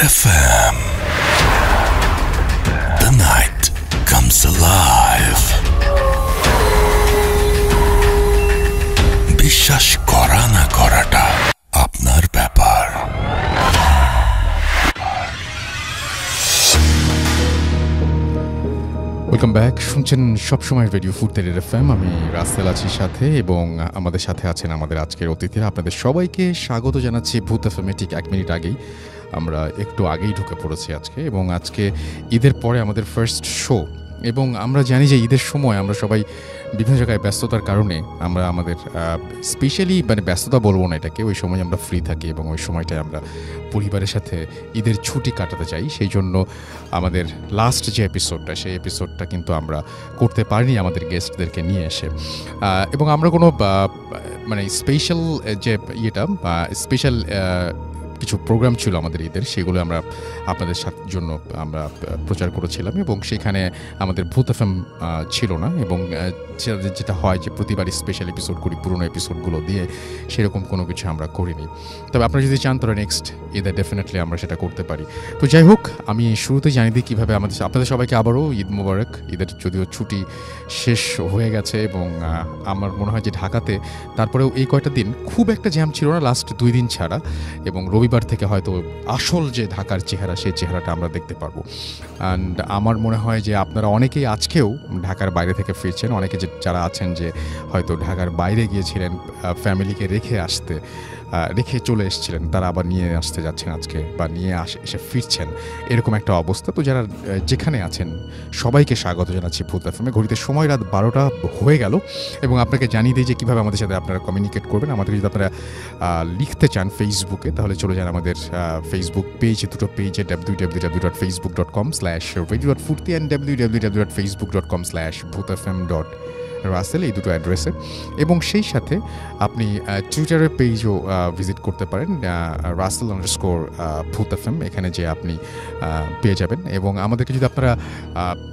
FM. The night comes alive. বিশ্বাস করা না করাটা আপনার ব্যাপার। Welcome back. শুনছেন সবসময় রেডিও ফুর্তের এফএম। আমি রাসেল আছি সাথে, এবং আমাদের সাথে আছেন আমাদের আজকের অতিথিরা। আপনাদের সবাইকে স্বাগত জানাচ্ছি ভূত এফএমে। ঠিক 1 মিনিট আগেই আমরা একটু আগেই ঢুকে পড়েছি আজকে, এবং আজকে ঈদের পরে আমাদের ফার্স্ট শো। এবং আমরা জানি যে ঈদের সময় আমরা সবাই বিভিন্ন জায়গায় ব্যস্ততার কারণে আমরা আমাদের স্পেশালি ব্যস্ততা বলবো না এটাকে, ওই সময় আমরা ফ্রি থাকি এবং ওই সময়টায় আমরা পরিবারের সাথে ঈদের ছুটি কাটাতে চাই। সেই জন্য আমাদের লাস্ট যে এপিসোডটা, সেই এপিসোডটা কিন্তু আমরা করতে পারিনি আমাদের গেস্টদেরকে নিয়ে এসে। এবং আমরা কোনো স্পেশাল যে স্পেশাল কিছু প্রোগ্রাম ছিল আমাদের ঈদের, সেগুলো আমরা আপনাদের জন্য আমরা প্রচার করেছিলাম, এবং সেখানে আমাদের ভূত এফএম ছিল না। এবং যেটা হয় যে প্রতিবারই স্পেশাল এপিসোড করি পুরোনো এপিসোডগুলো দিয়ে, সেরকম কোনো কিছু আমরা করিনি। তবে আপনারা যদি চান তাহলে নেক্সট ঈদে ডেফিনেটলি আমরা সেটা করতে পারি। তো যাই হোক, আমি শুরুতে জানিয়ে দিই কীভাবে আপনাদের সবাইকে আবারও ঈদ মোবারক। ঈদের যদিও ছুটি শেষ হয়ে গেছে, এবং আমার মনে হয় যে ঢাকাতে তারপরেও এই কয়টা দিন খুব একটা জ্যাম ছিল না, লাস্ট 2 দিন ছাড়া। এবং রবিবার থেকে হয়তো আসল যে ঢাকার চেহারা, সেই চেহারাটা আমরা দেখতে পারবো। অ্যান্ড আমার মনে হয় যে আপনারা অনেকেই আজকেও ঢাকার বাইরে থেকে ফিরছেন। অনেকে যারা আছেন যে হয়তো ঢাকার বাইরে গিয়েছিলেন ফ্যামিলিকে রেখে চলে এসেছিলেন, তারা আবার নিয়ে আসতে যাচ্ছেন আজকে, বা নিয়ে এসে ফিরছেন, এরকম একটা অবস্থা। তো যারা যেখানে আছেন সবাইকে স্বাগত জানাচ্ছি ভূত এফএমে। ঘড়িতে সময় রাত 12টা হয়ে গেল, এবং আপনাকে জানিয়ে দিই যে কীভাবে আমাদের সাথে আপনারা কমিউনিকেট করবেন। আমাদের যদি আপনারা লিখতে চান ফেসবুকে, তাহলে চলে যান আমাদের ফেসবুক পেজে, দুটো পেজে, www.facebook.com/radio.furti and www.facebook.com/bhutfm.russell, এই দুটো অ্যাড্রেসে। এবং সেই সাথে আপনি টুইটারের পেজও ভিজিট করতে পারেন, Russell_Bhuth FM, এখানে যে আপনি পেয়ে যাবেন। এবং আমাদেরকে যদি আপনারা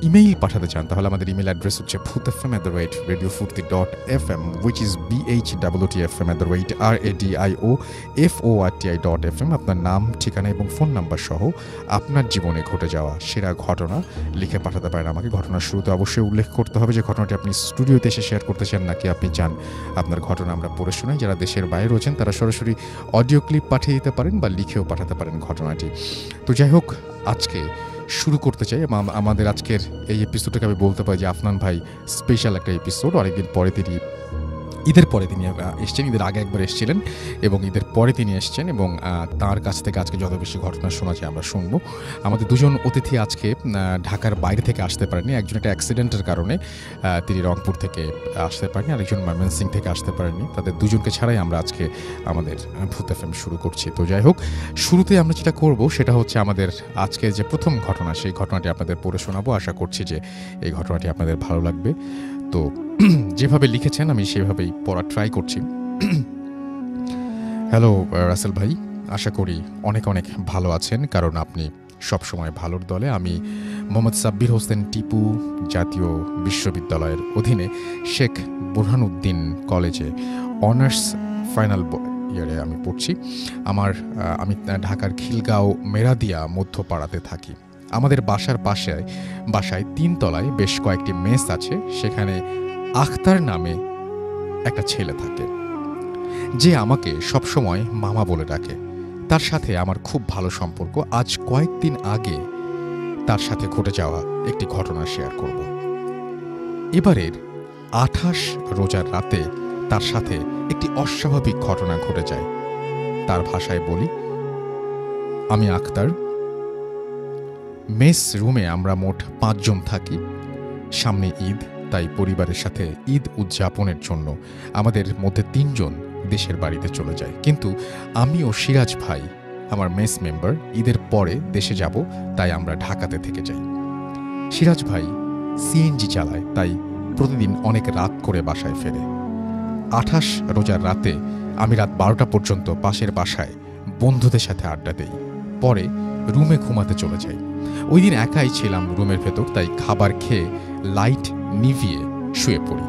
ইমেইল পাঠাতে চান, তাহলে আমাদের ইমেইল অ্যাড্রেস হচ্ছে bhuthfm@radiofurti.fm, which is bhwtfm@radiofurti.fm। আপনার নাম, ঠিকানা এবং ফোন নাম্বার সহ আপনার জীবনে ঘটে যাওয়া সেরা ঘটনা লিখে পাঠাতে পারেন আমাকে। ঘটনার শুরুতে অবশ্যই উল্লেখ করতে হবে যে ঘটনাটি আপনি স্টুডিওতে এসে শেয়ার করতে চান, নাকি আপনি চান আপনার ঘটনা আমরা পড়ে শোনাই। যারা দেশের বাইরে রয়েছেন তারা সরাসরি অডিও ক্লিপ পাঠিয়ে দিতে পারেন, বা লিখেও পাঠাতে পারেন ঘটনাটি। তো যাই হোক, আজকে শুরু করতে চাই। আমাদের আজকের এই এপিসোডটাকে আমি বলতে পারি যে আফনান ভাই স্পেশাল একটা এপিসোড। অনেকদিন পরে ঈদের পরে তিনি এসছেন। ঈদের আগে একবার এসেছিলেন, এবং ঈদের পরে তিনি এসছেন, এবং তার কাছ থেকে আজকে যত বেশি ঘটনা শোনা যায় আমরা শুনবো। আমাদের দুজন অতিথি আজকে ঢাকার বাইরে থেকে আসতে পারেনি। একজন একটা অ্যাক্সিডেন্টের কারণে তিনি রংপুর থেকে আসতে পারেনি, আরেকজন ময়মনসিং থেকে আসতে পারেনি। তাদের দুজনকে ছাড়াই আমরা আজকে আমাদের ভূত এফএম শুরু করছি। তো যাই হোক, শুরুতে আমরা যেটা করব সেটা হচ্ছে আমাদের আজকের যে প্রথম ঘটনা, সেই ঘটনাটি আপনাদের পড়ে শোনাবো। আশা করছি যে এই ঘটনাটি আপনাদের ভালো লাগবে। তো যেভাবে লিখেছেন আমি সেভাবেই পড়ার ট্রাই করছি। হ্যালো রাসেল ভাই, আশা করি অনেক অনেক ভালো আছেন, কারণ আপনি সবসময় ভালোর দলে। আমি মোহাম্মদ সাব্বির হোসেন টিপু জাতীয় বিশ্ববিদ্যালয়ের অধীনে শেখ বুরহানুদ্দিন কলেজে অনার্স ফাইনাল ইয়ারে আমি পড়ছি। আমি ঢাকার খিলগাঁও মেরাদিয়া মধ্যপাড়াতে থাকি। আমাদের বাসায় 3 তলায় বেশ কয়েকটি মেস আছে। সেখানে আখতার নামে একটা ছেলে থাকে, যে আমাকে সবসময় মামা বলে ডাকে। তার সাথে আমার খুব ভালো সম্পর্ক। আজ কয়েকদিন আগে তার সাথে ঘটে যাওয়া একটি ঘটনা শেয়ার করব। এবারের 28 রোজার রাতে তার সাথে একটি অস্বাভাবিক ঘটনা ঘটে যায়। তার ভাষায় বলি, আমি আখতার। মেস রুমে আমরা মোট 5 জন থাকি। সামনে ঈদ, তাই পরিবারের সাথে ঈদ উদযাপনের জন্য আমাদের মধ্যে 3 জন দেশের বাড়িতে চলে যায়। কিন্তু আমি ও সিরাজ ভাই, আমার মেস মেম্বার, ঈদের পরে দেশে যাব, তাই আমরা ঢাকাতে থেকে যাই। সিরাজ ভাই সিএনজি চালায়, তাই প্রতিদিন অনেক রাত করে বাসায় ফেরে। 28 রোজার রাতে আমি রাত 12টা পর্যন্ত পাশের বাসায় বন্ধুদের সাথে আড্ডা দেই, পরে রুমে ঘুমাতে চলে যাই। ওই দিন একাই ছিলাম রুমের ভেতর, তাই খাবার খেয়ে লাইট নিভিয়ে শুয়ে পড়ি।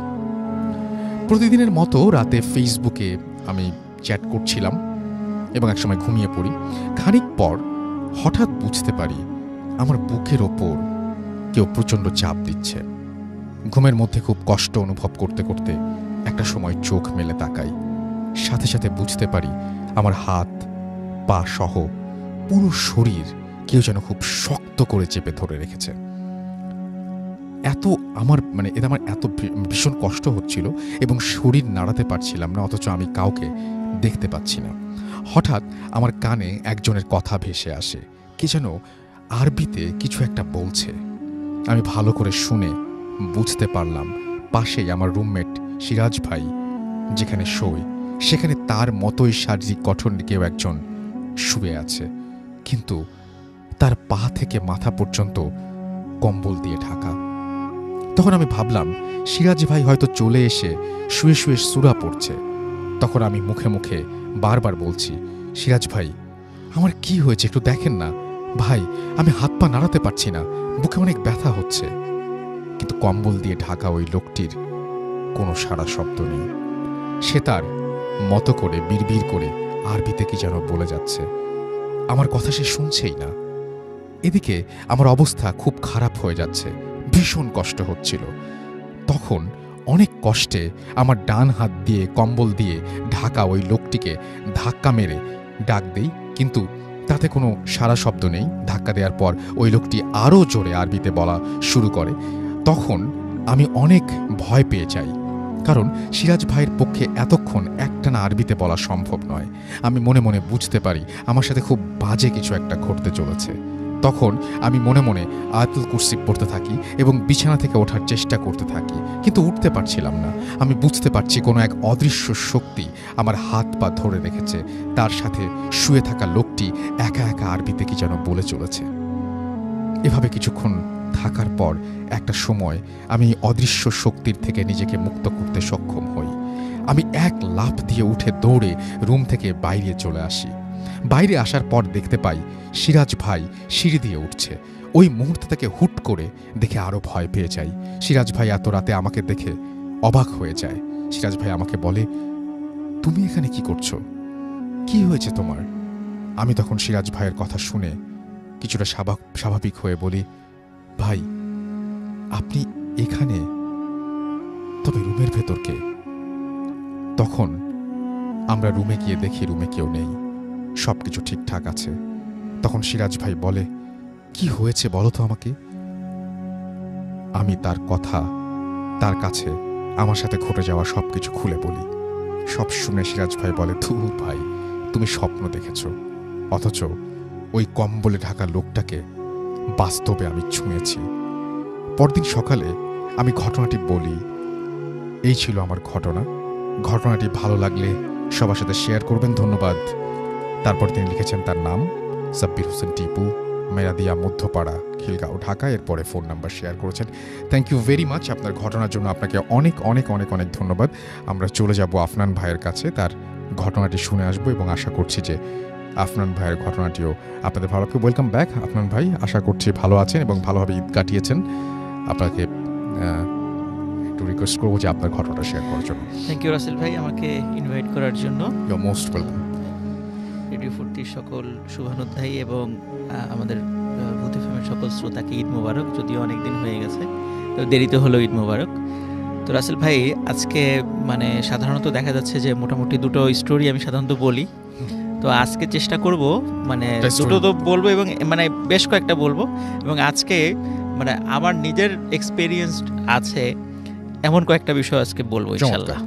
প্রতিদিনের মতো রাতে ফেসবুকে আমি চ্যাট করছিলাম এবং একসময় ঘুমিয়ে পড়ি। খানিক পর হঠাৎ বুঝতে পারি আমার বুকের ওপর কেউ প্রচণ্ড চাপ দিচ্ছে। ঘুমের মধ্যে খুব কষ্ট অনুভব করতে করতে একটা সময় চোখ মেলে তাকাই, সাথে সাথে বুঝতে পারি আমার হাত পা সহ পুরো শরীর কেউ যেন খুব শক্ত করে চেপে ধরে রেখেছে। আমার এত ভীষণ কষ্ট হচ্ছিল এবং শরীর নাড়াতে পারছিলাম না, অথচ আমি কাউকে দেখতে পাচ্ছি না। হঠাৎ আমার কানে একজনের কথা ভেসে আসে, কে যেন আরবিতে কিছু একটা বলছে। আমি ভালো করে শুনে বুঝতে পারলাম পাশেই আমার রুমমেট সিরাজ ভাই যেখানে শোয় সেখানে তার মতোই শারীরিক গঠন কেউ একজন শুয়ে আছে, কিন্তু তার পা থেকে মাথা পর্যন্ত কম্বল দিয়ে ঢাকা। তখন আমি ভাবলাম সিরাজ ভাই হয়তো চলে এসে শুয়ে শুয়ে সূরা পড়ছে। তখন আমি মুখে মুখে বারবার বলছি, সিরাজ ভাই আমার কি হয়েছে একটু দেখেন না ভাই, আমি হাত পা নাড়াতে পারছি না, বুকে অনেক ব্যথা হচ্ছে। কিন্তু কম্বল দিয়ে ঢাকা ওই লোকটির কোনো সাড়া শব্দ নেই। সে তার মতো করে বিড়বিড় করে আরবিতে কি যেন বলে যাচ্ছে, আমার কথা সে শুনছেই না। এদিকে আমার অবস্থা খুব খারাপ হয়ে যাচ্ছে, ভীষণ কষ্ট হচ্ছিল। তখন অনেক কষ্টে আমার ডান হাত দিয়ে কম্বল দিয়ে ঢাকা ওই লোকটিকে ধাক্কা মেরে ডাক দেই, কিন্তু তাতে কোনো সাড়া শব্দ নেই। ধাক্কা দেওয়ার পর ওই লোকটি আরও জোরে আরবিতে বলা শুরু করে। তখন আমি অনেক ভয় পেয়ে যাই, কারণ সিরাজ ভাইয়ের পক্ষে এতক্ষণ একটানা আরবিতে বলা সম্ভব নয়। আমি মনে মনে বুঝতে পারি আমার সাথে খুব বাজে কিছু একটা ঘটতে চলেছে। তখন আমি মনে মনে আয়াতুল কুরসি পড়তে থাকি এবং বিছানা থেকে ওঠার চেষ্টা করতে থাকি, কিন্তু উঠতে পারছিলাম না। আমি বুঝতে পারছি কোনো এক অদৃশ্য শক্তি আমার হাত পা ধরে রেখেছে। তার সাথে শুয়ে থাকা লোকটি একা একা আরবিতে কি যেন বলে চলেছে। এভাবে কিছুক্ষণ থাকার পর একটা সময় আমি অদৃশ্য শক্তির থেকে নিজেকে মুক্ত করতে সক্ষম হই। আমি এক লাফ দিয়ে উঠে দৌড়ে রুম থেকে বাইরে চলে আসি। বাইরে আসার পর দেখতে পাই সিরাজ ভাই সিঁড়ি দিয়ে উঠছে। ওই মুহূর্তে তাকে হুট করে দেখে আরো ভয় পেয়ে যাই। সিরাজ ভাই এত রাতে আমাকে দেখে অবাক হয়ে যায়। সিরাজ ভাই আমাকে বলে, তুমি এখানে কি করছো, কি হয়েছে তোমার? আমি তখন সিরাজ ভাইয়ের কথা শুনে কিছুটা স্বাভাবিক হয়ে বলি, ভাই আপনি এখানে, তবে রুমের ভেতর কে? তখন আমরা রুমে গিয়ে দেখি রুমে কেউ নেই, সবকিছু ঠিকঠাক আছে। তখন সিরাজ ভাই বলে, কি হয়েছে বলো তো আমাকে। আমি তার কথা তার কাছে আমার সাথে ঘটে যাওয়া সবকিছু খুলে বলি। সব শুনে সিরাজ ভাই বলে, ধুর ভাই তুমি স্বপ্ন দেখেছ, অথচ ওই কম্বলে ঢাকা লোকটাকে বাস্তবে আমি ছুঁয়েছি। পরদিন সকালে আমি ঘটনাটি বলি, এই ছিল আমার ঘটনা। ঘটনাটি ভালো লাগলে সবার সাথে শেয়ার করবেন, ধন্যবাদ। তারপর তিনি লিখেছেন তার নাম সাব্বির হোসেন টিপু, মেরাদিয়া মধ্যপাড়া, খিলগাঁও, ঢাকা। এরপরে ফোন নাম্বার শেয়ার করেছেন। থ্যাংক ইউ ভেরি মাচ আপনার ঘটনার জন্য। আপনাকে অনেক অনেক অনেক অনেক ধন্যবাদ। আমরা চলে যাব আফনান ভাইয়ের কাছে, তার ঘটনাটি শুনে আসবো এবং আশা করছি যে আফনান ভাইয়ের ঘটনাটিও আপনাদের ভালো লাগবে। ওয়েলকাম ব্যাক আফনান ভাই, আশা করছি ভালো আছেন এবং ভালোভাবে ঈদ কাটিয়েছেন। আপনাকে একটু রিকোয়েস্ট করবো যে আপনার ঘটনাটা শেয়ার করার জন্য। থ্যাংক ইউ রাসেল ভাই আমাকে ইনভাইট করার জন্য। You are most welcome. Radio ফুর্তির সকল শুভানুধ্যায়ী এবং আমাদের ভূত এফএমের সকল শ্রোতাকে ঈদ মোবারক। যদিও অনেক দিন হয়ে গেছে, তো দেরিতে হলো ঈদ মোবারক। তো রাসেল ভাই আজকে সাধারণত দেখা যাচ্ছে যে মোটামুটি দুটো স্টোরি আমি সাধারণত বলি, তো আজকে চেষ্টা করব দুটো তো বলবো এবং বেশ কয়েকটা বলবো, এবং আজকে আমার নিজের এক্সপেরিয়েন্স আছে এমন কয়েকটা বিষয় আজকে বলবো ইনশাআল্লাহ।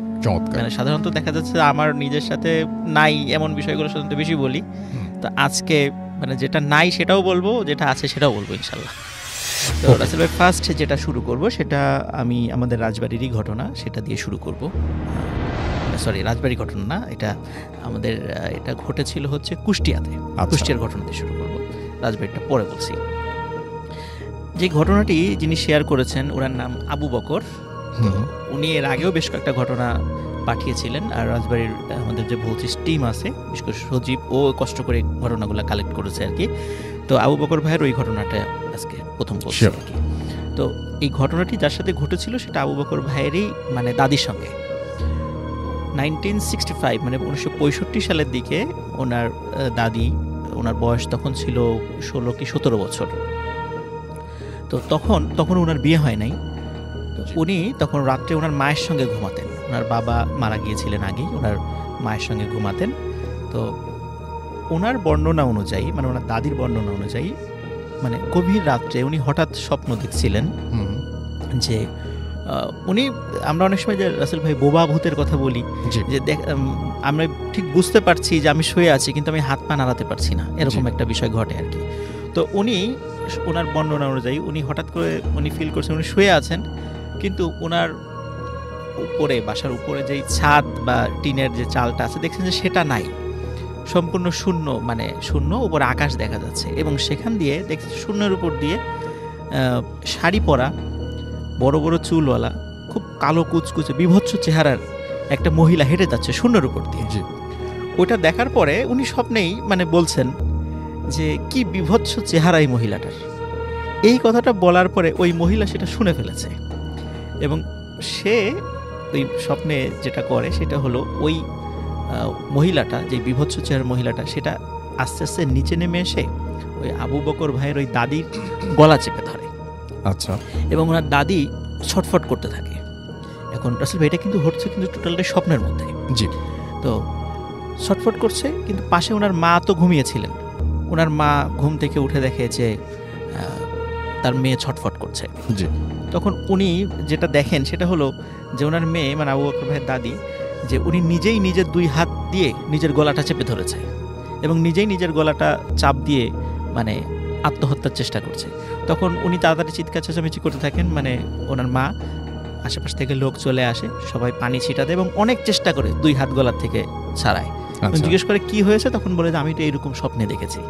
সাধারণত দেখা যাচ্ছে আমার নিজের সাথে নাই এমন বিষয়গুলো সাধারণত বেশি বলি, তো আজকে যেটা নাই সেটাও বলবো, যেটা আছে সেটাও বলবো ইনশাআল্লাহ। তো রাসেল ভাই ফার্স্ট যেটা শুরু করব সেটা আমি আমাদের রাজবাড়িরই ঘটনা, সেটা দিয়ে শুরু করব। সরি, রাজবাড়ি ঘটনা না, এটা আমাদের এটা ঘটেছিল হচ্ছে কুষ্টিয়াতে। কুষ্টিয়ার ঘটনা দিয়ে শুরু করব, রাজবাড়িটা পরে বলছি। যে ঘটনাটি যিনি শেয়ার করেছেন ওনার নাম আবু বকর। উনি এর আগেও বেশ কয়েকটা ঘটনা পাঠিয়েছিলেন, আর রাজবাড়ির আমাদের যে ভৌতিস টিম আছে, বিশেষ করে সজীব, ও কষ্ট করে ঘটনাগুলো কালেক্ট করেছে আর কি। তো আবু বকর ভাইয়ের ওই ঘটনাটা আজকে প্রথম বলছি আর কি। তো এই ঘটনাটি যার সাথে ঘটেছিল সেটা আবু বকর ভাইয়েরই দাদির সঙ্গে। 1965 1965 সালের দিকে ওনার দাদি ওনার বয়স তখন ছিল 16 কি 17 বছর। তো তখন ওনার বিয়ে হয় নাই। উনি তখন রাত্রে ওনার মায়ের সঙ্গে ঘুমাতেন। ওনার বাবা মারা গিয়েছিলেন আগেই, ওনার মায়ের সঙ্গে ঘুমাতেন। তো ওনার বর্ণনা অনুযায়ী, মানে ওনার দাদির বর্ণনা অনুযায়ী, মানে গভীর রাত্রে উনি হঠাৎ স্বপ্ন দেখছিলেন যে উনি, আমরা অনেক সময় যে রাসেল ভাই বোবা ভূতের কথা বলি, যে আমরা ঠিক বুঝতে পারছি যে আমি শুয়ে আছি কিন্তু আমি হাত পা নাড়াতে পারছি না, এরকম একটা বিষয় ঘটে আর কি। তো উনি, ওনার বর্ণনা অনুযায়ী উনি হঠাৎ করে উনি ফিল করছেন উনি শুয়ে আছেন, কিন্তু ওনার উপরে, বাসার উপরে যেই ছাদ বা টিনের যে চালটা আছে দেখছেন যে সেটা নাই, সম্পূর্ণ শূন্য, মানে শূন্য, উপরে আকাশ দেখা যাচ্ছে। এবং সেখান দিয়ে দেখছেন শূন্যের উপর দিয়ে শাড়ি পরা, বড় বড় চুলওয়ালা, খুব কালো কুচকুচে বিভৎস চেহারার একটা মহিলা হেঁটে যাচ্ছে শূন্যের উপর দিয়ে। ওইটা দেখার পরে উনি স্বপ্নেই মানে বলছেন যে কি বিভৎস চেহারা এই মহিলাটার। এই কথাটা বলার পরে ওই মহিলা সেটা শুনে ফেলেছে, এবং সে ওই স্বপ্নে যেটা করে সেটা হলো ওই মহিলাটা, যে বিভৎস চেহারার মহিলাটা, সেটা আস্তে আস্তে নিচে নেমে এসে ওই আবু বকর ভাইয়ের ওই দাদির গলা চেপে ধরে। আচ্ছা। এবং ওনার দাদি ছটফট করতে থাকে। এখন রাসেল ভাই এটা কিন্তু হচ্ছে কিন্তু টোটালটাই স্বপ্নের মধ্যে। জি। তো ছটফট করছে, কিন্তু পাশে ওনার মা তো ঘুমিয়েছিলেন। ওনার মা ঘুম থেকে উঠে দেখে যে তার মেয়ে ছটফট করছে। জি। তখন উনি যেটা দেখেন সেটা হলো যে ওনার মেয়ে, মানে আবু বকর ভাইয়ের দাদি, যে উনি নিজেই নিজের 2 হাত দিয়ে নিজের গলাটা চেপে ধরেছে এবং নিজেই নিজের গলাটা চাপ দিয়ে মানে আত্মহত্যার চেষ্টা করছে। তখন উনি তাড়াতাড়ি চিৎকার চেঁচামেচি করতে থাকেন, মানে ওনার মা, আশেপাশ থেকে লোক চলে আসে, সবাই পানি ছিটাতে এবং অনেক চেষ্টা করে 2 হাত গলার থেকে ছাড়ায়। জিজ্ঞেস করে কি হয়েছে, তখন বলে যে আমি তো এইরকম স্বপ্নে দেখেছি।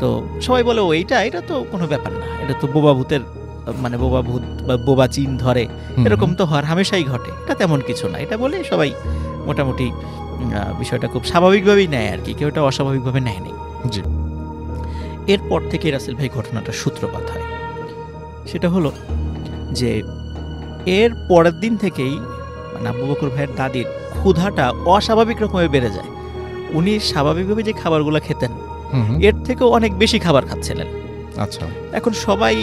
তো সবাই বলে ও এটা তো কোনো ব্যাপার না, এটা তো বোবা ভূতের, মানে বোবা ভূত বা বোবা চিন ধরে, এরকম তো হর হামেশাই ঘটে, এটা তেমন কিছু না, এটা বলে সবাই মোটামুটি বিষয়টা খুব স্বাভাবিকভাবেই নেয় আর কি, কেউ এটা অস্বাভাবিকভাবে নেয়নি। জি। এরপর থেকে রাসেল ভাই ঘটনাটা সূত্রপাত হয়। সেটা হলো যে এর পরের দিন থেকেই মানে আবু বকর ভাইয়ের দাদির ক্ষুধাটা অস্বাভাবিক রকমের বেড়ে যায়। উনি স্বাভাবিকভাবে যে খাবারগুলো খেতেন এর থেকেও অনেক বেশি খাবার খাচ্ছিলেন। আচ্ছা। এখন সবাই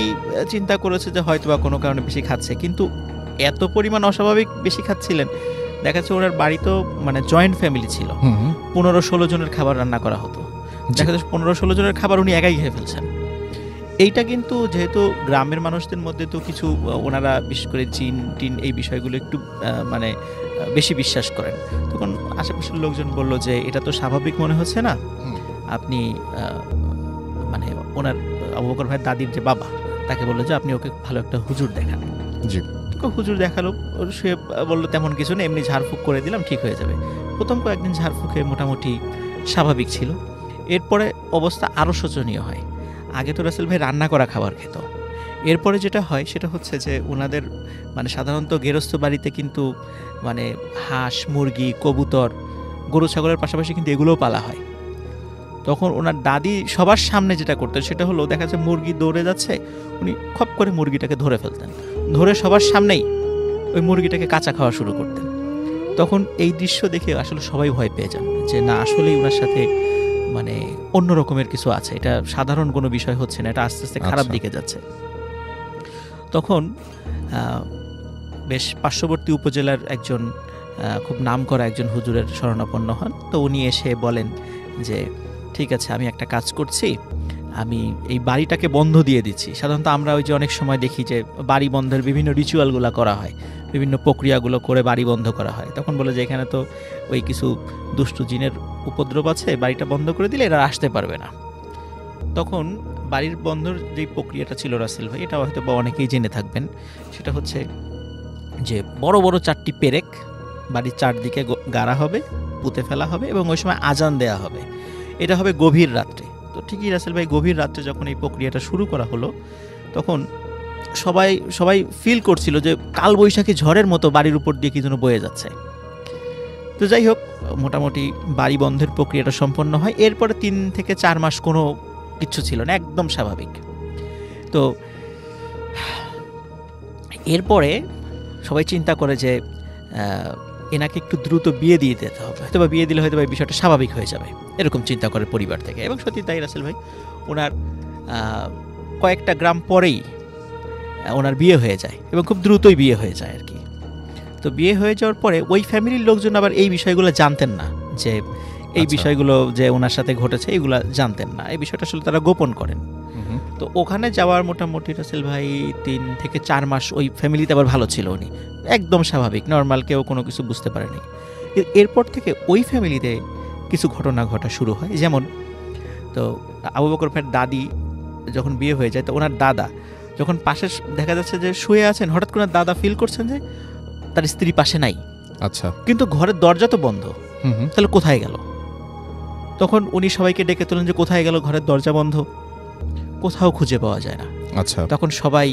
চিন্তা করেছে যে হয়তোবা কোনো কারণে বেশি খাচ্ছে, কিন্তু এত পরিমাণ অস্বাভাবিক বেশি খাচ্ছিলেন। দেখা যাচ্ছে ওনার বাড়ি তো মানে জয়েন্ট ফ্যামিলি ছিল, 15-16 জনের খাবার রান্না করা হতো। দেখা যাচ্ছে 15-16 জনের খাবার উনি একাই খেয়ে ফেলছেন। এইটা কিন্তু যেহেতু গ্রামের মানুষদের মধ্যে তো কিছু ওনারা বিশেষ করে জিন টিন এই বিষয়গুলো একটু মানে বেশি বিশ্বাস করেন, তখন আশেপাশের লোকজন বলল যে এটা তো স্বাভাবিক মনে হচ্ছে না, আপনি মানে ওনার আবু বকর ভাইয়ের দাদির যে বাবা তাকে বললো যে আপনি ওকে ভালো একটা হুজুর দেখান। জি। হুজুর দেখালো, সে বললো তেমন কিছু না, এমনি ঝাড়ফুঁক করে দিলাম ঠিক হয়ে যাবে। প্রথম কয়েকদিন ঝাড়ফুঁকে মোটামুটি স্বাভাবিক ছিল। এরপরে অবস্থা আরও শোচনীয় হয়। আগে তো রাসেল ভাই রান্না করা খাবার খেত, এরপরে যেটা হয় সেটা হচ্ছে যে ওনাদের মানে সাধারণত গেরস্থ বাড়িতে কিন্তু মানে হাঁস, মুরগি, কবুতর, গরু ছাগলের পাশাপাশি কিন্তু এগুলোও পালা হয়। তখন ওনার দাদি সবার সামনে যেটা করতেন সেটা হলো, দেখা যাচ্ছে মুরগি দৌড়ে যাচ্ছে, উনি খপ করে মুরগিটাকে ধরে ফেলতেন, ধরে সবার সামনেই ওই মুরগিটাকে কাঁচা খাওয়া শুরু করতেন। তখন এই দৃশ্য দেখে আসলে সবাই ভয় পেয়ে যান যে না, আসলেই ওনার সাথে মানে অন্য রকমের কিছু আছে, এটা সাধারণ কোনো বিষয় হচ্ছে না, এটা আস্তে আস্তে খারাপ দিকে যাচ্ছে। তখন বেশ পার্শ্ববর্তী উপজেলার একজন খুব নামকরা একজন হুজুরের শরণাপন্ন হন। তো উনি এসে বলেন যে ঠিক আছে, আমি একটা কাজ করছি, আমি এই বাড়িটাকে বন্ধ দিয়ে দিচ্ছি। সাধারণত আমরা ওই যে অনেক সময় দেখি যে বাড়ি বন্ধের বিভিন্ন রিচুয়ালগুলো করা হয়, বিভিন্ন প্রক্রিয়াগুলো করে বাড়ি বন্ধ করা হয়। তখন বলে যে এখানে তো ওই কিছু দুষ্টু জিনের উপদ্রব আছে, বাড়িটা বন্ধ করে দিলে এরা আসতে পারবে না। তখন বাড়ির বন্ধর যেই প্রক্রিয়াটা ছিল রাসেল ভাই, এটা হয়তো বা অনেকেই জেনে থাকবেন, সেটা হচ্ছে যে বড় বড় 4টি পেরেক বাড়ির চারদিকে গাড়া হবে, পুঁতে ফেলা হবে এবং ওই সময় আজান দেয়া হবে। এটা হবে গভীর রাত্রে। তো ঠিকই রাসেল ভাই গভীর রাত্রে যখন এই প্রক্রিয়াটা শুরু করা হলো, তখন সবাই ফিল করছিল যে কালবৈশাখী ঝড়ের মতো বাড়ির উপর দিয়ে কি যেন বয়ে যাচ্ছে। তো যাই হোক, মোটামুটি বাড়ি বন্ধের প্রক্রিয়াটা সম্পন্ন হয়। এরপরে 3 থেকে 4 মাস কোনো কিচ্ছু ছিল না, একদম স্বাভাবিক। তো এরপরে সবাই চিন্তা করে যে এনাকে একটু দ্রুত বিয়ে দিয়ে দিতে হবে, হয়তো বা বিয়ে দিলে হয়তো এই বিষয়টা স্বাভাবিক হয়ে যাবে, এরকম চিন্তা করে পরিবার থেকে। এবং সত্যি তাই রাসেল ভাই, ওনার কয়েকটা গ্রাম পরেই ওনার বিয়ে হয়ে যায় এবং খুব দ্রুতই বিয়ে হয়ে যায় আর কি। তো বিয়ে হয়ে যাওয়ার পরে ওই ফ্যামিলির লোকজন আবার এই বিষয়গুলো জানতেন না, যে এই বিষয়গুলো যে ওনার সাথে ঘটেছে এগুলো জানতেন না, এই বিষয়টা আসলে তারা গোপন করেন। তো ওখানে যাওয়ার মোটামুটি রাসেল ভাই 3 থেকে 4 মাস ওই ফ্যামিলিতে আবার ভালো ছিল, উনি একদম স্বাভাবিক নর্মাল, কেউ কোনো কিছু বুঝতে পারেনি। এরপর থেকে ওই ফ্যামিলিতে কিছু ঘটনা ঘটা শুরু হয়। যেমন তো আবু বকর ভাইয়ের দাদি যখন বিয়ে হয়ে যায়, তো ওনার দাদা যখন পাশে দেখা যাচ্ছে যে শুয়ে আছেন, হঠাৎ করে দাদা ফিল করছেন যে তার স্ত্রী পাশে নাই। আচ্ছা, কিন্তু ঘরের দরজা তো বন্ধ, তাহলে কোথায় গেল? তখন উনি সবাইকে ডেকে তোলেন যে কোথায় গেল, ঘরের দরজা বন্ধ, কোথাও খুঁজে পাওয়া যায় না। আচ্ছা, তখন সবাই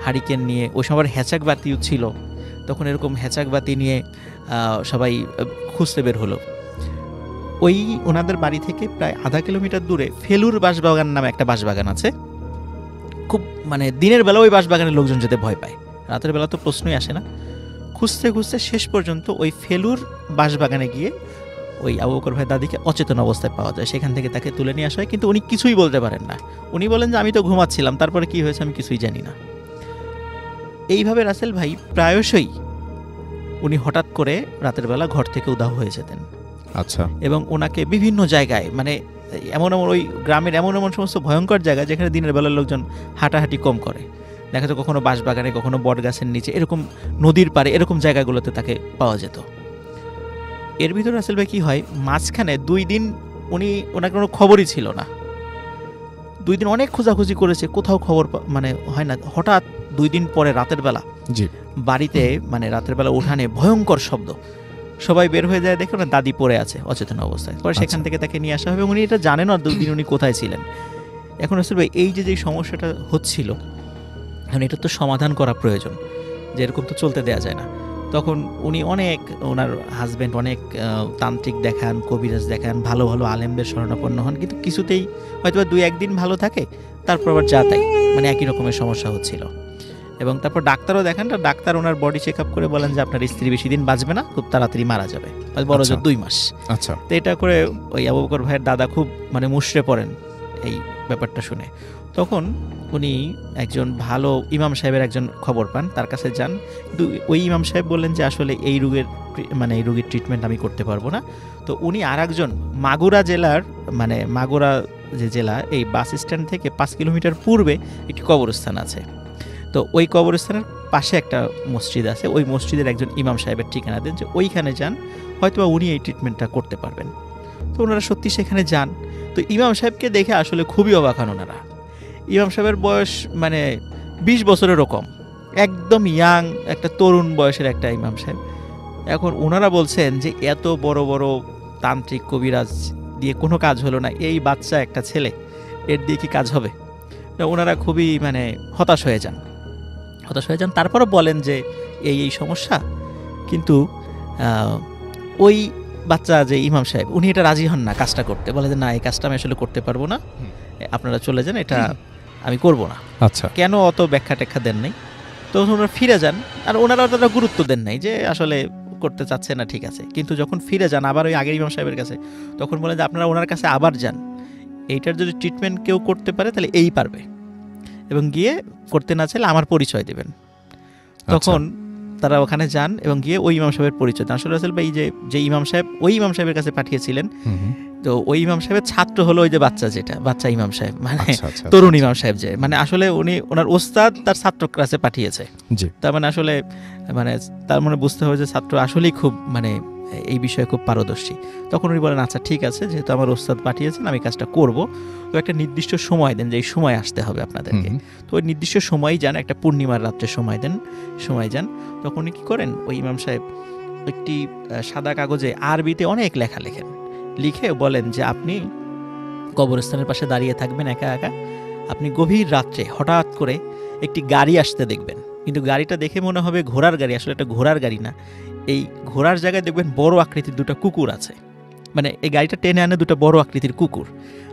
হারিকেন নিয়ে, ওই সময় হ্যাচাক বাতিও ছিল, তখন এরকম হ্যাচাক বাতি নিয়ে সবাই খুঁজতে বের হলো। ওই ওনাদের বাড়ি থেকে প্রায় আধা কিলোমিটার দূরে ফেলুর বাঁশবাগান নামে একটা বাঁশবাগান আছে। খুব মানে দিনের বেলা ওই বাঁশবাগানের লোকজন যেতে ভয় পায়, রাতের বেলা তো প্রশ্নই আসে না। খুঁজতে খুঁজতে শেষ পর্যন্ত ওই ফেলুর বাঁশবাগানে গিয়ে ওই আবু বকর ভাই দাদিকে অচেতন অবস্থায় পাওয়া যায়। সেখান থেকে তাকে তুলে নিয়ে আসা হয়, কিন্তু উনি কিছুই বলতে পারেন না। উনি বলেন যে আমি তো ঘুমাচ্ছিলাম, তারপরে কি হয়েছে আমি কিছুই জানি না। এইভাবে রাসেল ভাই প্রায়শই উনি হঠাৎ করে রাতের বেলা ঘর থেকে উধাও হয়ে যেতেন। আচ্ছা, এবং ওনাকে বিভিন্ন জায়গায়, মানে এমন ওই গ্রামের এমন সমস্ত ভয়ঙ্কর জায়গা যেখানে দিনের বেলার লোকজন হাঁটাহাঁটি কম করে, দেখা যায় কখনো বাঁশবাগানে, কখনো বটগাছের নিচে, এরকম নদীর পাড়ে, এরকম জায়গাগুলোতে তাকে পাওয়া যেত। এর ভিতরে রাসেল ভাই কি হয়, মাঝখানে 2 দিন ওনার কোনো খবরই ছিল না। 2 দিন অনেক খোঁজাখুঁজি করেছে, কোথাও খবর মানে হয় না। হঠাৎ 2 দিন পরে রাতের বেলা বাড়িতে, মানে রাতের বেলা উঠানে ভয়ঙ্কর শব্দ, সবাই বের হয়ে যায়, দেখে ওনার দাদি পড়ে আছে অচেতন অবস্থায়। পরে সেখান থেকে তাকে নিয়ে আসা হবে, উনি এটা জানেন না 2 দিন উনি কোথায় ছিলেন। এখন রাসেল ভাই এই যে সমস্যাটা হচ্ছিল, এখন এটা তো সমাধান করা প্রয়োজন, যে এরকম তো চলতে দেওয়া যায় না। তখন উনি ওনার হাজব্যান্ড অনেক তান্ত্রিক দেখান, কবিরাজ দেখান, ভালো ভালো আলেমদের শরণাপন্ন হন, কিন্তু কিছুতেই হয়তো 2-1 দিন ভালো থাকে, তারপর আবার যা তাই, মানে একই রকমের সমস্যা হচ্ছিল। এবং তারপর ডাক্তারও দেখান, ডাক্তার ওনার বডি চেক আপ করে বলেন যে আপনার স্ত্রী বেশি দিন বাঁচবে না, খুব তাড়াতাড়ি মারা যাবে, বড় জোর 2 মাস। আচ্ছা, তো এটা করে ওই আবু বকর ভাইয়ের দাদা খুব মানে মুষড়ে পড়েন এই ব্যাপারটা শুনে। তখন উনি একজন ভালো ইমাম সাহেবের একজন খবর পান, তার কাছে যান। কিন্তু ওই ইমাম সাহেব বললেন যে আসলে এই রোগের ট্রিটমেন্ট আমি করতে পারবো না। তো উনি আরেকজন মাগুরা জেলার, মানে মাগুরা যে জেলা, এই বাস স্ট্যান্ড থেকে 5 কিলোমিটার পূর্বে একটি কবরস্থান আছে। তো ওই কবরস্থানের পাশে একটা মসজিদ আছে, ওই মসজিদের একজন ইমাম সাহেবের ঠিকানা দেন, যে ওইখানে যান, হয়তোবা উনি এই ট্রিটমেন্টটা করতে পারবেন। তো ওনারা সত্যি সেখানে যান। তো ইমাম সাহেবকে দেখে আসলে খুবই অবাক হন ওনারা। ইমাম সাহেবের বয়স মানে 20 বছরেরও কম, একদম ইয়াং একটা তরুণ বয়সের একটা ইমাম সাহেব। এখন ওনারা বলছেন যে এত বড় বড় তান্ত্রিক কবিরাজ দিয়ে কোনো কাজ হলো না, এই বাচ্চা একটা ছেলে, এর দিয়ে কি কাজ হবে? ওনারা খুবই মানে হতাশ হয়ে যান। তারপরও বলেন যে এই সমস্যা, কিন্তু ওই বাচ্চা যে ইমাম সাহেব, উনি এটা রাজি হন না কাজটা করতে, বলে যে না, এই কাজটা আমি আসলে করতে পারবো না, আপনারা চলে যান, এটা আমি করব না। আচ্ছা, কেন অত ব্যাখ্যা ট্যাখ্যা দেন নাই। তো ওনারা ফিরে যান, আর ওনারা অতটা গুরুত্ব দেন নাই যে আসলে করতে চাচ্ছে না, ঠিক আছে। কিন্তু যখন ফিরে যান আবার ওই আগের ইমাম সাহেবের কাছে, তখন বলে যে আপনারা ওনার কাছে আবার যান, এইটার যদি ট্রিটমেন্ট কেউ করতে পারে তাহলে এই পারবে, এবং গিয়ে করতে না চাইলে আমার পরিচয় দেবেন। তখন তারা ওখানে যান এবং গিয়ে ওই ইমাম সাহেবের পরিচয় দেন। আসলে রাসেল ভাই যে ইমাম সাহেব ওই ইমাম সাহেবের কাছে পাঠিয়েছিলেন, তো ওই ইমাম সাহেবের ছাত্র হলো ওই যে বাচ্চা ইমাম সাহেব, মানে তরুণ ইমাম সাহেব, যে মানে আসলে উনি ওনার ওস্তাদ তার ছাত্র ক্লাসে পাঠিয়েছে। তার মানে আসলে মানে তার মানে বুঝতে হবে যে ছাত্র আসলেই খুব মানে এই বিষয়ে খুব পারদর্শী। তখন উনি বলেন আচ্ছা ঠিক আছে, যেহেতু আমার ওস্তাদ পাঠিয়েছেন আমি কাজটা করব, তো একটা নির্দিষ্ট সময় দেন যে এই সময় আসতে হবে আপনাদেরকে। তো ওই নির্দিষ্ট সময়ই যান, একটা পূর্ণিমার রাত্রে সময় যান। তখন উনি কী করেন, ওই ইমাম সাহেব একটি সাদা কাগজে আরবিতে অনেক লেখা লেখেন, লিখে বলেন যে আপনি কবরস্থানের পাশে দাঁড়িয়ে থাকবেন একা একা, আপনি গভীর রাত্রে হঠাৎ করে একটি গাড়ি আসতে দেখবেন, কিন্তু গাড়িটা দেখে মনে হবে ঘোড়ার গাড়ি, আসলে এটা ঘোড়ার গাড়ি না। এই ঘোড়ার জায়গায় দেখবেন বড় আকৃতির 2টা কুকুর আছে, মানে এই গাড়িটা টেনে আনে 2টা বড় আকৃতির কুকুর।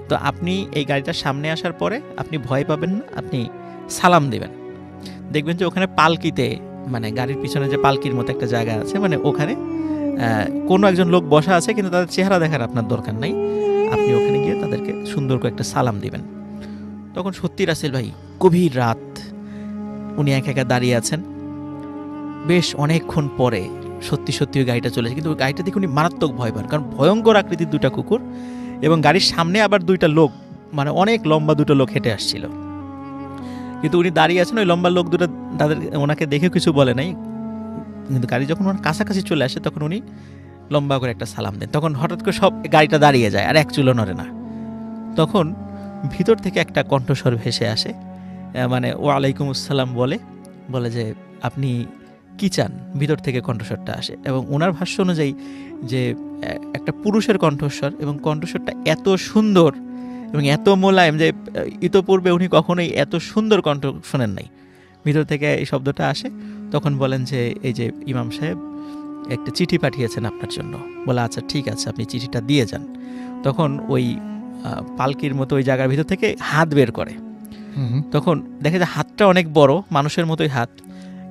তো আপনি এই গাড়িটার সামনে আসার পরে আপনি ভয় পাবেন না, আপনি সালাম দেবেন, দেখবেন যে ওখানে পালকিতে মানে গাড়ির পিছনে যে পালকির মতো একটা জায়গা আছে, মানে ওখানে কোনো একজন লোক বসা আছে, কিন্তু তাদের চেহারা দেখার আপনার দরকার নাই। আপনি ওখানে গিয়ে তাদেরকে সুন্দর করে একটা সালাম দিবেন। তখন সত্যি রাসেল ভাই গভীর রাত, উনি একা একা দাঁড়িয়ে আছেন। বেশ অনেকক্ষণ পরে সত্যি সত্যি ওই গাড়িটা চলেছে, কিন্তু ওই গাড়িটা দেখে উনি মারাত্মক ভয় পান, কারণ ভয়ঙ্কর আকৃতির দুটা কুকুর এবং গাড়ির সামনে আবার দুইটা লোক, মানে অনেক লম্বা দুটো লোক হেঁটে আসছিল। কিন্তু উনি দাঁড়িয়ে আছেন, ওই লম্বা লোক দুটো তাদের ওনাকে দেখে কিছু বলে নাই, কিন্তু গাড়ি যখন ওনার কাছাকাছি চলে আসে তখন উনি লম্বা করে একটা সালাম দেন। তখন হঠাৎ করে সব গাড়িটা দাঁড়িয়ে যায়, আর এক চুলো নড়ে না। তখন ভিতর থেকে একটা কণ্ঠস্বর ভেসে আসে, মানে ওয়ালাইকুম আসসালাম বলে যে আপনি কি চান, ভিতর থেকে কণ্ঠস্বরটা আসে। এবং ওনার ভাষ্য অনুযায়ী যে একটা পুরুষের কণ্ঠস্বর, এবং কণ্ঠস্বরটা এত সুন্দর এবং এত মোলায়েম যে ইতোপূর্বে উনি কখনোই এত সুন্দর কণ্ঠ শোনেন নাই। ভিতর থেকে এই শব্দটা আসে। তখন বলেন যে এই যে ইমাম সাহেব একটা চিঠি পাঠিয়েছেন আপনার জন্য। বলে আচ্ছা ঠিক আছে, আপনি চিঠিটা দিয়ে যান। তখন ওই পালকির মতো ওই জায়গার ভিতর থেকে হাত বের করে। তখন দেখে যে হাতটা অনেক বড়, মানুষের মতোই হাত,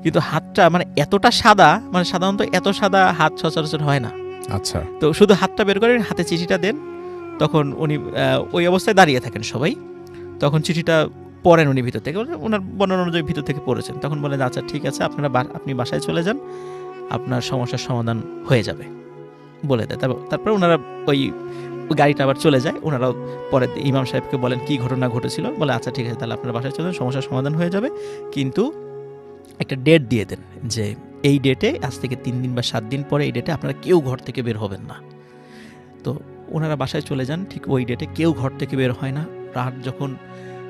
কিন্তু হাতটা মানে এতটা সাদা, মানে সাধারণত এত সাদা হাত সচরাচর হয় না। আচ্ছা, তো শুধু হাতটা বের করে হাতে চিঠিটা দেন। তখন উনি ওই অবস্থায় দাঁড়িয়ে থাকেন সবাই। তখন চিঠিটা পড়েন উনি ভিতর থেকে, ওনার বর্ণনা অনুযায়ী ভিতর থেকে পড়েছেন। তখন বলেন আচ্ছা ঠিক আছে, আপনি বাসায় চলে যান, আপনার সমস্যার সমাধান হয়ে যাবে বলে দেয়। তারপর ওনারা ওই গাড়িটা আবার চলে যায়। ওনারাও পরে ইমাম সাহেবকে বলেন কি ঘটনা ঘটেছিল। বলে আচ্ছা ঠিক আছে, তাহলে আপনার বাসায় চলে যান, সমস্যার সমাধান হয়ে যাবে, কিন্তু একটা ডেট দিয়ে দেন যে এই ডেটে, আজ থেকে 3 দিন বা 7 দিন পরে এই ডেটে আপনারা কেউ ঘর থেকে বের হবেন না। তো ওনারা বাসায় চলে যান। ঠিক ওই ডেটে কেউ ঘর থেকে বের হয় না। রাত যখন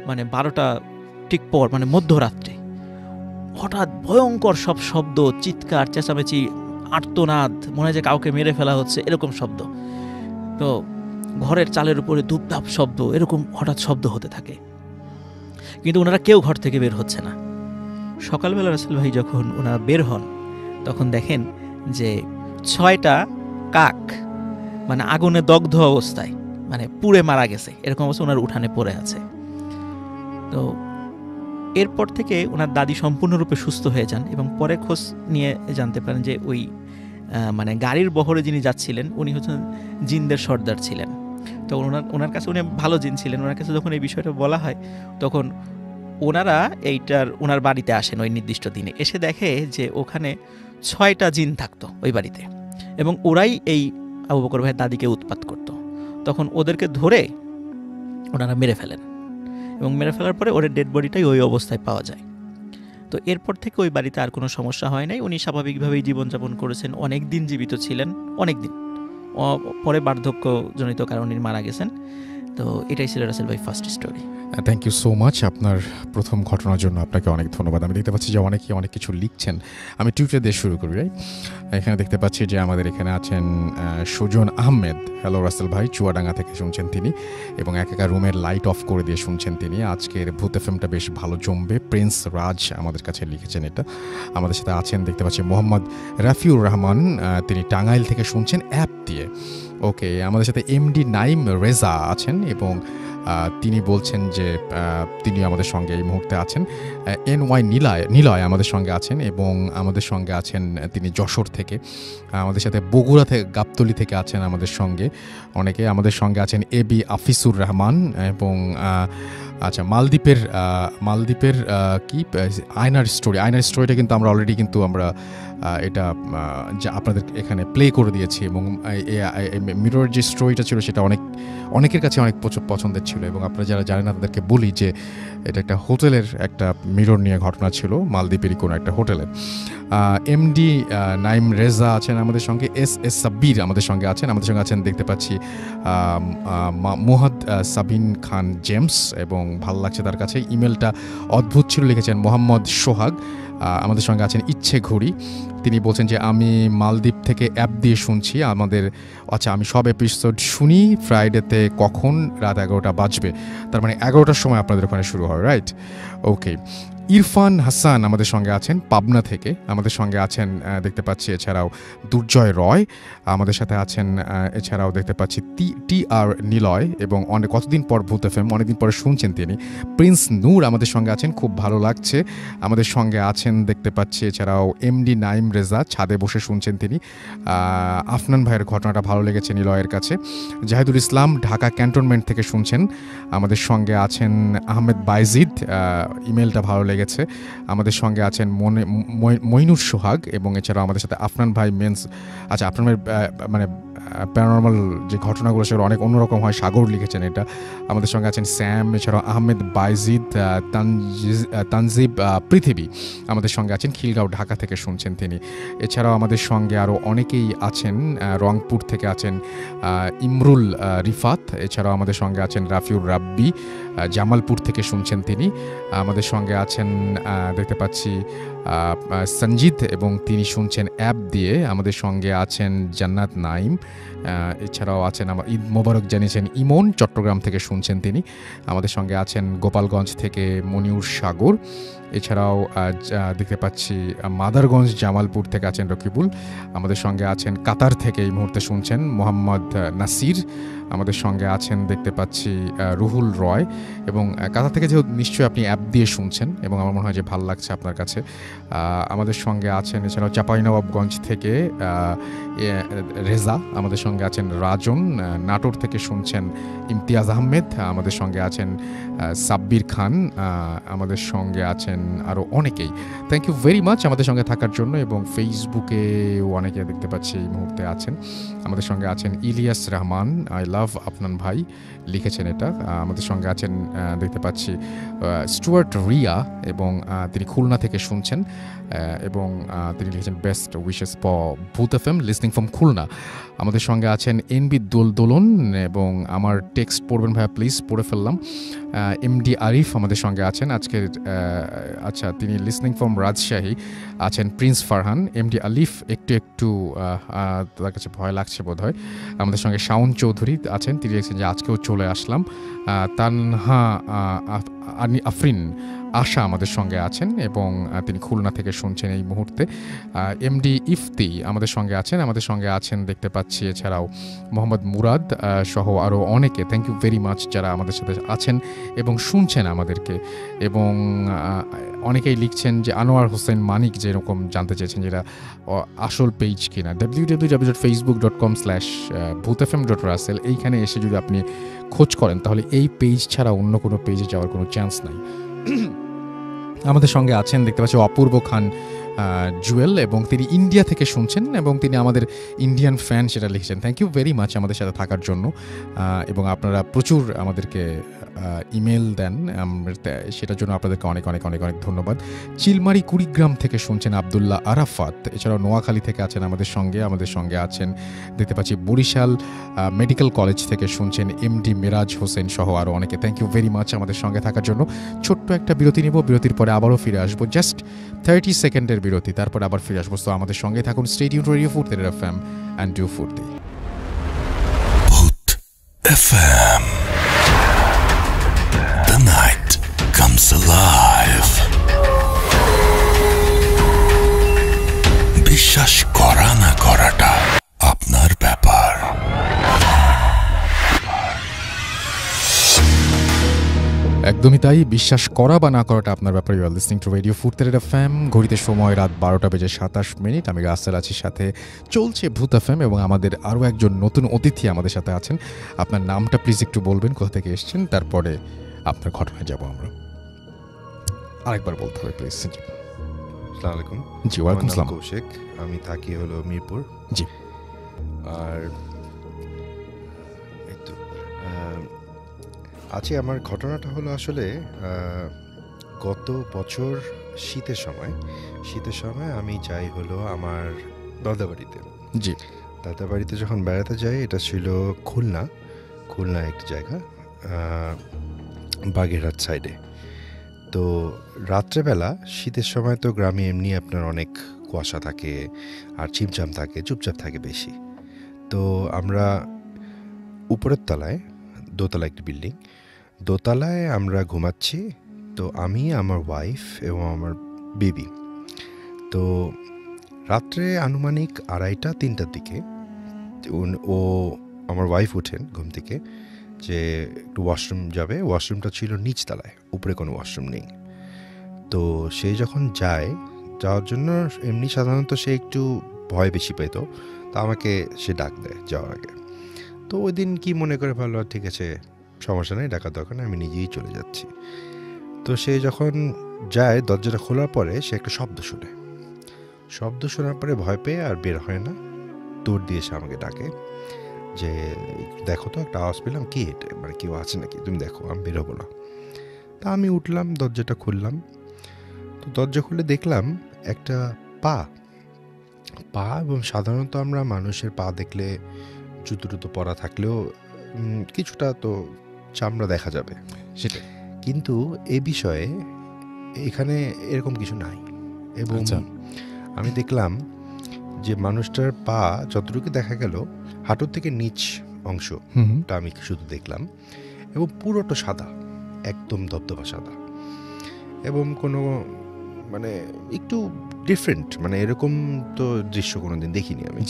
মানে 12টা ঠিক পর, মানে মধ্যরাত্রে, হঠাৎ ভয়ঙ্কর সব শব্দ, চিৎকার চেঁচামেচি, আর্তনাদ, মনে হয় যে কাউকে মেরে ফেলা হচ্ছে, এরকম শব্দ। তো ঘরের চালের উপরে ধূপধাপ শব্দ, এরকম হঠাৎ শব্দ হতে থাকে, কিন্তু ওনারা কেউ ঘর থেকে বের হচ্ছে না। সকালবেলা রাসেল ভাই যখন ওনারা বের হন, তখন দেখেন যে 6টা কাক মানে আগুনে দগ্ধ অবস্থায়, মানে পুড়ে মারা গেছে, এরকম অবস্থা ওনার উঠানে পড়ে আছে। তো এরপর থেকে ওনার দাদি সম্পূর্ণরূপে সুস্থ হয়ে যান, এবং পরে খোঁজ নিয়ে জানতে পারেন যে ওই মানে গাড়ির বহরে যিনি যাচ্ছিলেন উনি হচ্ছেন জিনদের সর্দার ছিলেন। তো ওনার কাছে উনি ভালো জিন ছিলেন। ওনার কাছে যখন এই বিষয়টা বলা হয়, তখন ওনার বাড়িতে আসেন ওই নির্দিষ্ট দিনে। এসে দেখে যে ওখানে 6টা জিন থাকতো ওই বাড়িতে, এবং ওরাই এই আবু বকর ভাইয়ের দাদিকে উৎপাত করত। তখন ওদেরকে ধরে ওনারা মেরে ফেলেন, এবং মেরে ফেলার পরে ওর ডেড বডিটাই ওই অবস্থায় পাওয়া যায়। তো এরপর থেকে ওই বাড়িতে আর কোনো সমস্যা হয় নাই। উনি স্বাভাবিকভাবেই জীবনযাপন করেছেন, অনেক দিন জীবিত ছিলেন, অনেক দিন। পরে বার্ধক্যজনিত কারণে মারা গেছেন। তো এটাই ছিল রাসেল ভাই first story. Thank you so much. আপনার প্রথম ঘটনার জন্য আপনাকে অনেক ধন্যবাদ। আমি দেখতে পাচ্ছি যে অনেকে অনেক কিছু লিখছেন। আমি টুইটার দিয়ে শুরু করি। এখানে দেখতে পাচ্ছি যে আমাদের এখানে আছেন সুজন আহমেদ। হ্যালো রাসেল ভাই, চুয়াডাঙ্গা থেকে শুনছেন তিনি, এবং একা রুমের লাইট অফ করে দিয়ে শুনছেন তিনি। আজকের ভূত এফএমটা বেশ ভালো জমবে। প্রিন্স রাজ আমাদের কাছে লিখেছেন এটা। আমাদের সাথে আছেন দেখতে পাচ্ছি মোহাম্মদ রাফিউর রহমান, তিনি টাঙ্গাইল থেকে শুনছেন অ্যাপ দিয়ে। ওকে, আমাদের সাথে এমডি নাইম রেজা আছেন, এবং তিনি বলছেন যে তিনি আমাদের সঙ্গে এই মুহূর্তে আছেন। NY নিলয় আমাদের সঙ্গে আছেন, এবং আমাদের সঙ্গে আছেন তিনি যশোর থেকে। আমাদের সাথে বগুড়া থেকে, গাবতলী থেকে আছেন আমাদের সঙ্গে অনেকে। আমাদের সঙ্গে আছেন AB আফিসুর রহমান, এবং আচ্ছা মালদ্বীপের কি আয়নার স্টোরিটা কিন্তু আমরা অলরেডি কিন্তু আমরা এটা যা আপনাদের এখানে প্লে করে দিয়েছি, এবং মিরর যে স্টোরিটা ছিল সেটা অনেকের কাছে অনেক পছন্দের ছিল, এবং আপনারা যারা জানেন না তাদেরকে বলি যে এটা একটা হোটেলের একটা মিরর নিয়ে ঘটনা ছিল, মালদ্বীপেরই কোনো একটা হোটেলের। MD নাইম রেজা আছেন আমাদের সঙ্গে, SS সাব্বির আমাদের সঙ্গে আছেন দেখতে পাচ্ছি মোহাম্মদ সাবিন খান জেমস, এবং ভালো লাগছে তার কাছে। ইমেলটা অদ্ভুত ছিল, লিখেছেন মোহাম্মদ সোহাগ। আমাদের সঙ্গে আছেন ইচ্ছে ঘড়ি, তিনি বলছেন যে আমি মালদ্বীপ থেকে অ্যাপ দিয়ে শুনছি আমি সব এপিসোড শুনি ফ্রাইডেতে, কখন রাত 11টা বাজবে, তার মানে 11টার সময় আপনাদের ওখানে শুরু হয়, রাইট? ওকে, ইরফান হাসান আমাদের সঙ্গে আছেন পাবনা থেকে, আমাদের সঙ্গে আছেন দেখতে পাচ্ছি এছাড়াও দুর্জয় রয় আমাদের সাথে আছেন, এছাড়াও দেখতে পাচ্ছি টি আর নিলয়, এবং অনেক কতদিন পর ভূত এফএম, অনেকদিন পরে শুনছেন তিনি। প্রিন্স নূর আমাদের সঙ্গে আছেন, খুব ভালো লাগছে। আমাদের সঙ্গে আছেন দেখতে পাচ্ছি এছাড়াও এমডি নাইম রেজা, ছাদে বসে শুনছেন তিনি। আফনান ভাইয়ের ঘটনাটা ভালো লেগেছে নিলয়ের কাছে। জাহিদুল ইসলাম ঢাকা ক্যান্টনমেন্ট থেকে শুনছেন, আমাদের সঙ্গে আছেন আহমেদ বাইজিদ, ইমেলটা ভালো লেগেছে। আমাদের সঙ্গে আছেন মইনুর সোহাগ, এবং এছাড়াও আমাদের সাথে আফনান ভাই মেন্স, আচ্ছা আফনান ভাই মানে প্যারানর্মাল যে ঘটনাগুলো সেগুলো অনেক অন্যরকম হয়, সাগর লিখেছেন এটা। আমাদের সঙ্গে আছেন স্যাম, এছাড়াও আহমেদ বাইজিদ, তানজিব পৃথিবী আমাদের সঙ্গে আছেন, খিলগাঁও ঢাকা থেকে শুনছেন তিনি। এছাড়াও আমাদের সঙ্গে আরও অনেকেই আছেন, রংপুর থেকে আছেন ইমরুল রিফাত, এছাড়াও আমাদের সঙ্গে আছেন রাফিউর রাব্বি, জামালপুর থেকে শুনছেন তিনি। আমাদের সঙ্গে আছেন দেখতে পাচ্ছি সঞ্জিত, এবং তিনি শুনছেন অ্যাপ দিয়ে। আমাদের সঙ্গে আছেন জান্নাত নাইম, এছাড়াও আছেন আমার ঈদ মোবারক জানিয়েছেন ইমন, চট্টগ্রাম থেকে শুনছেন তিনি। আমাদের সঙ্গে আছেন গোপালগঞ্জ থেকে মনিউর সাগর, এছাড়াও দেখতে পাচ্ছি মাদারগঞ্জ জামালপুর থেকে আছেন রকিবুল। আমাদের সঙ্গে আছেন কাতার থেকে এই মুহূর্তে শুনছেন মোহাম্মদ নাসির। আমাদের সঙ্গে আছেন দেখতে পাচ্ছি রুহুল রয়, এবং কাতার থেকে যেহেতু নিশ্চয়ই আপনি অ্যাপ দিয়ে শুনছেন, এবং আমার মনে হয় যে ভালো লাগছে আপনার কাছে। আমাদের সঙ্গে আছেন এছাড়াও চাঁপাইনবাবগঞ্জ থেকে রেজা, আমাদের সঙ্গে আছেন রাজন, নাটোর থেকে শুনছেন ইমতিয়াজ আহমেদ, আমাদের সঙ্গে আছেন সাব্বির খান, আমাদের সঙ্গে আছেন আরও অনেকেই। থ্যাংক ইউ ভেরি মাচ আমাদের সঙ্গে থাকার জন্য, এবং ফেসবুকেও অনেকে দেখতে পাচ্ছি এই মুহূর্তে আছেন। আমাদের সঙ্গে আছেন ইলিয়াস রহমান, আই লাভ আপনান ভাই লিখেছেন এটা। আমাদের সঙ্গে আছেন দেখতে পাচ্ছি স্টুয়ার্ট রিয়া, এবং তিনি খুলনা থেকে শুনছেন, এবং তিনি লিখেছেন বেস্ট উইশেস ফর ভূত এফএম লিসনিং ফ্রম খুলনা। আমাদের সঙ্গে আছেন এনবি দোলন, এবং আমার টেক্সট পড়বেন ভাইয়া প্লিজ, পড়ে ফেললাম। এমডি আরিফ আমাদের সঙ্গে আছেন আজকের, আচ্ছা তিনি লিসনিং ফ্রম রাজশাহী আছেন। প্রিন্স ফারহান, এমডি আলিফ একটু তার কাছে ভয় লাগছে বোধ হয়। আমাদের সঙ্গে শাওন চৌধুরী আছেন, তিনি লিখছেন যে আজকেও চলে আসলাম। তানহা আফরিন আশা আমাদের সঙ্গে আছেন, এবং তিনি খুলনা থেকে শুনছেন এই মুহূর্তে। এমডি ইফতি আমাদের সঙ্গে আছেন, আমাদের সঙ্গে আছেন দেখতে পাচ্ছি এছাড়াও মোহাম্মদ মুরাদ সহ আরও অনেকে। থ্যাংক ইউ ভেরি মাচ যারা আমাদের সাথে আছেন এবং শুনছেন আমাদেরকে। এবং অনেকেই লিখছেন যে আনোয়ার হোসেন মানিক যেরকম জানতে চেয়েছেন যেটা আসল পেজ কিনা, www.facebook.com/bhutfm.russell, এইখানে এসে যদি আপনি খোঁজ করেন তাহলে এই পেজ ছাড়া অন্য কোনো পেজে যাওয়ার কোনো চান্স নাই। আমাদের সঙ্গে আছেন দেখতে পাচ্ছি অপূর্ব খান জুয়েল, এবং তিনি ইন্ডিয়া থেকে শুনছেন, এবং তিনি আমাদের ইন্ডিয়ান ফ্যান সেটা লিখেছেন। থ্যাংক ইউ ভেরি মাচ আমাদের সাথে থাকার জন্য, এবং আপনারা প্রচুর আমাদেরকে ইমেল দেন, সেটার জন্য আপনাদেরকে অনেক অনেক অনেক অনেক ধন্যবাদ। চিলমারি কুড়িগ্রাম থেকে শুনছেন আবদুল্লাহ আরাফাত, এছাড়াও নোয়াখালী থেকে আছেন আমাদের সঙ্গে আছেন দেখতে পাচ্ছি বরিশাল মেডিকেল কলেজ থেকে শুনছেন এমডি মিরাজ হোসেন সহ আরও অনেকে। থ্যাংক ইউ ভেরি মাচ আমাদের সঙ্গে থাকার জন্য। ছোট্ট একটা বিরতি নিব, বিরতির পরে আবারও ফিরে আসবো, জাস্ট 30 সেকেন্ডের বিরতি, তারপর আবার ফিরে আসবো। তো আমাদের সঙ্গে থাকুন, stay tuned radio Foorti FM and do ফুর্তি। ভূত FM, the night comes alive. বিশ্বাস করা না করাটা আপনার ব্যাপার। একদমই তাই, বিশ্বাস করা বা না করাটা আপনার ব্যাপার। You are listening to radio Foorti FM, ঘড়িতে সময় রাত 12:27। আমি রাসেল আছি, সাথে চলছে ভূত এফএম, এবং আমাদের আরও একজন নতুন অতিথি আমাদের সাথে আছেন। আপনার নামটা প্লিজ একটু বলবেন, কোথা থেকে এসেছেন, তারপরে আপনার ঘটনায় যাব আমরা। আরেকবার বলতে হবে প্লিজ। আসসালামু আলাইকুম। জি, ওয়ালাইকুম আসসালাম। কৌশিক, আমি থাকি হলো মিরপুর। জি। আর এই তো আজকে আমার ঘটনাটা হলো আসলে গত বছর শীতের সময় আমি যাই হলো আমার দাদাবাড়িতে। জি। দাদাবাড়িতে যখন বেড়াতে যাই, এটা ছিল খুলনা একটি জায়গা, বাগেরহাট সাইডে। তো রাত্রেবেলা শীতের সময় তো গ্রামে এমনি আপনার অনেক কুয়াশা থাকে আর ছিমছাম থাকে, চুপচাপ থাকে বেশি। তো আমরা উপরের তলায়, দোতলা একটি বিল্ডিং, দোতলায় আমরা ঘুমাচ্ছি, তো আমি, আমার ওয়াইফ এবং আমার বেবি। তো রাত্রে আনুমানিক 2:30-3টার দিকে ও আমার ওয়াইফ ওঠেন ঘুম থেকে যে একটু ওয়াশরুম যাবে। ওয়াশরুমটা ছিল নিচতলায়, উপরে কোনো ওয়াশরুম নেই। তো সে যখন যাওয়ার জন্য এমনি সাধারণত সে একটু ভয় বেশি পেত, তো আমাকে সে ডাক দেয় যাওয়ার আগে। তো ওই দিন কি মনে করে ভালো, ঠিক আছে সমস্যা নেই, ডাকার দরকার নেই, আমি নিজেই চলে যাচ্ছি। তো সে যখন যায়, দরজাটা খোলার পরে সে একটা শব্দ শোনার পরে ভয় পেয়ে আর বের হয় না, দৌড় দিয়ে সে আমাকে ডাকে যে দেখো তো একটা আওয়াজ পেলাম, কি এটা, মানে কেউ আছে নাকি, তুমি দেখো, আমি বেরোবো না। তা আমি উঠলাম, দরজাটা খুললাম। তো দরজা খুলে দেখলাম একটা পা, এবং সাধারণত আমরা মানুষের পা দেখলে জুতো পরা থাকলেও কিছুটা তো চামড়া দেখা যাবে, সেটা কিন্তু এ বিষয়ে এখানে এরকম কিছু নাই। এবং আমি দেখলাম যে মানুষটার পা যতটুকু দেখা গেল, হাঁটুর থেকে নিচ অংশটা আমি শুধু দেখলাম, এবং পুরোটা সাদা, একদম ধবধবা সাদা, এবং কোনো মানে একটু ডিফারেন্ট, মানে এরকম তো দৃশ্য কোনোদিন দেখিনি আমি।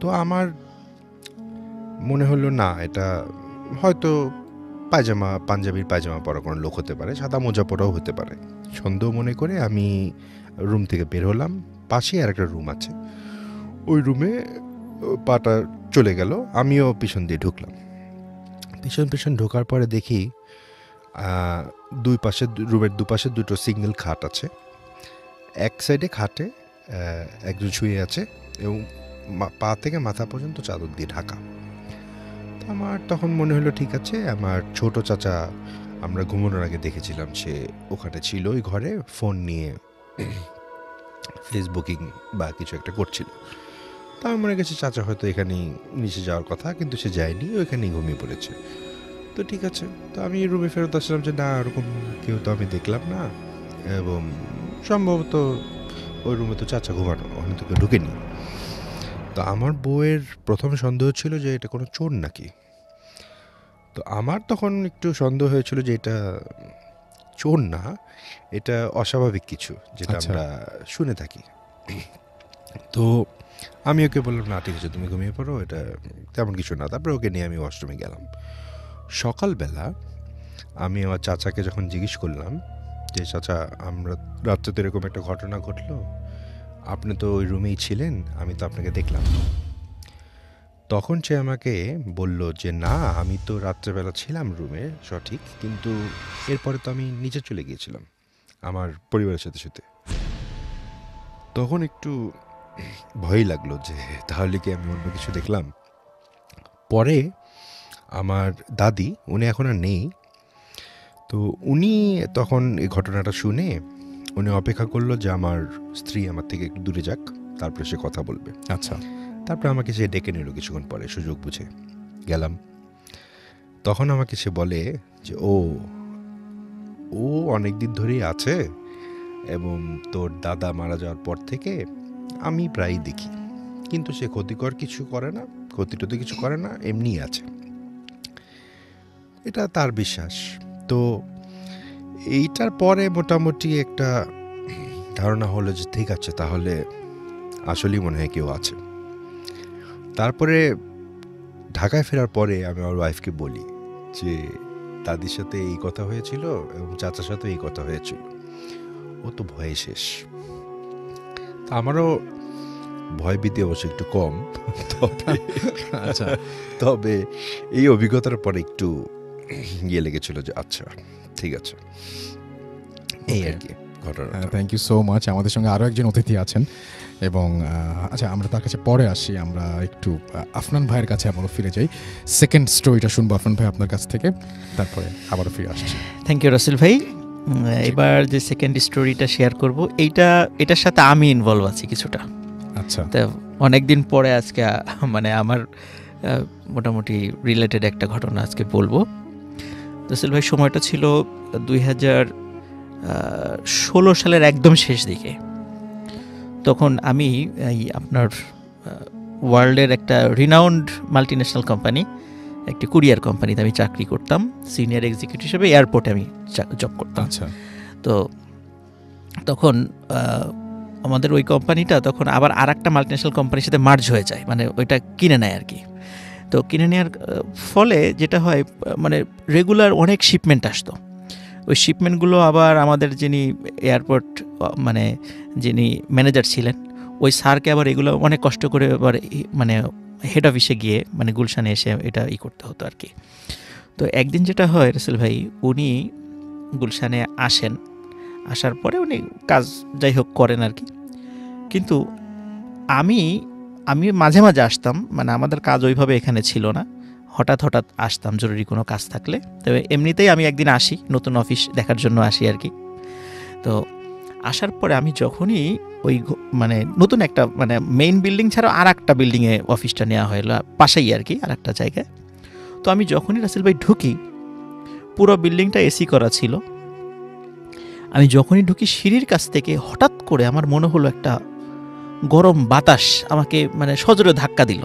তো আমার মনে হলো না, এটা হয়তো পাঞ্জাবির পায়জামা পরা কোনো লোক হতে পারে, সাদা মোজা পরাও হতে পারে। সন্দেহ মনে করে আমি রুম থেকে বের হলাম। পাশেই আর একটা রুম আছে, ওই রুমে পাটা চলে গেল, আমিও পিছন দিয়ে ঢুকলাম। পিছন ঢোকার পরে দেখি রুমের দুপাশে দুটো সিঙ্গেল খাট আছে। এক সাইডে খাটে একজন শুয়ে আছে এবং পা থেকে মাথা পর্যন্ত চাদর দিয়ে ঢাকা। আমার তখন মনে হলো ঠিক আছে, আমার ছোট চাচা আমরা ঘুমানোর আগে দেখেছিলাম সে ওখানে ছিল ওই ঘরে, ফোন নিয়ে ফেসবুকিং বা কিছু একটা করছিল। তা আমার মনে গেছে চাচা হয়তো এখানেই নিচে যাওয়ার কথা, কিন্তু সে যায়নি, ওইখানেই ঘুমিয়ে পড়েছে। তো ঠিক আছে, তো আমি রুমে ফেরত আসলাম যে না, ওরকম কেউ তো আমি দেখলাম না, এবং সম্ভবত ওই রুমে তো চাচা ঘুমানো, ওখানে তো কেউ ঢুকেনি। তো আমার বউয়ের প্রথম সন্দেহ ছিল যে এটা কোনো চোর নাকি। তো আমার তখন একটু সন্দেহ হয়েছিল যে এটা চোর না, এটা অস্বাভাবিক কিছু যেটা আমরা শুনে থাকি। তো আমি ওকে বললাম না ঠিক আছে তুমি ঘুমিয়ে পড়ো, এটা তেমন কিছু না। তারপরে ওকে নিয়ে আমি ওয়াশরুমে গেলাম। সকালবেলা আমি আমার চাচাকে যখন জিজ্ঞেস করলাম যে চাচা আমরা রাত্রে তো এরকম একটা ঘটনা ঘটলো, আপনি তো ওই রুমেই ছিলেন, আমি তো আপনাকে দেখলাম। তখন সে আমাকে বলল যে না, আমি তো রাত্রেবেলা ছিলাম রুমে সঠিক, কিন্তু এরপরে তো আমি নিচে চলে গিয়েছিলাম আমার পরিবারের সাথে সাথে। তখন একটু ভয় লাগলো যে তাহলে কি আমি অন্য কিছু দেখলাম। পরে আমার দাদি, উনি এখন আর নেই, তো উনি তখন এই ঘটনাটা শুনে উনি অপেক্ষা করলো যে আমার স্ত্রী আমার থেকে একটু দূরে যাক, তারপরে সে কথা বলবে। আচ্ছা, তারপরে আমাকে সে ডেকে নিল কিছুক্ষণ পরে, সুযোগ বুঝে গেলাম। তখন আমাকে সে বলে যে ও অনেক দিন ধরেই আছে, এবং তোর দাদা মারা যাওয়ার পর থেকে আমি প্রায়ই দেখি, কিন্তু সে ক্ষতিকর কিছু করে না, ক্ষতিটতি কিছু করে না, এমনি আছে, এটা তার বিশ্বাস। তো এইটার পরে মোটামুটি একটা ধারণা হলো যে ঠিক আছে, তাহলে আসলেই মনে হয় কেউ আছে। তারপরে ঢাকায় ফেরার পরে আমি আমার ওয়াইফকে বলি যে দাদির সাথে এই কথা হয়েছিল এবং চাচার সাথে এই কথা হয়েছিল। ও তো ভয়ে শেষ। আমারও ভয় ভীতি অবশ্য একটু কম, আচ্ছা, তবে এই অভিজ্ঞতার পরে একটু ইয়ে লেগেছিল যে আচ্ছা ঠিক আছে, এই আর কি ঘটনা। Thank you so much. আমাদের সঙ্গে আরও একজন অতিথি আছেন, এবং আচ্ছা আমরা তার কাছে পরে আসি। আমরা একটু আফনান ভাইয়ের কাছে আবারও ফিরে যাই, সেকেন্ড স্টোরিটা শুনবো আফনান ভাই আপনার কাছ থেকে, তারপরে আবারও ফিরে আসছি। থ্যাংক ইউ রাসেল ভাই। এবার যে সেকেন্ড স্টোরিটা শেয়ার করব, এটার সাথে আমি ইনভলভ আছি কিছুটা। আচ্ছা, তো অনেকদিন পরে আজকে মানে আমার মোটামুটি রিলেটেড একটা ঘটনা আজকে বলবো। রাসেল ভাই, সময়টা ছিল 2016 সালের একদম শেষ দিকে। তখন আমি এই আপনার ওয়ার্ল্ডের একটা রিনাউন্ড মাল্টিন্যাশনাল কোম্পানি, একটি কুরিয়ার কোম্পানিতে আমি চাকরি করতাম, সিনিয়র এক্সিকিউটিভ হিসেবে এয়ারপোর্টে আমি জব করতাম। আচ্ছা, তো তখন আমাদের ওই কোম্পানিটা তখন আবার আর একটা মাল্টিন্যাশনাল কোম্পানির সাথে মার্জ হয়ে যায়, মানে ওইটা কিনে নেয় আর কি। তো কিনে নেওয়ার ফলে যেটা হয়, মানে রেগুলার অনেক শিপমেন্ট আসতো। ওই শিপমেন্টগুলো আবার আমাদের যিনি এয়ারপোর্ট মানে যিনি ম্যানেজার ছিলেন, ওই স্যারকে আবার এগুলো অনেক কষ্ট করে আবার মানে হেড অফিসে গিয়ে মানে গুলশানে এসে এটা করতে হতো আর কি। তো একদিন যেটা হয় রাসেল ভাই, উনি গুলশানে আসেন, আসার পরে উনি কাজ যাই হোক করেন আর কি। কিন্তু আমি মাঝে মাঝে আসতাম, মানে আমাদের কাজ ওইভাবে এখানে ছিল না, হঠাৎ আসতাম জরুরি কোনো কাজ থাকলে। তবে এমনিতেই আমি একদিন আসি, নতুন অফিস দেখার জন্য আসি আর কি। তো আসার পরে আমি যখনই ওই মানে নতুন একটা মানে মেইন বিল্ডিং ছাড়াও আর একটা বিল্ডিংয়ে অফিসটা নেওয়া হলো পাশেই আর কি, আর একটা জায়গায়। তো আমি যখনই রাসেল ভাই ঢুকি, পুরো বিল্ডিংটা এসি করা ছিল। আমি যখনই ঢুকি সিঁড়ির কাছ থেকে হঠাৎ করে আমার মনে হলো একটা গরম বাতাস আমাকে মানে সজোরে ধাক্কা দিল।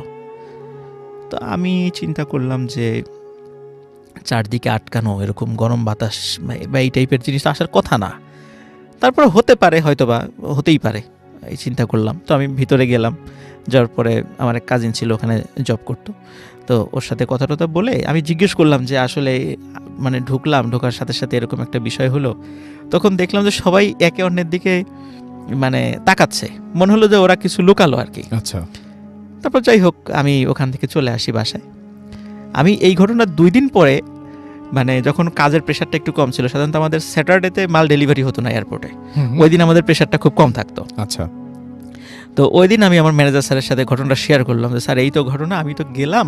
তো আমি চিন্তা করলাম যে চারদিকে আটকানো এরকম গরম বাতাস বা এই টাইপের জিনিস আসার কথা না, তারপরে হতে পারে, হয়তো বা হতেই পারে, এই চিন্তা করলাম। তো আমি ভিতরে গেলাম, যাওয়ার পরে আমার এক কাজিন ছিল ওখানে জব করতো, তো ওর সাথে কথা টথা বলে আমি জিজ্ঞেস করলাম যে আসলে মানে ঢোকার সাথে সাথে এরকম একটা বিষয় হলো। তখন দেখলাম যে সবাই একে অন্যের দিকে মানে তাকাচ্ছে, মনে হলো যে ওরা কিছু লুকালো আর কি। আচ্ছা। তারপর যাই হোক আমি ওখান থেকে চলে আসি বাসায়। আমি এই ঘটনার 2 দিন পরে, মানে যখন কাজের প্রেশারটা একটু কম ছিল, সাধারণত আমাদের স্যাটারডেতে মাল ডেলিভারি হতো না এয়ারপোর্টে, ওই দিন আমাদের প্রেশারটা খুব কম থাকতো। আচ্ছা। তো ওই দিন আমি আমার ম্যানেজার স্যারের সাথে ঘটনাটা শেয়ার করলাম যে স্যার এই তো ঘটনা, আমি তো গেলাম,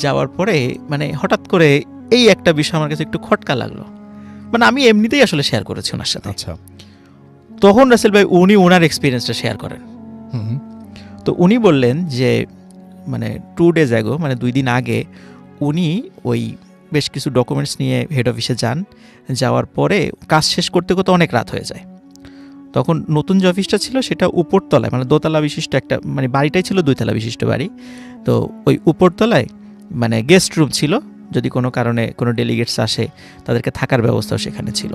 যাওয়ার পরে মানে হঠাৎ করে এই একটা বিষয় আমার কাছে একটু খটকা লাগলো। মানে আমি এমনিতেই আসলে শেয়ার করেছি ওনার সাথে। আচ্ছা। তখন রাসেল ভাই উনি ওনার এক্সপিরিয়েন্সটা শেয়ার করেন। তো উনি বললেন যে মানে 2 days ago, মানে 2 দিন আগে উনি ওই বেশ কিছু ডকুমেন্টস নিয়ে হেড অফিসে যান। যাওয়ার পরে কাজ শেষ করতে করতে অনেক রাত হয়ে যায়। তখন নতুন যে অফিসটা ছিল সেটা উপরতলায়, মানে দোতলা বিশিষ্ট একটা, মানে বাড়িটাই ছিল 2 তলা বিশিষ্ট বাড়ি। তো ওই উপরতলায় মানে গেস্ট রুম ছিল, যদি কোনো কারণে কোনো ডেলিগেটস আসে তাদেরকে থাকার ব্যবস্থাও সেখানে ছিল।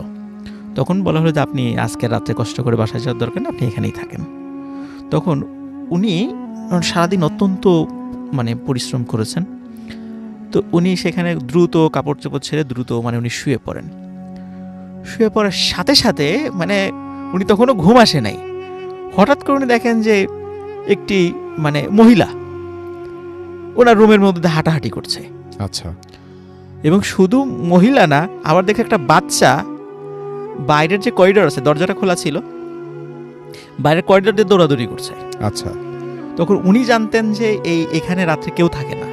তখন বলা হলো যে আপনি আজকে রাতে কষ্ট করে বাসায় যাওয়ার দরকার না, আপনি এখানেই থাকেন। তখন উনি সারাদিন অত্যন্ত মানে পরিশ্রম করেছেন। তো উনি সেখানে দ্রুত কাপড় চোপড় ছেড়ে দ্রুত মানে উনি শুয়ে পড়েন। শুয়ে পড়ার সাথে সাথে মানে উনি তখনও ঘুম আসে নাই, হঠাৎ করে উনি দেখেন যে একটি মানে মহিলা ওনার রুমের মধ্যে হাঁটাহাঁটি করছে। আচ্ছা। এবং শুধু মহিলা না, আবার দেখে একটা বাচ্চা বাইরের যে করিডোর আছে, দরজাটা খোলা ছিল, বাইরের করিডোর দিয়ে দৌড়াদৌড়ি করছে। আচ্ছা। তখন উনি জানতেন যে এখানে রাত্রে কেউ থাকে না,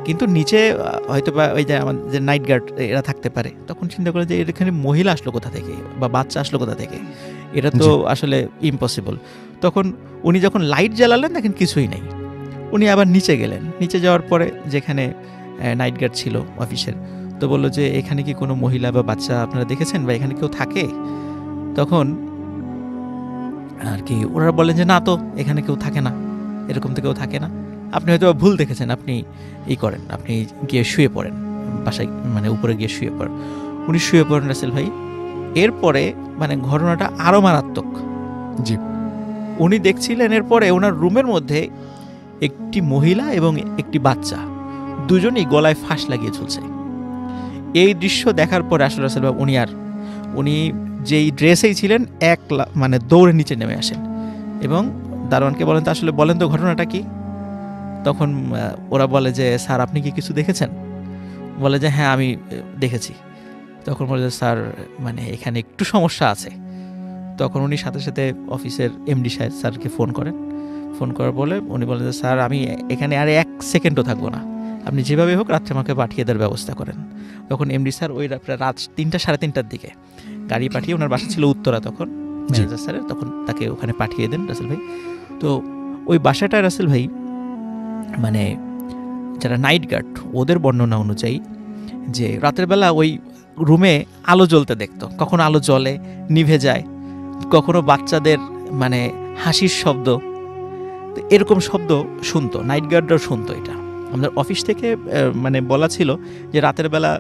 কিন্তু নিচে হয়তো বা ওই যে আমাদের যে নাইট গার্ড এরা থাকতে পারে। তখন চিন্তা করে যে এখানে মহিলা আসলো কোথা থেকে বা বাচ্চা আসলো কোথা থেকে, এটা তো আসলে ইম্পসিবল। তখন উনি যখন লাইট জ্বালালেন দেখেন কিছুই নেই। উনি আবার নিচে গেলেন, নিচে যাওয়ার পরে যেখানে নাইট গার্ড ছিল অফিসের, তো বললো যে এখানে কি কোনো মহিলা বা বাচ্চা আপনারা দেখেছেন বা এখানে কেউ থাকে? তখন আর কি ওরা বলেন যে না, তো এখানে কেউ থাকে না, এরকম তো কেউ থাকে না, আপনি হয়তো ভুল দেখেছেন, আপনি করেন, আপনি গিয়ে শুয়ে পড়েন বাসায়, মানে উপরে গিয়ে শুয়ে পড়েন। উনি শুয়ে পড়েন রাসেল ভাই। এরপরে মানে ঘটনাটা আরও মারাত্মক। জি। উনি দেখছিলেন এরপরে ওনার রুমের মধ্যে একটি মহিলা এবং একটি বাচ্চা দুজনই গলায় ফাঁস লাগিয়ে ঝুলছে। এই দৃশ্য দেখার পরে আসলে রাসেল ভাই উনি যেই ড্রেসেই ছিলেন মানে দৌড়ে নিচে নেমে আসেন এবং দারোয়ানকে বলেন, তো আসলে বলেন তো ঘটনাটা কি? তখন ওরা বলে যে স্যার আপনি কি কিছু দেখেছেন? বলে যে হ্যাঁ আমি দেখেছি। তখন বলে যে স্যার মানে এখানে একটু সমস্যা আছে। তখন উনি সাথে সাথে অফিসের এমডি সাহেব স্যারকে ফোন করার বলে উনি বলেন যে স্যার আমি এখানে আর 1 সেকেন্ডও থাকবো না, আপনি যেভাবে হোক রাত্রে আমাকে পাঠিয়ে দেওয়ার ব্যবস্থা করেন। তখন এমডি স্যার ওই রাত 3টা সাড়ে 3টার দিকে গাড়ি পাঠিয়ে, ওনার বাসা ছিল উত্তরা তখন ম্যানেজার স্যারের, তখন তাকে ওখানে পাঠিয়ে দেন রাসেল ভাই। তো ওই বাসাটা রাসেল ভাই মানে যারা নাইট গার্ড ওদের বর্ণনা অনুযায়ী যে রাতের বেলা ওই রুমে আলো জ্বলতে দেখতো, কখনো আলো জ্বলে নিভে যায়, কখনো বাচ্চাদের মানে হাসির শব্দ, এরকম শব্দ শুনতো, নাইট গার্ডরাও শুনতো। এটা আমাদের অফিস থেকে মানে বলা ছিল যে রাতের বেলা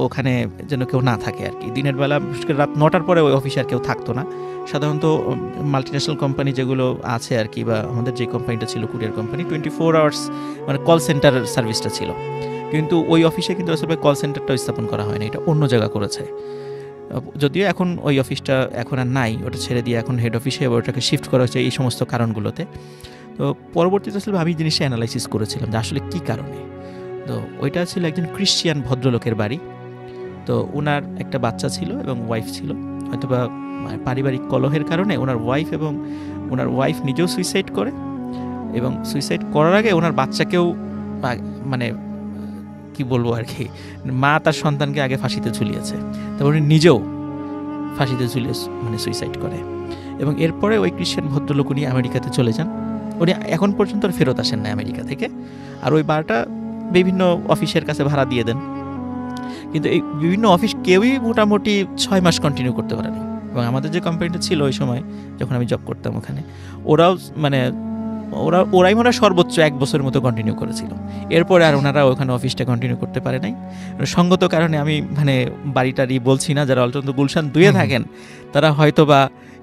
ওখানে যেন কেউ না থাকে আর কি। দিনের বেলা বিশেষ করে রাত 9টার পরে ওই অফিসে আর কেউ থাকতো না। সাধারণত মাল্টিন্যাশনাল কোম্পানি যেগুলো আছে আর কি, বা আমাদের যে কোম্পানিটা ছিল কুরিয়ার কোম্পানি, 24 আওয়ার্স মানে কল সেন্টার সার্ভিসটা ছিল, কিন্তু ওই অফিসে কিন্তু আসলে কল সেন্টারটা স্থাপন করা হয়নি, এটা অন্য জায়গা করেছে। যদিও এখন ওই অফিসটা এখন আর নাই, ওটা ছেড়ে দিয়ে এখন হেড অফিসে ওটাকে শিফট করা হচ্ছে এই সমস্ত কারণগুলোতে। তো পরবর্তীতে আসলে আমি জিনিসটা অ্যানালাইসিস করেছিলাম যে আসলে কী কারণে। তো ওইটা ছিল একজন ক্রিশ্চিয়ান ভদ্রলোকের বাড়ি। তো ওনার একটা বাচ্চা ছিল এবং ওয়াইফ ছিল, হয়তোবা পারিবারিক কলহের কারণে ওনার ওয়াইফ নিজেও সুইসাইড করে, এবং সুইসাইড করার আগে ওনার বাচ্চাকেও মানে কি বলবো আর কি, মা তার সন্তানকে আগে ফাঁসিতে ঝুলিয়েছে, তারপর উনি নিজেও ফাঁসিতে ঝুলিয়ে মানে সুইসাইড করে। এবং এরপরে ওই ক্রিশ্চিয়ান ভদ্রলোক উনি আমেরিকাতে চলে যান। উনি এখন পর্যন্ত ফেরত আসেন না আমেরিকা থেকে, আর ওই বারটা বিভিন্ন অফিসের কাছে ভাড়া দিয়ে দেন। কিন্তু এই বিভিন্ন অফিস কেউই মোটামুটি 6 মাস কন্টিনিউ করতে পারেনি। এবং আমাদের যে কোম্পানিটা ছিল ওই সময় যখন আমি জব করতাম ওখানে, ওরাই মনে হয় সর্বোচ্চ 1 বছরের মতো কন্টিনিউ করেছিল। এরপরে আর ওনারা ওখানে অফিসটা কন্টিনিউ করতে পারে নাই সঙ্গত কারণে। আমি মানে বাড়িটারই বলছি না, যারা অলচন্দ্র গুলশান 2-এ থাকেন তারা হয়তো বা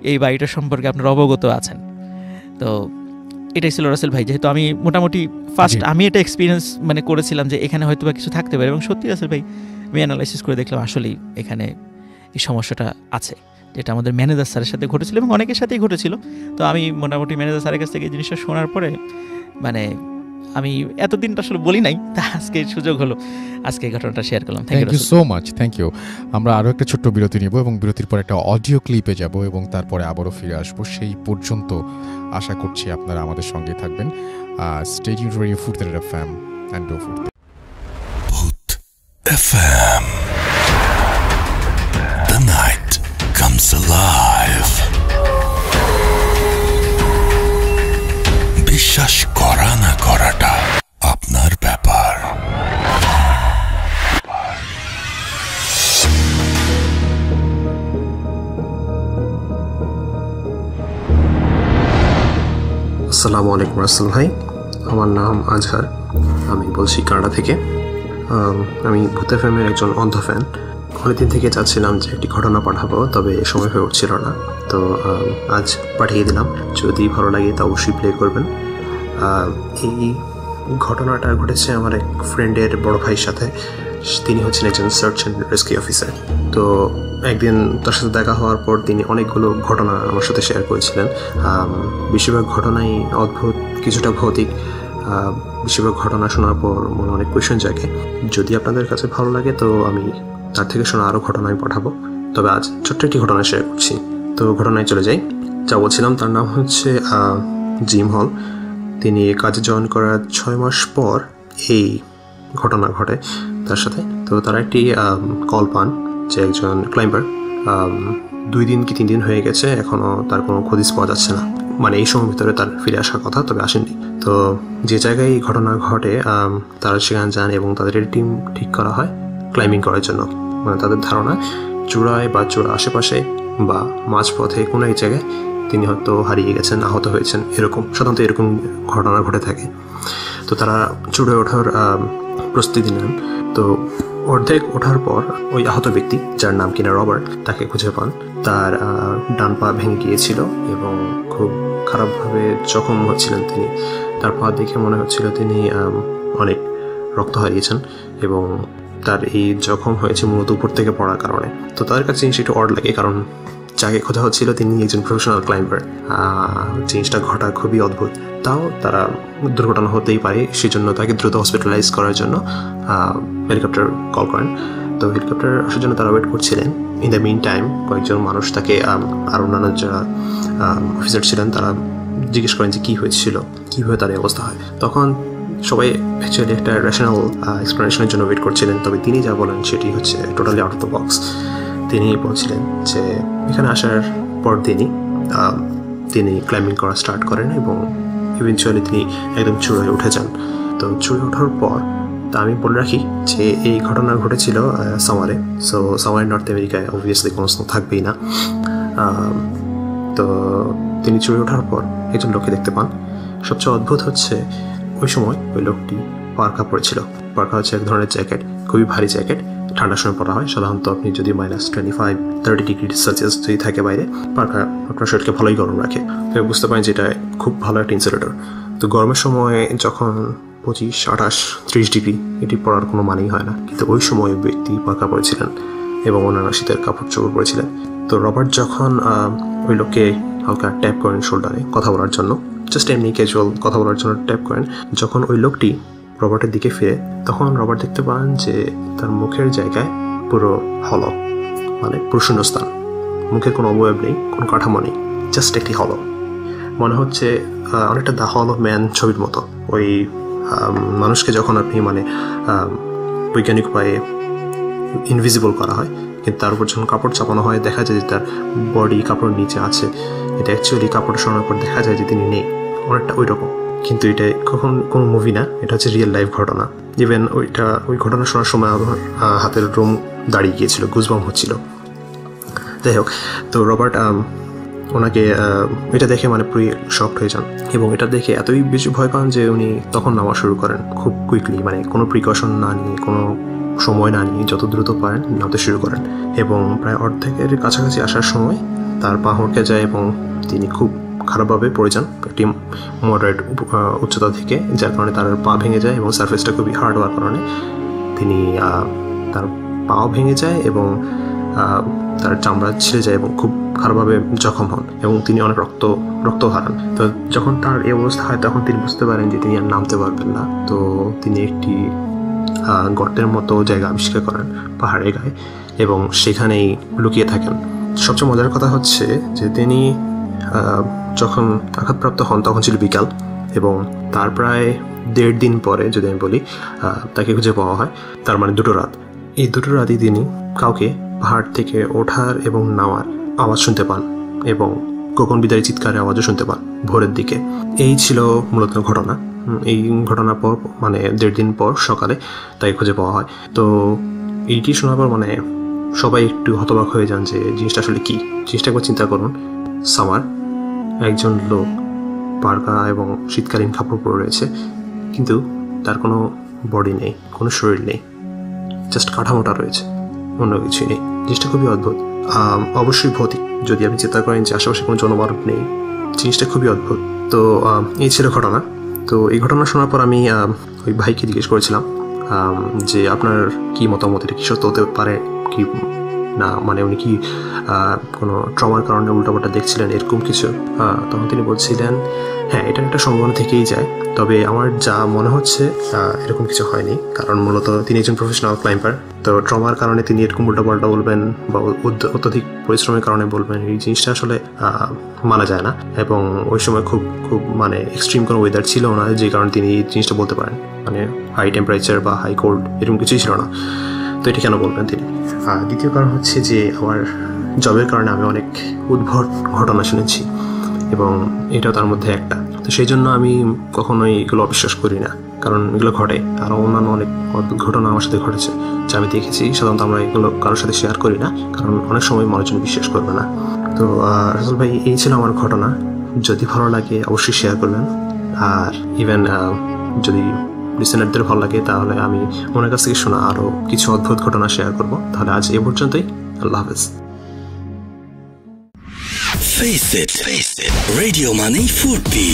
এই বাড়িটার সম্পর্কে আপনারা অবগত আছেন। তো এটাই ছিল রাসেল ভাই, যেহেতু আমি মোটামুটি ফার্স্ট আমি এটা এক্সপিরিয়েন্স মানে করেছিলাম যে এখানে হয়তো বা কিছু থাকতে পারে, এবং সত্যি রাসেল ভাই আমি অ্যানালাইসিস করে দেখলাম আসলেই এখানে এই সমস্যাটা আছে, যেটা আমাদের ম্যানেজার স্যারের সাথে ঘটেছিল এবং অনেকের সাথেই ঘটেছিল। তো আমি মোটামুটি ম্যানেজার স্যারের কাছ থেকে এই জিনিসটা শোনার পরে আমি এতদিনটা আসলে বলি নাই, তা আজকে সুযোগ হলো, আজকে এই ঘটনাটা শেয়ার করলাম। Thank you so much, thank you. আমরা আরও একটা ছোট্ট বিরতি নিব এবং বিরতির পর একটা অডিও ক্লিপে যাব এবং তারপরে আবারও ফিরে আসবো। সেই পর্যন্ত আশা করছি আপনারা আমাদের সঙ্গে থাকবেন। Stay tuned to radio food FM and do food FM. The night comes alive. বিশ্বাস করা না করাটা আপনার ব্যাপার। আসসালামু আলাইকুম রাসেল ভাই, আমার নাম আজহার, আমি বলছি কানাডা থেকে। আমি ভূত এফএমের একজন অন্ধ ফ্যান। অনেকদিন থেকে চাচ্ছিলাম যে একটি ঘটনা পাঠাবো, তবে সময় হয়ে উঠছিল না, তো আজ পাঠিয়ে দিলাম। যদি ভালো লাগে তা অবশ্যই প্লে করবেন। এই ঘটনাটা ঘটেছে আমার এক ফ্রেন্ডের বড় ভাইয়ের সাথে। তিনি হচ্ছেন একজন সার্চ অ্যান্ড রেস্কিউ অফিসার। তো একদিন তার সাথে দেখা হওয়ার পর তিনি অনেকগুলো ঘটনা আমার সাথে শেয়ার করেছিলেন। বেশিরভাগ ঘটনাই অদ্ভুত, কিছুটা ভৌতিক। বেশিরভাগ ঘটনা শোনার পর মনে অনেক কোয়েশ্চেন জাগে। যদি আপনাদের কাছে ভালো লাগে তো আমি তার থেকে শোনা আরও ঘটনা আমি পাঠাবো, তবে আজ ছোট্ট একটি ঘটনা শেয়ার করছি। তো ঘটনায় চলে যাই। যা বলছিলাম তার নাম হচ্ছে জিম হল। তিনি কাজে জয়েন করার 6 মাস পর এই ঘটনা ঘটে তার সাথে। তো তারা একটি কল পান যে একজন ক্লাইম্বার 2 দিন কি 3 দিন হয়ে গেছে, এখনও তার কোনো খোঁজ পাওয়া যাচ্ছে না। মানে এই সময়ের ভিতরে তার ফিরে আসার কথা, তবে আসেননি। তো যে জায়গায় এই ঘটনা ঘটে তারা সেখানে যান এবং তাদের টিম ঠিক করা হয় ক্লাইম্বিং করার জন্য। মানে তাদের ধারণা চূড়ায় বা চূড়া আশেপাশে বা মাঝপথে কোনো এক জায়গায় তিনি হয়তো হারিয়ে গেছেন, আহত হয়েছেন, এরকম সাধারণত এরকম ঘটনা ঘটে থাকে। তো তারা চূড়ায় ওঠার প্রস্তুতি নেন। তো অর্ধেক ওঠার পর ওই আহত ব্যক্তি, যার নাম কিনা রবার্ট, তাকে খুঁজে পান। তার ডান পা ভেঙে গিয়েছিল এবং খুব খারাপভাবে জখম হচ্ছিলেন তিনি। তার পা দেখে মনে হচ্ছিল তিনি অনেক রক্ত হারিয়েছেন এবং তার এই জখম হয়েছে মূলত উপর থেকে পড়ার কারণে। তো তাদের কাছে জিনিসটা একটু অড লাগে, কারণ যাকে খোঁজা হচ্ছিল তিনি একজন প্রফেশনাল ক্লাইম্বার। জিনিসটা ঘটা খুবই অদ্ভুত। তাও তারা দুর্ঘটনা হতেই পারে, সেজন্য তাকে দ্রুত হসপিটালাইজ করার জন্য হেলিকপ্টার কল করেন। তো হেলিকপ্টার আসার জন্য তারা ওয়েট করছিলেন। ইন দ্য মিন টাইম কয়েকজন মানুষ তাকে আর অন্যান্য যারা অফিসার ছিলেন তারা জিজ্ঞেস করেন যে কী হয়েছিল, কীভাবে তার অবস্থা হয়। তখন সবাই অ্যাকচুয়ালি একটা রেশনাল এক্সপ্লেনেশনের জন্য ওয়েট করছিলেন, তবে তিনি যা বলেন সেটি হচ্ছে totally out of the box. তিনি বলছিলেন যে এখানে আসার পর তিনি ক্লাইম্বিং করা স্টার্ট করেন এবং ইভেনচুয়ালি তিনি একদম চূড়ায় উঠে যান। তো চূড়ায় ওঠার পর তা আমি বলে রাখি যে এই ঘটনা ঘটেছিল সামারে। সো সামারে নর্থ আমেরিকায় অবভিয়াসলি কোনো স্নো থাকবেই না। তো তিনি চূড়ায় ওঠার পর একজন লোককে দেখতে পান। সবচেয়ে অদ্ভুত হচ্ছে ওই সময় ওই লোকটি পার্কা পরেছিল। পার্কা হচ্ছে এক ধরনের জ্যাকেট, খুবই ভারী জ্যাকেট, ঠান্ডার সময় পড়া হয়। সাধারণত আপনি যদি -25-30 যদি থাকে বাইরে, পাখা আপনার শরীরকে ভালোই গরম রাখে। তো বুঝতে পারেন যে এটা খুব ভালো একটা ইনসুলেটর। তো গরমের সময় যখন 25-28-30 এটি পড়ার কোনো মানেই হয় না, কিন্তু ওই সময় ব্যক্তি পাখা পরেছিলেন এবং ওনারা শীতের কাপড় চোপড় পরেছিলেন। তো রবার্ট যখন ওই লোককে হালকা ট্যাপ করেন শোল্ডারে কথা বলার জন্য, জাস্ট এমনি ক্যাজুয়াল কথা বলার জন্য ট্যাপ করেন, যখন ওই লোকটি রবার্টের দিকে ফিরে তখন রবার্ট দেখতে পান যে তার মুখের জায়গায় পুরো হলো, মানে পুরো শূন্যস্থান, মুখের কোনো অবয়ব নেই, কোনো কাঠামো নেই, জাস্ট একটি হলো। মনে হচ্ছে অনেকটা দ্য হল অফ ম্যান ছবির মতো। ওই মানুষকে যখন আপনি বৈজ্ঞানিক উপায়ে ইনভিজিবল করা হয়, কিন্তু তার উপর যখন কাপড় চাপানো হয় দেখা যায় যে তার বডি কাপড়ের নিচে আছে, এটা অ্যাকচুয়ালি কাপড় সরানোর পর দেখা যায় যে তিনি নেই, অনেকটা ওই রকম। কিন্তু এটা কখন কোনো মুভি না, এটা হচ্ছে রিয়েল লাইফ ঘটনা। ইভেন ওই ঘটনা শোনার সময় আমার হাতের রোম দাঁড়িয়ে গিয়েছিল, গুজবাম হচ্ছিল। যাই হোক, তো রবার্ট ওনাকে এটা দেখে মানে পুরো শকড হয়ে যান এবং এটা দেখে এতই বেশি ভয় পান যে উনি তখন নামা শুরু করেন খুব কুইকলি, মানে কোনো প্রিকশন না নিয়ে, কোনো সময় না নিয়ে যত দ্রুত পারেন নামতে শুরু করেন। এবং প্রায় অর্ধেকের কাছাকাছি আসার সময় তার পা হড়কে যায় এবং তিনি খুব খারাপভাবে পড়ে যান একটি মডারেট উচ্চতা থেকে, যার কারণে তার পা ভেঙে যায় এবং সারফেসটা খুবই হার্ড হওয়ার কারণে তিনি তার পাও ভেঙে যায় এবং তার চামড়া ছিঁড়ে যায় এবং খুব খারাপভাবে জখম হন এবং তিনি অনেক রক্ত হারান। তো যখন তার এই অবস্থা হয় তখন তিনি বুঝতে পারেন যে তিনি আর নামতে পারবেন না। তো তিনি একটি গর্তের মতো জায়গা আবিষ্কার করেন পাহাড়ের গায়ে এবং সেখানেই লুকিয়ে থাকেন। সবচেয়ে মজার কথা হচ্ছে যে তিনি যখন আঘাতপ্রাপ্ত হন তখন ছিল বিকাল এবং তার প্রায় 1.5 দিন পরে যদি আমি বলি তাকে খুঁজে পাওয়া হয়, তার মানে 2 রাত। এই 2 রাতই তিনি কাউকে পাহাড় থেকে ওঠার এবং নামার আওয়াজ শুনতে পান এবং গগনবিদারী চিৎকারের আওয়াজও শুনতে পান ভোরের দিকে। এই ছিল মূলত ঘটনা। এই ঘটনার পর মানে 1.5 দিন পর সকালে তাকে খুঁজে পাওয়া হয়। তো এইটি শোনার পর মানে সবাই একটু হতবাক হয়ে যান যে জিনিসটা আসলে কী। জিনিসটা একবার চিন্তা করুন, সামার, একজন লোক পারকা এবং শীতকালীন কাপড় পরে রয়েছে, কিন্তু তার কোনো বডি নেই, কোনো শরীর নেই, জাস্ট কাঠামোটা রয়েছে, অন্য কিছুই নেই। জিনিসটা খুবই অদ্ভুত, অবশ্যই ভৌতিক। যদি আপনি চিন্তা করেন যে আশেপাশে কোনো জনমানব নেই, জিনিসটা খুবই অদ্ভুত। তো এই ছিল ঘটনা। তো এই ঘটনা শোনার পর আমি ওই ভাইকে জিজ্ঞেস করেছিলাম যে আপনার কি মতামত, এটা কি সত্য হতে পারে কি না, মানে উনি কি কোনো ট্রমার কারণে উল্টাপাল্টা দেখছিলেন এরকম কিছু। তখন তিনি বলছিলেন হ্যাঁ, এটা একটা সম্ভাবনা থেকেই যায়, তবে আমার যা মনে হচ্ছে এরকম কিছু হয়নি, কারণ মূলত তিনি একজন প্রফেশনাল ক্লাইম্বার। তো ট্রমার কারণে তিনি এরকম উল্টাপাল্টা বলবেন বা অত্যধিক পরিশ্রমের কারণে বলবেন, এই জিনিসটা আসলে মানা যায় না। এবং ওই সময় খুব মানে এক্সট্রিম কোনো ওয়েদার ছিল না, যে কারণে তিনি এই জিনিসটা বলতে পারেন, মানে হাই টেম্পারেচার বা হাই কোল্ড এরকম কিছুই ছিল না। তো এটা কেন বলবেন তিনি? দ্বিতীয় কারণ হচ্ছে যে আমার জবের কারণে আমি অনেক উদ্ভট ঘটনা শুনেছি এবং এটাও তার মধ্যে একটা। তো সেই জন্য আমি কখনোই এগুলো অবিশ্বাস করি না, কারণ এগুলো ঘটে। আরও অন্যান্য অনেক অদ্ভুত ঘটনা আমার সাথে ঘটেছে যা আমি দেখেছি। সাধারণত আমরা এগুলো কারোর সাথে শেয়ার করি না, কারণ অনেক সময় মানুষজন বিশ্বাস করবে না। তো রাসেল ভাই, এই ছিল আমার ঘটনা। যদি ভালো লাগে অবশ্যই শেয়ার করবেন, আর ইভেন যদি লিসেনারদের ভালো লাগে তাহলে আমি ওনার কাছ থেকে শোনা আরও কিছু অদ্ভুত ঘটনা শেয়ার করব। তাহলে আজ এ পর্যন্তই, আল্লাহ হাফেজ। Face it. Radio Money Furti.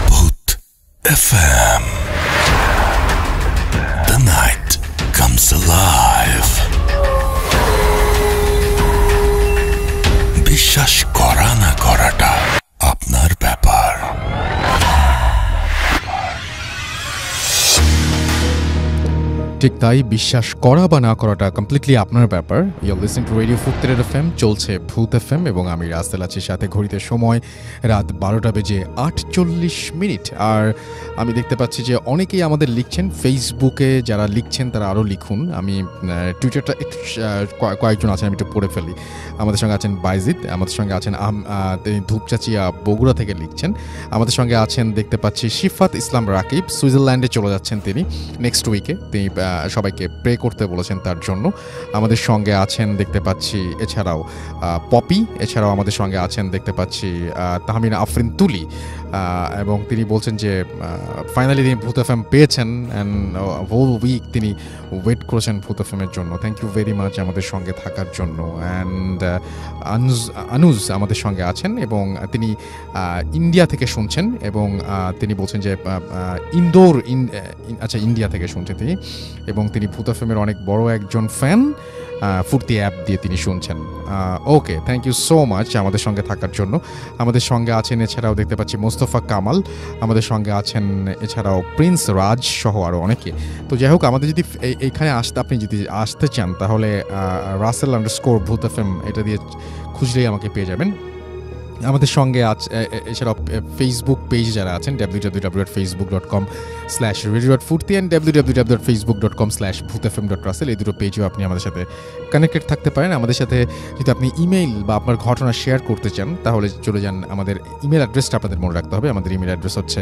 Boot FM. The night comes alive. বিশ্বাস করা না করাটা আপনার ব্যাপার। ঠিক তাই, বিশ্বাস করা বা না করাটা কমপ্লিটলি আপনার ব্যাপার। You listen to radio Foorti FM, চলছে ভূত এফএম এবং আমি রাসেল আছি সাথে। ঘড়িতে সময় রাত 12:48। আর আমি দেখতে পাচ্ছি যে অনেকেই আমাদের লিখছেন ফেসবুকে, যারা লিখছেন তারা আরও লিখুন। আমি টুইটারটা একটু কয়েকজন আছেন, আমি একটু পড়ে ফেলি। আমাদের সঙ্গে আছেন বাইজিদ, আমাদের সঙ্গে আছেন তিনি ধূপচাচিয়া বগুড়া থেকে লিখছেন। আমাদের সঙ্গে আছেন দেখতে পাচ্ছি শিফাত ইসলাম রাকিব, সুইজারল্যান্ডে চলে যাচ্ছেন তিনি নেক্সট উইকে। তিনি সবাইকে প্রে করতে বলেছেন তার জন্য। আমাদের সঙ্গে আছেন দেখতে পাচ্ছি এছাড়াও পপি, এছাড়াও আমাদের সঙ্গে আছেন দেখতে পাচ্ছি তাহমিনা আফরিন তুলি, এবং তিনি বলছেন যে ফাইনালি তিনি ভূত এফএম পেয়েছেন অ্যান্ড হোল উইক তিনি ওয়েট করেছেন ভূত এফএমের জন্য। থ্যাংক ইউ ভেরি মাচ আমাদের সঙ্গে থাকার জন্য। অ্যান্ড আনুজ আমাদের সঙ্গে আছেন এবং তিনি ইন্ডিয়া থেকে শুনছেন এবং তিনি বলছেন যে ইন্দোর আচ্ছা ইন্ডিয়া থেকে শুনছেন তিনি, এবং তিনি ভূত এফএমের অনেক বড় একজন ফ্যান, ফুর্তি অ্যাপ দিয়ে তিনি শুনছেন। ওকে, থ্যাংক ইউ সো মাচ আমাদের সঙ্গে থাকার জন্য। আমাদের সঙ্গে আছেন এছাড়াও দেখতে পাচ্ছি মোস্তফা কামাল, আমাদের সঙ্গে আছেন এছাড়াও প্রিন্স রাজ সহ আরও অনেকে। তো যাই হোক, আমাদের যদি এইখানে আপনি যদি আসতে চান তাহলে রাসেল_ভূত এফএম এটা দিয়ে খুঁজলেই আমাকে পেয়ে যাবেন। আমাদের সঙ্গে এছাড়াও ফেসবুক পেজ যারা আছেন www.facebook.com/radio.furti and www.facebook.com/bhutfm.russell, এই দুটো পেজেও আপনি আমাদের সাথে কানেক্টেড থাকতে পারেন। আমাদের সাথে যদি আপনি ইমেইল বা আপনার ঘটনা শেয়ার করতে চান তাহলে চলে যান, আমাদের ইমেল অ্যাড্রেসটা আপনাদের মনে রাখতে হবে। আমাদের ইমেল অ্যাড্রেস হচ্ছে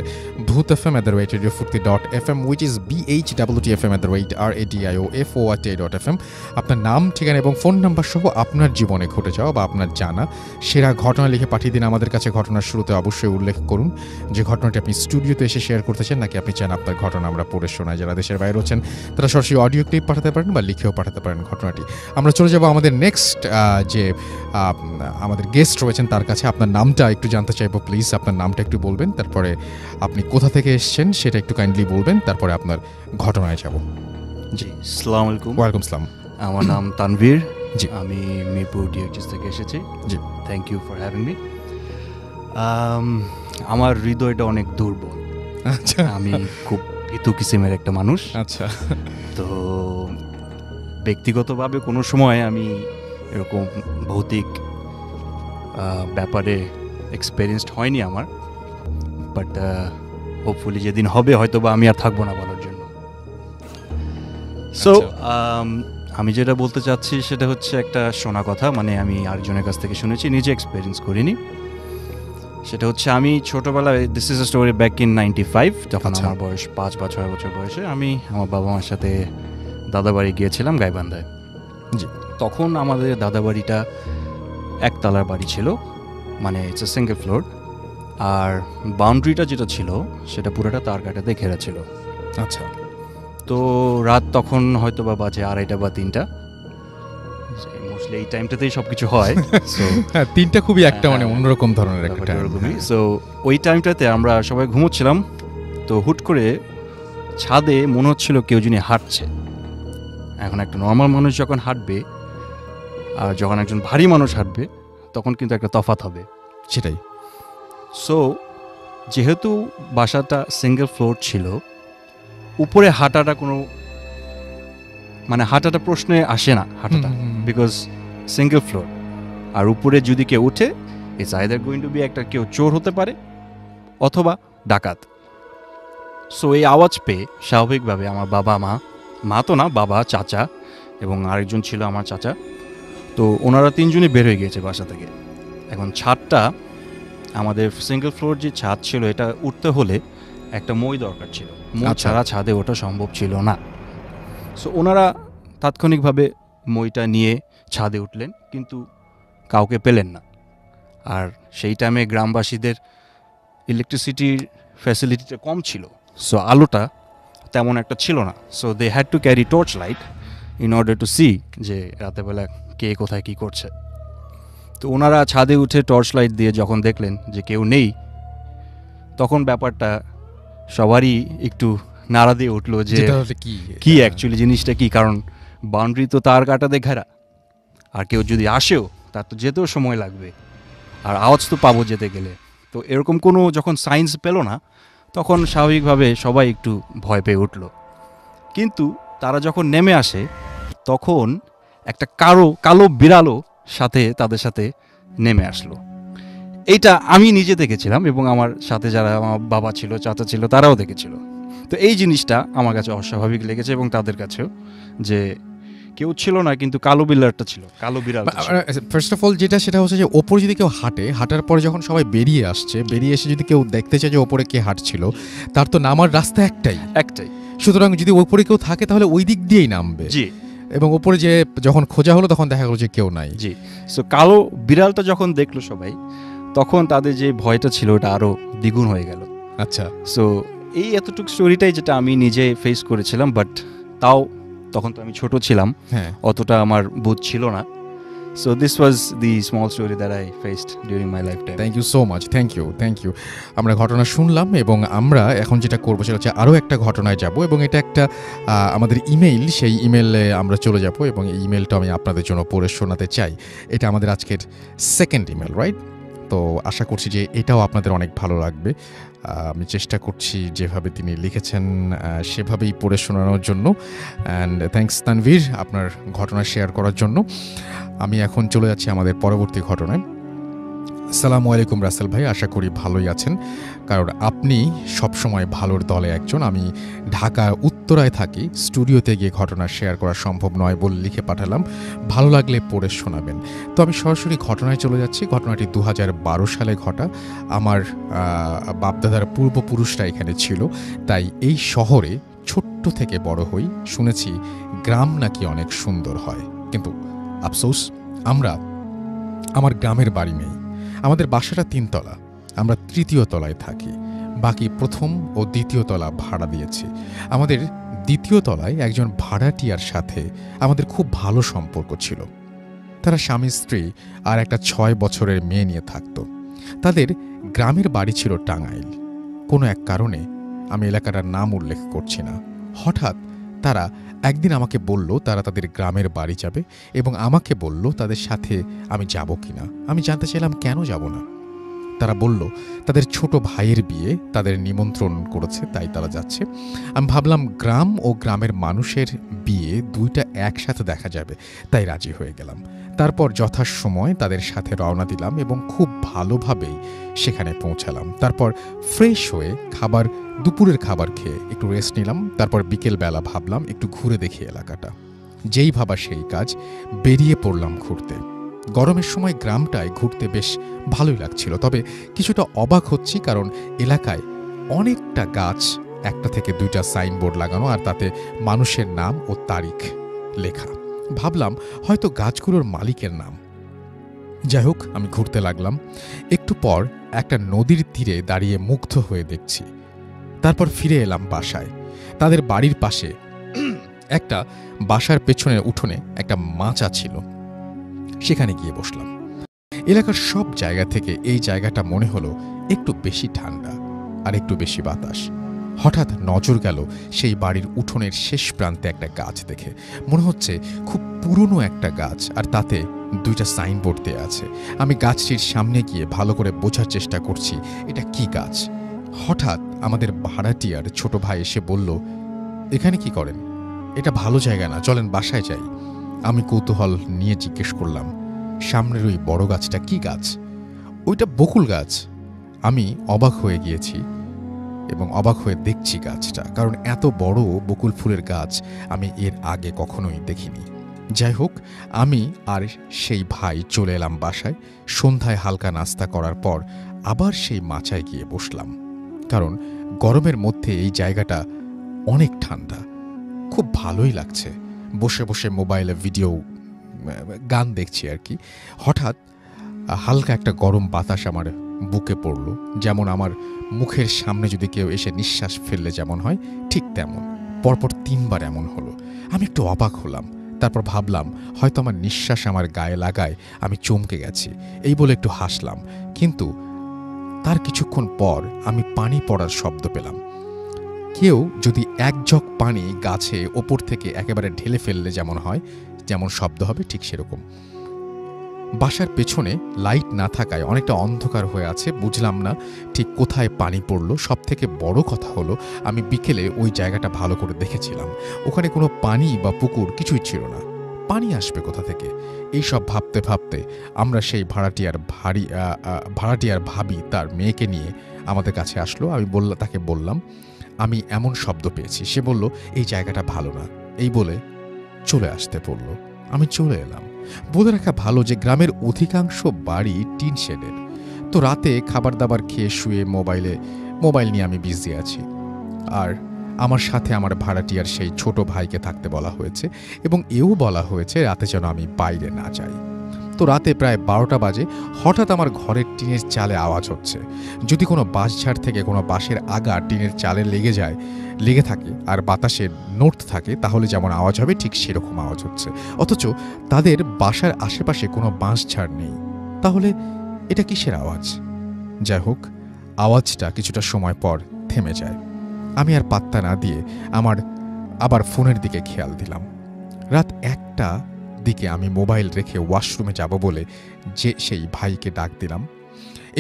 bhutfm@radiofurti.fm, which is bhwtfm@radio.fm। আপনার নাম, ঠিকানা এবং ফোন নাম্বার সহ আপনার জীবনে ঘটে যাওয়া বা আপনার জানা সেরা ঘটনা লিখে পাঠিয়ে দিন আমাদের কাছে। ঘটনার শুরুতে অবশ্যই উল্লেখ করুন যে ঘটনাটি আপনি স্টুডিওতে এসে শেয়ার করতে চান, নাকি আপনি চান আপনার ঘটনা আমরা পড়ে শোনাই। যারা দেশের বাইরে রয়েছেন তারা সরাসরি অডিও ক্লিপ পাঠাতে পারেন বা লিখেও পাঠাতে পারেন ঘটনাটি। আমরা চলে যাব আমাদের নেক্সট যে আমাদের গেস্ট রয়েছেন তার কাছে। আপনার নামটা একটু জানতে চাইবো, প্লিজ আপনার নামটা একটু বলবেন, তারপরে আপনি কোথা থেকে এসেছেন সেটা একটু কাইন্ডলি বলবেন, তারপরে আপনার ঘটনায় যাব। জি, আসসালামু আলাইকুম। ওয়ালাইকুম আসসালাম। আমার নাম তানভীর, জি, আমি মিরপুর ডিএইচএস থেকে এসেছি। জি, thank you for having me. আমার হৃদয়টা অনেক দুর্বল, আচ্ছা, আমি খুব ভীতু কিসিমের একটা মানুষ। আচ্ছা, তো ব্যক্তিগতভাবে কোনো সময় আমি এরকম ভৌতিক ব্যাপারে এক্সপেরিয়েন্সড হয়নি আমার, বাট হোপফুলি যেদিন হবে হয়তো বা আমি আর থাকবো না বলার জন্য। সো আমি যেটা বলতে চাচ্ছি সেটা হচ্ছে একটা শোনা কথা, মানে আমি আরেকজনের কাছ থেকে শুনেছি, নিজে এক্সপেরিয়েন্স করিনি। সেটা হচ্ছে আমি ছোটোবেলায়, this is a story back in 95, যখন আমার বয়স 5 বা 6 বছর বয়সে, আমি আমার বাবা মার সাথে দাদাবাড়ি গিয়েছিলাম গাইবান্ধায়। জি, তখন আমাদের দাদাবাড়িটা একতলার বাড়ি ছিল, মানে ইটস এ সিঙ্গেল ফ্লোর, আর বাউন্ডারিটা যেটা ছিল সেটা পুরোটা তার কাটাতে ঘেরা ছিল। আচ্ছা, তো রাত তখন হয়তো বা বাজে 2:30 বা 3টা, মোস্টলি এই টাইমটাতেই সব কিছু হয়। সো হ্যাঁ, 3টা খুবই একটা মানে অন্যরকম ধরনের একটা টাইম। সো ওই টাইমটাতে আমরা সবাই ঘুমোচ্ছিলাম, তো হুট করে ছাদে মনে হচ্ছিল কেউ যিনি হাঁটছে। এখন একটা নর্মাল মানুষ যখন হাঁটবে আর যখন একজন ভারী মানুষ হাঁটবে তখন কিন্তু একটা তফাৎ হবে। সেটাই। সো যেহেতু বাসাটা সিঙ্গেল ফ্লোর ছিল, উপরে হাঁটাটা কোনো মানে হাঁটাটা প্রশ্নে আসে না, হাঁটাটা, বিকজ সিঙ্গেল ফ্লোর। আর উপরে যদি কেউ উঠে, it's either going to be একটা কেউ চোর হতে পারে অথবা ডাকাত। সো এই আওয়াজ পেয়ে স্বাভাবিকভাবে আমার বাবা মা তো না, বাবা, চাচা এবং আরেকজন ছিল আমার চাচা, তো ওনারা 3জনই বের হয়ে গিয়েছে বাসা থেকে। এখন ছাদটা, আমাদের সিঙ্গেল ফ্লোর যে ছাদ ছিল, এটা উঠতে হলে একটা মই দরকার ছিল, মই ছাড়া ছাদে ওঠা সম্ভব ছিল না। সো ওনারা তাৎক্ষণিকভাবে মইটা নিয়ে ছাদে উঠলেন, কিন্তু কাউকে পেলেন না। আর সেই টাইমে গ্রামবাসীদের ইলেকট্রিসিটির ফ্যাসিলিটিটা কম ছিল, সো আলোটা তেমন একটা ছিল না। So they had to carry torch light in order to see যে রাতেবেলা কে কোথায় কী করছে। তো ওনারা ছাদে উঠে টর্চ লাইট দিয়ে যখন দেখলেন যে কেউ নেই, তখন ব্যাপারটা সবারই একটু নাড়া দিয়ে উঠলো যে কি অ্যাকচুয়ালি জিনিসটা কি, কারণ বাউন্ডারি তো তার কাটাতে ঘেরা, আর কেউ যদি আসেও তার তো যেতেও সময় লাগবে, আর আওয়াজ তো পাবো যেতে গেলে। তো এরকম কোনো যখন সাইন্স পেল না, তখন স্বাভাবিকভাবে সবাই একটু ভয় পেয়ে উঠল। কিন্তু তারা যখন নেমে আসে, তখন একটা কালো বিড়ালও তাদের সাথে নেমে আসলো। এইটা আমি নিজে দেখেছিলাম এবং আমার সাথে যারা আমার বাবা ছিল, চাচা ছিল, তারাও দেখেছিল। তো এই জিনিসটা আমার কাছে অস্বাভাবিক লেগেছে এবং তাদের কাছেও, যে কেউ ছিল না, কিন্তু কালো বিড়ালটা ছিল, কালো বিড়াল। ফার্স্ট অফ অল যেটা সেটা হচ্ছে যে ওপরে যদি কেউ হাঁটার পরে যখন সবাই বেরিয়ে এসে যদি কেউ দেখতে চায় যে ওপরে কে হাঁটছিল, তার তো নামার রাস্তা একটাই। সুতরাং যদি ওপরে কেউ থাকে তাহলে ওই দিক দিয়েই নামবে। জি। এবং ওপরে যে যখন খোঁজা হলো তখন দেখা গেল যে কেউ নাই। জি। সো কালো বিড়ালটা যখন দেখলো সবাই, তখন তাদের যে ভয়টা ছিল ওটা আরো দ্বিগুণ হয়ে গেল। আচ্ছা। সো এই এতটুকু স্টোরিটাই যেটা আমি নিজে ফেস করেছিলাম, বাট তাও তখন তো আমি ছোট ছিলাম, অতটা আমার বোধ ছিল না। So this was the small story that I faced during my life time. Thank you so much, thank you. আমরা ঘটনা শুনলাম এবং আমরা এখন যেটা করবো সেটা হচ্ছে আরও একটা ঘটনায় যাব, এবং এটা একটা আমাদের ইমেইল, সেই ইমেইলে আমরা চলে যাব এবং এই ইমেইলটা আমি আপনাদের জন্য পড়ে শোনাতে চাই। এটা আমাদের আজকের সেকেন্ড ইমেল, রাইট? তো আশা করছি যে এটাও আপনাদের অনেক ভালো লাগবে। আমি চেষ্টা করছি যেভাবে তিনি লিখেছেন সেভাবেই পড়ে শোনানোর জন্য। অ্যান্ড থ্যাঙ্কস তানভীর আপনার ঘটনা শেয়ার করার জন্য। আমি এখন চলে যাচ্ছি আমাদের পরবর্তী ঘটনায়। আসসালামু আলাইকুম রাসেল ভাই, আশা করি ভালোই আছেন, কারণ আপনি সবসময় ভালোর দলে একজন। আমি ঢাকার উত্তরায় থাকি, স্টুডিওতে গিয়ে ঘটনা শেয়ার করা সম্ভব নয় বলে লিখে পাঠালাম, ভালো লাগলে পড়ে শোনাবেন। তো আমি সরাসরি ঘটনায় চলে যাচ্ছি। ঘটনাটি 2012 সালে ঘটা। আমার বাপদাদার পূর্বপুরুষরা এখানে ছিল, তাই এই শহরে ছোট্ট থেকে বড় হই। শুনেছি গ্রাম নাকি অনেক সুন্দর হয়, কিন্তু আফসোস আমার গ্রামের বাড়ি নেই। আমাদের বাসাটা 3 তলা, আমরা 3য় তলায় থাকি, বাকি 1ম ও 2য় তলা ভাড়া দিয়েছি। আমাদের 2য় তলায় একজন ভাড়াটিয়ার সাথে আমাদের খুব ভালো সম্পর্ক ছিল। তারা স্বামী স্ত্রী আর একটা 6 বছরের মেয়ে নিয়ে থাকত। তাদের গ্রামের বাড়ি ছিল টাঙ্গাইল। কোনো এক কারণে, আমি এলাকাটার নাম উল্লেখ করছি না, হঠাৎ তারা একদিন আমাকে বলল তারা তাদের গ্রামের বাড়ি যাবে, এবং আমাকে বলল তাদের সাথে আমি যাব কিনা। আমি জানতে চাইলাম কেন যাব না। তারা বলল তাদের ছোট ভাইয়ের বিয়ে, তাদের নিমন্ত্রণ করেছে, তাই তারা যাচ্ছে। আমি ভাবলাম গ্রাম ও গ্রামের মানুষের বিয়ে দুইটা একসাথে দেখা যাবে, তাই রাজি হয়ে গেলাম। তারপর যথাসময় তাদের সাথে রওনা দিলাম এবং খুব ভালোভাবেই সেখানে পৌঁছালাম। তারপর ফ্রেশ হয়ে দুপুরের খাবার খেয়ে একটু রেস্ট নিলাম। তারপর বিকেলবেলা ভাবলাম একটু ঘুরে দেখি এলাকাটা। যেই ভাবা সেই কাজ, বেরিয়ে পড়লাম ঘুরতে। গরমের সময় গ্রামটায় ঘুরতে বেশ ভালোই লাগছিল, তবে কিছুটা অবাক হচ্ছি, কারণ এলাকায় অনেকটা গাছ, একটা থেকে 2টা সাইনবোর্ড লাগানো, আর তাতে মানুষের নাম ও তারিখ লেখা। ভাবলাম হয়তো গাছগুলোর মালিকের নাম। যাই হোক, আমি ঘুরতে লাগলাম। একটু পর একটা নদীর তীরে দাঁড়িয়ে মুগ্ধ হয়ে দেখছি। তারপর ফিরে এলাম বাসায়। তাদের বাড়ির পাশে একটা বাসার পেছনের উঠোনে একটা মাচা ছিল, সেখানে গিয়ে বসলাম। এলাকার সব জায়গা থেকে এই জায়গাটা মনে হলো একটু বেশি ঠান্ডা আর একটু বেশি বাতাস। হঠাৎ নজর গেল সেই বাড়ির উঠোনের শেষ প্রান্তে একটা গাছ দেখে। মনে হচ্ছে খুব পুরনো একটা গাছ, আর তাতে 2টা সাইনবোর্ড দেয়া আছে। আমি গাছটির সামনে গিয়ে ভালো করে বোঝার চেষ্টা করছি এটা কি গাছ। হঠাৎ আমাদের ভাড়াটিয়ার ছোট ভাই এসে বলল, এখানে কি করেন? এটা ভালো জায়গা না, চলেন বাসায় যাই। আমি কৌতূহল নিয়ে জিজ্ঞেস করলাম, সামনের ওই বড় গাছটা কি গাছ? ওইটা বকুল গাছ। আমি অবাক হয়ে গিয়েছি এবং অবাক হয়ে দেখছি গাছটা, কারণ এত বড় বকুল ফুলের গাছ আমি এর আগে কখনোই দেখিনি। যাই হোক, আমি আর সেই ভাই চলে এলাম বাসায়। সন্ধ্যায় হালকা নাস্তা করার পর আবার সেই মাচায় গিয়ে বসলাম, কারণ গরমের মধ্যে এই জায়গাটা অনেক ঠান্ডা, খুব ভালোই লাগছে। বসে বসে মোবাইলে ভিডিও গান দেখছি আর কি। হঠাৎ হালকা একটা গরম বাতাস আমার বুকে পড়ল, যেমন আমার মুখের সামনে যদি কেউ এসে নিঃশ্বাস ফেললে যেমন হয় ঠিক তেমন। পরপর 3 বার এমন হলো। আমি একটু অবাক হলাম। তারপর ভাবলাম হয়তো আমার নিঃশ্বাস আমার গায়ে লাগায় আমি চমকে গেছি, এই বলে একটু হাসলাম। কিন্তু তার কিছুক্ষণ পর আমি পানি পড়ার শব্দ পেলাম। কেউ যদি 1 ঝক পানি গাছে ওপর থেকে একেবারে ঢেলে ফেললে যেমন হয়, যেমন শব্দ হবে, ঠিক সেরকম। বাসার পেছনে লাইট না থাকায় অনেকটা অন্ধকার হয়ে আছে, বুঝলাম না ঠিক কোথায় পানি পড়ল। সব থেকে বড় কথা হলো, আমি বিকেলে ওই জায়গাটা ভালো করে দেখেছিলাম, ওখানে কোনো পানি বা পুকুর কিছুই ছিল না। পানি আসবে কোথা থেকে? এই সব ভাবতে ভাবতে আমরা সেই ভাড়াটিয়ার ভাবি তার মেয়েকে নিয়ে আমাদের কাছে আসলো। আমি তাকে বললাম আমি এমন শব্দ পেয়েছি। সে বলল এই জায়গাটা ভালো না। এই বলে চলে আসতে বলল। আমি চলে এলাম। বলে রাখা ভালো যে গ্রামের অধিকাংশ বাড়ি টিন শেডের। তো রাতে খাবার দাবার খেয়ে শুয়ে মোবাইল নিয়ে আমি বিজি আছি। আর আমার সাথে আমার ভাড়াটিয়ার সেই ছোট ভাইকে থাকতে বলা হয়েছে, এবং এও বলা হয়েছে রাতে যেন আমি বাইরে না যাই। তো রাতে প্রায় 12টা বাজে হঠাৎ আমার ঘরের টিনের চালে আওয়াজ হচ্ছে। যদি কোনো বাঁশঝাড় থেকে কোনো বাঁশের আগা টিনের চালে লেগে থাকে আর বাতাসে নড়তে থাকে, তাহলে যেমন আওয়াজ হবে ঠিক সেরকম আওয়াজ হচ্ছে। অথচ তাদের বাসার আশেপাশে কোনো বাঁশঝাড় নেই। তাহলে এটা কিসের আওয়াজ? যাই হোক, আওয়াজটা কিছুটা সময় পর থেমে যায়। আমি আর পাত্তা না দিয়ে আবার ফোনের দিকে খেয়াল দিলাম। রাত 1টা দিকে আমি মোবাইল রেখে ওয়াশরুমে যাব বলে সেই ভাইকে ডাক দিলাম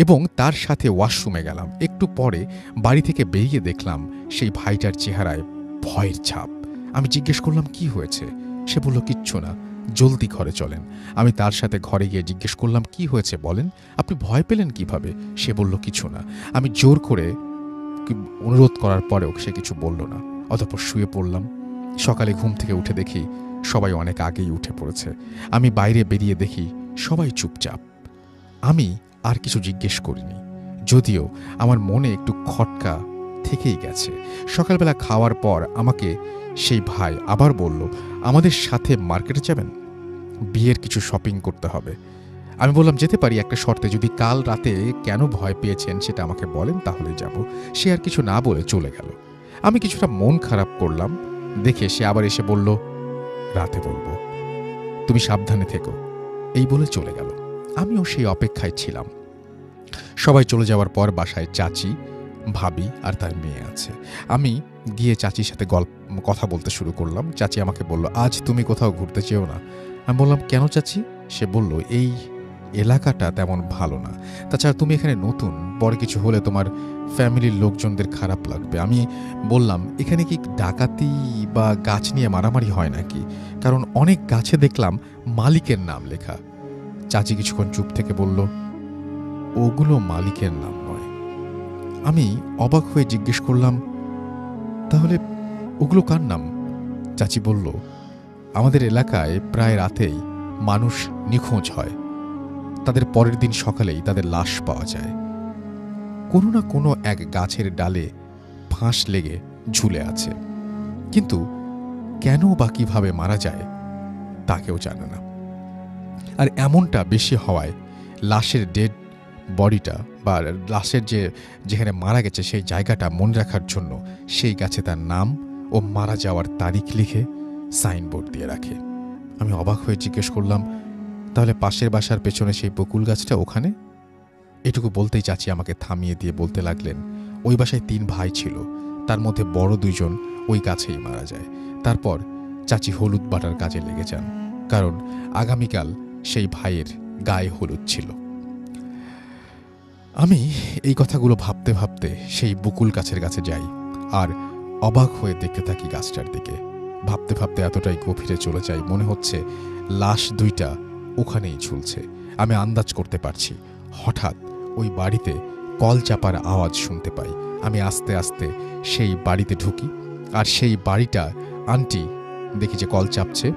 এবং তার সাথে ওয়াশরুমে গেলাম। একটু পরে বাড়ি থেকে বেরিয়ে দেখলাম সেই ভাইটার চেহারায় ভয়ের ছাপ। আমি জিজ্ঞেস করলাম কি হয়েছে? সে বলল কিচ্ছু না, জলদি ঘরে চলেন। আমি তার সাথে ঘরে গিয়ে জিজ্ঞেস করলাম কি হয়েছে বলেন, আপনি ভয় পেলেন কিভাবে? সে বলল কিছু না। আমি জোর করে অনুরোধ করার পরেও সে কিছু বলল না। অতঃপর শুয়ে পড়লাম। সকালে ঘুম থেকে উঠে দেখি সবাই অনেক আগেই উঠে পড়েছে। আমি বাইরে বেরিয়ে দেখি সবাই চুপচাপ। আমি আর কিছু জিজ্ঞেস করিনি, যদিও আমার মনে একটু খটকা থেকেই গেছে। সকালবেলা খাওয়ার পর আমাকে সেই ভাই আবার বলল, আমাদের সাথে মার্কেটে যাবেন, বিয়ের কিছু শপিং করতে হবে। আমি বললাম যেতে পারি, একটা শর্তে, যদি কাল রাতে কেন ভয় পেয়েছেন সেটা আমাকে বলেন, তাহলে যাব। সে আর কিছু না বলে চলে গেল। আমি কিছুটা মন খারাপ করলাম দেখে সে আবার এসে বলল, রাতে বলবো, তুমি সাবধানে থেকো, এই বলে চলে গেল। আমিও সেই অপেক্ষায় ছিলাম। সবাই চলে যাওয়ার পর বাসায় চাচি, ভাবি আর তার মেয়ে আছে। আমি গিয়ে চাচির সাথে কথা বলতে শুরু করলাম। চাচি আমাকে বলল, আজ তুমি কোথাও ঘুরতে চেও না? আমি বললাম কেন চাচি? সে বলল, এই এলাকাটা তেমন ভালো না, তাছাড়া তুমি এখানে নতুন, পরে কিছু হলে তোমার ফ্যামিলির লোকজনদের খারাপ লাগবে। আমি বললাম, এখানে কি ডাকাতি বা গাছ নিয়ে মারামারি হয় নাকি? কারণ অনেক গাছে দেখলাম মালিকের নাম লেখা। চাচি কিছুক্ষণ চুপ থেকে বলল, ওগুলো মালিকের নাম নয়। আমি অবাক হয়ে জিজ্ঞেস করলাম, তাহলে ওগুলো কার নাম? চাচি বলল, আমাদের এলাকায় প্রায় রাতেই মানুষ নিখোঁজ হয়, তাদের পরের দিন সকালেই তাদের লাশ পাওয়া যায়। কোনো না কোনো এক গাছের ডালে ফাঁস লেগে ঝুলে আছে, কিন্তু কেন বা কিভাবে মারা যায় তা কেউ জানে না। আর এমনটা বেশি হওয়ায় লাশের ডেড বডিটা বা লাশের যেখানে মারা গেছে সেই জায়গাটা মনে রাখার জন্য সেই গাছে তার নাম ও মারা যাওয়ার তারিখ লিখে সাইনবোর্ড দিয়ে রাখে। আমি অবাক হয়ে জিজ্ঞেস করলাম, তাহলে পাশের বাসার পেছনে সেই বকুল গাছটা ওখানে? এটুকু বলতেই চাচি আমাকে থামিয়ে দিয়ে বলতে লাগলেন, ওই বাসায় 3 ভাই ছিল, তার মধ্যে বড় 2 জন ওই গাছেই মারা যায়। তারপর চাচি হলুদ বাটার কাজে লেগে যান, কারণ আগামীকাল সেই ভাইয়ের গায়ে হলুদ ছিল। আমি এই কথাগুলো ভাবতে ভাবতে সেই বকুল গাছের কাছে যাই আর অবাক হয়ে দেখতে থাকি গাছটার দিকে। ভাবতে ভাবতে এতটাই গভীরে চলে যাই, মনে হচ্ছে লাশ 2টা ওখানেই ঝুলছে। আমি আন্দাজ করতে পারছি। হঠাৎ ওই বাড়িতে কল চাপার আওয়াজ শুনতে পাই। আমি আস্তে আস্তে সেই বাড়িতে ঢুকি, আর সেই বাড়িটা আন্টি দেখি যে কল চাপছে।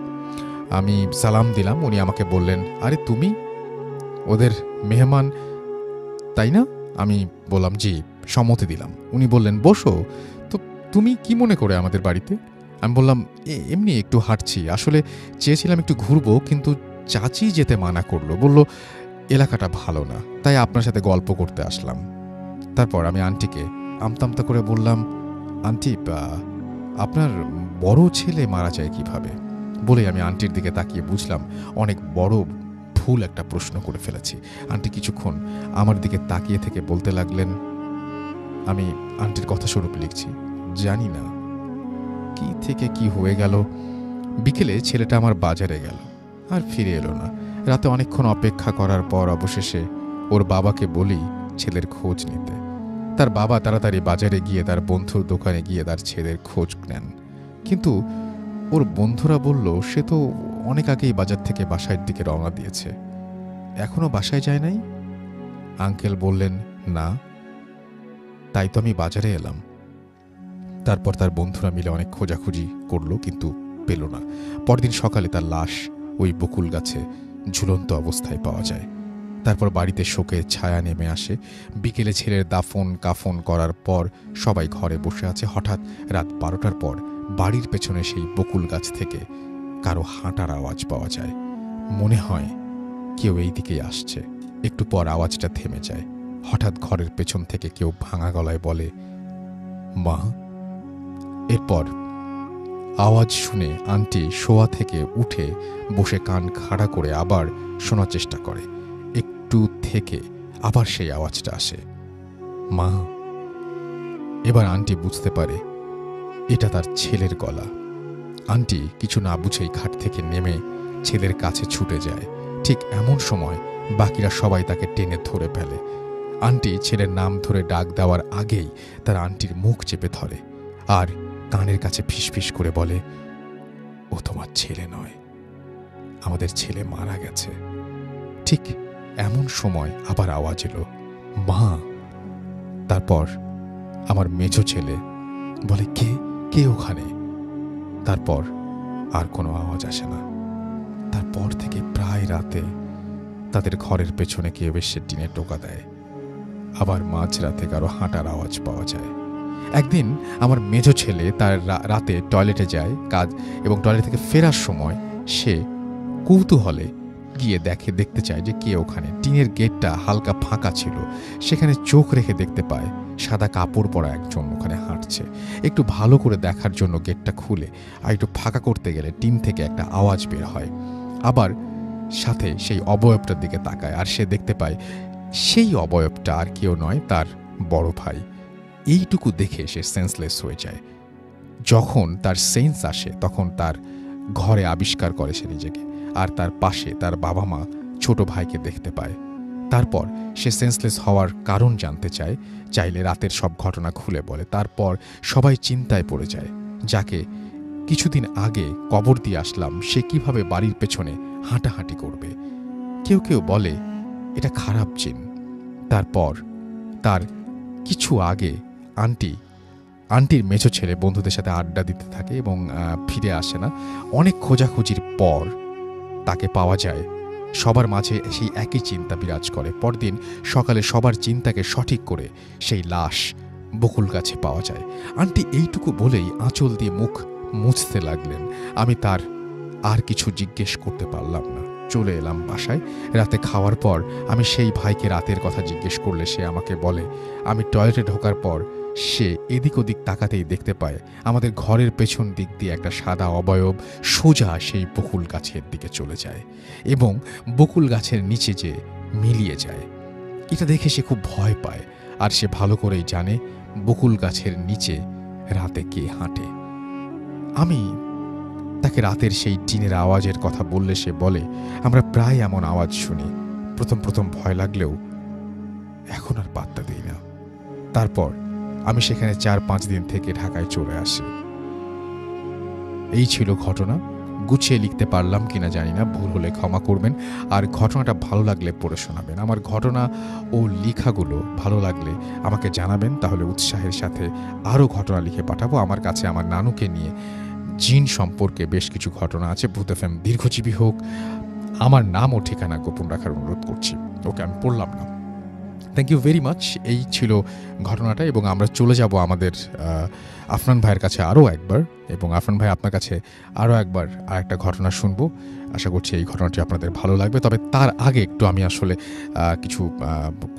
আমি সালাম দিলাম। উনি আমাকে বললেন, আরে তুমি ওদের মেহমান তাই না? আমি বললাম জি, সম্মতি দিলাম। উনি বললেন, বসো। তো তুমি কি মনে করে আমাদের বাড়িতে? আমি বললাম, এমনি একটু হাঁটছি, আসলে চেয়েছিলাম একটু ঘুরবো, কিন্তু চাচি যেতে মানা করলো, বলল এলাকাটা ভালো না, তাই আপনার সাথে গল্প করতে আসলাম। তারপর আমি আন্টিকে আমতামতা করে বললাম, আন্টি আপনার বড় ছেলে মারা যায় কিভাবে? বলে আমি আন্টির দিকে তাকিয়ে বুঝলাম অনেক বড় ভুল একটা প্রশ্ন করে ফেলেছি। আন্টি কিছুক্ষণ আমার দিকে তাকিয়ে থেকে বলতে লাগলেন, আমি আন্টির কথা স্বরূপ লিখছি, জানি না কি থেকে কি হয়ে গেল। বিকেলে ছেলেটা আমার বাজারে গেল, আর ফিরে এলো না। রাতে অনেকক্ষণ অপেক্ষা করার পর অবশেষে ওর বাবাকে বলি ছেলের খোঁজ নিতে। তার বাবা তাড়াতাড়ি বাজারে গিয়ে তার বন্ধুর দোকানে গিয়ে তার ছেলের খোঁজ নেন, কিন্তু ওর বন্ধুরা বলল সে তো অনেক আগেই বাজার থেকে বাসার দিকে রওনা দিয়েছে, এখনো বাসায় যায় নাই। আঙ্কেল বললেন, না, তাই তো আমি বাজারে এলাম। তারপর তার বন্ধুরা মিলে অনেক খোঁজাখুঁজি করলো, কিন্তু পেল না। পরদিন সকালে তার লাশ ওই বকুল গাছে ঝুলন্ত অবস্থায় পাওয়া যায়। তারপর বাড়িতে শোকের ছায়া নেমে আসে। বিকেলে ছেলের দাফন কাফন করার পর সবাই ঘরে বসে আছে। হঠাৎ রাত 12টার পর বাড়ির পেছনে সেই বকুল গাছ থেকে কারো হাঁটার আওয়াজ পাওয়া যায়। মনে হয় কেউ এই দিকেই আসছে। একটু পর আওয়াজটা থেমে যায়। হঠাৎ ঘরের পেছন থেকে কেউ ভাঙা গলায় বলে, মা। এরপর আওয়াজ শুনে আন্টি শোয়া থেকে উঠে বসে কান খাড়া করে আবার শোনার চেষ্টা করে। একটু থেকে আবার সেই আওয়াজটা আসে, মা। এবার আন্টি বুঝতে পারে এটা তার ছেলের গলা। আন্টি কিছু না বুঝেই খাট থেকে নেমে ছেলের কাছে ছুটে যায়। ঠিক এমন সময় বাকিরা সবাই তাকে টেনে ধরে ফেলে। আন্টি ছেলের নাম ধরে ডাক দেওয়ার আগেই তার আন্টির মুখ চেপে ধরে আর কানের কাছে ফিসফিস করে বলে, ও তোমার ছেলে নয়, আমাদের ছেলে মারা গেছে। ঠিক এমন সময় আবার আওয়াজ এলো, মা। তারপর আমার মেজো ছেলে বলে, কে কে ওখানে? তারপর আর কোনো আওয়াজ আসে না। তারপর থেকে প্রায় রাতে তাদের ঘরের পেছনে কেউ এসে টিনে টোকা দেয়। আবার মাঝরাতে কারো হাঁটার আওয়াজ পাওয়া যায়। একদিন আমার মেজো ছেলে তার রাতে টয়লেটে যায় কাজ, এবং টয়লেট থেকে ফেরার সময় সে কৌতূহলে গিয়ে দেখতে চায় যে কে ওখানে। টিনের গেটটা হালকা ফাঁকা ছিল। সেখানে চোখ রেখে দেখতে পায় সাদা কাপড় পরা একজন ওখানে হাঁটছে। একটু ভালো করে দেখার জন্য গেটটা খুলে আর একটু ফাঁকা করতে গেলে টিন থেকে একটা আওয়াজ বের হয়। আবার সাথে সেই অবয়বটার দিকে তাকায় আর সে দেখতে পায় সেই অবয়বটা আর কেউ নয়, তার বড় ভাই। এইটুকু দেখে সে সেন্সলেস হয়ে যায়। যখন তার সেন্স আসে তখন তার ঘরে আবিষ্কার করে সে নিজেকে, আর তার পাশে তার বাবা মা ছোট ভাইকে দেখতে পায়। তারপর সে সেন্সলেস হওয়ার কারণ জানতে চাইলে রাতের সব ঘটনা খুলে বলে। তারপর সবাই চিন্তায় পড়ে যায়, যাকে কিছুদিন আগে কবর দিয়ে আসলাম সে কিভাবে বাড়ির পেছনে হাঁটাহাঁটি করবে। কেউ কেউ বলে এটা খারাপ জিন। তারপর তার কিছু আগে আন্টির মেজো ছেলে বন্ধুদের সাথে আড্ডা দিতে থাকে এবং ফিরে আসে না। অনেক খোঁজাখুঁজির পর তাকে পাওয়া যায়। সবার মাঝে সেই একই চিন্তা বিরাজ করে। পরদিন সকালে সবার চিন্তাকে সঠিক করে সেই লাশ বকুল গাছে পাওয়া যায়। আন্টি এইটুকু বলেই আঁচল দিয়ে মুখ মুছতে লাগলেন। আমি তার আর কিছু জিজ্ঞেস করতে পারলাম না। চলে এলাম বাসায়। রাতে খাওয়ার পর আমি সেই ভাইকে রাতের কথা জিজ্ঞেস করলে সে আমাকে বলে, আমি টয়লেটে ঢোকার পর সে এদিক ওদিক তাকাতেই দেখতে পায় আমাদের ঘরের পেছন দিক দিয়ে একটা সাদা অবয়ব সোজা সেই বকুল গাছের দিকে চলে যায় এবং বকুল গাছের নিচে যে মিলিয়ে যায়। এটা দেখে সে খুব ভয় পায়, আর সে ভালো করেই জানে বকুল গাছের নিচে রাতে কে হাঁটে। আমি তাকে রাতের সেই টিনের আওয়াজের কথা বললে সে বলে, আমরা প্রায় এমন আওয়াজ শুনি। প্রথম ভয় লাগলেও এখন আর পাত্তা দিই না। তারপর আমি সেখানে 4-5 দিন থেকে ঢাকায় চলে আসি। এই ছিল ঘটনা। গুছিয়ে লিখতে পারলাম কিনা জানি না, ভুল হলে ক্ষমা করবেন। আর ঘটনাটা ভালো লাগলে পড়ে শোনাবেন। আমার ঘটনা ও লেখাগুলো ভালো লাগলে আমাকে জানাবেন, তাহলে উৎসাহের সাথে আরও ঘটনা লিখে পাঠাবো। আমার কাছে আমার নানুকে নিয়ে জিন সম্পর্কে বেশ কিছু ঘটনা আছে। ভূত এফএম দীর্ঘজীবী হোক। আমার নাম ও ঠিকানা গোপন রাখার অনুরোধ করছি। ওকে, আমি পড়লাম না। Thank you very much. এই ছিল ঘটনাটা, এবং আমরা চলে যাব আমাদের আফনান ভাইয়ের কাছে আরও একবার, এবং আফনান ভাই আপনার কাছে আরও একবার আর একটা ঘটনা শুনবো। আশা করছি এই ঘটনাটি আপনাদের ভালো লাগবে। তবে তার আগে একটু আমি আসলে কিছু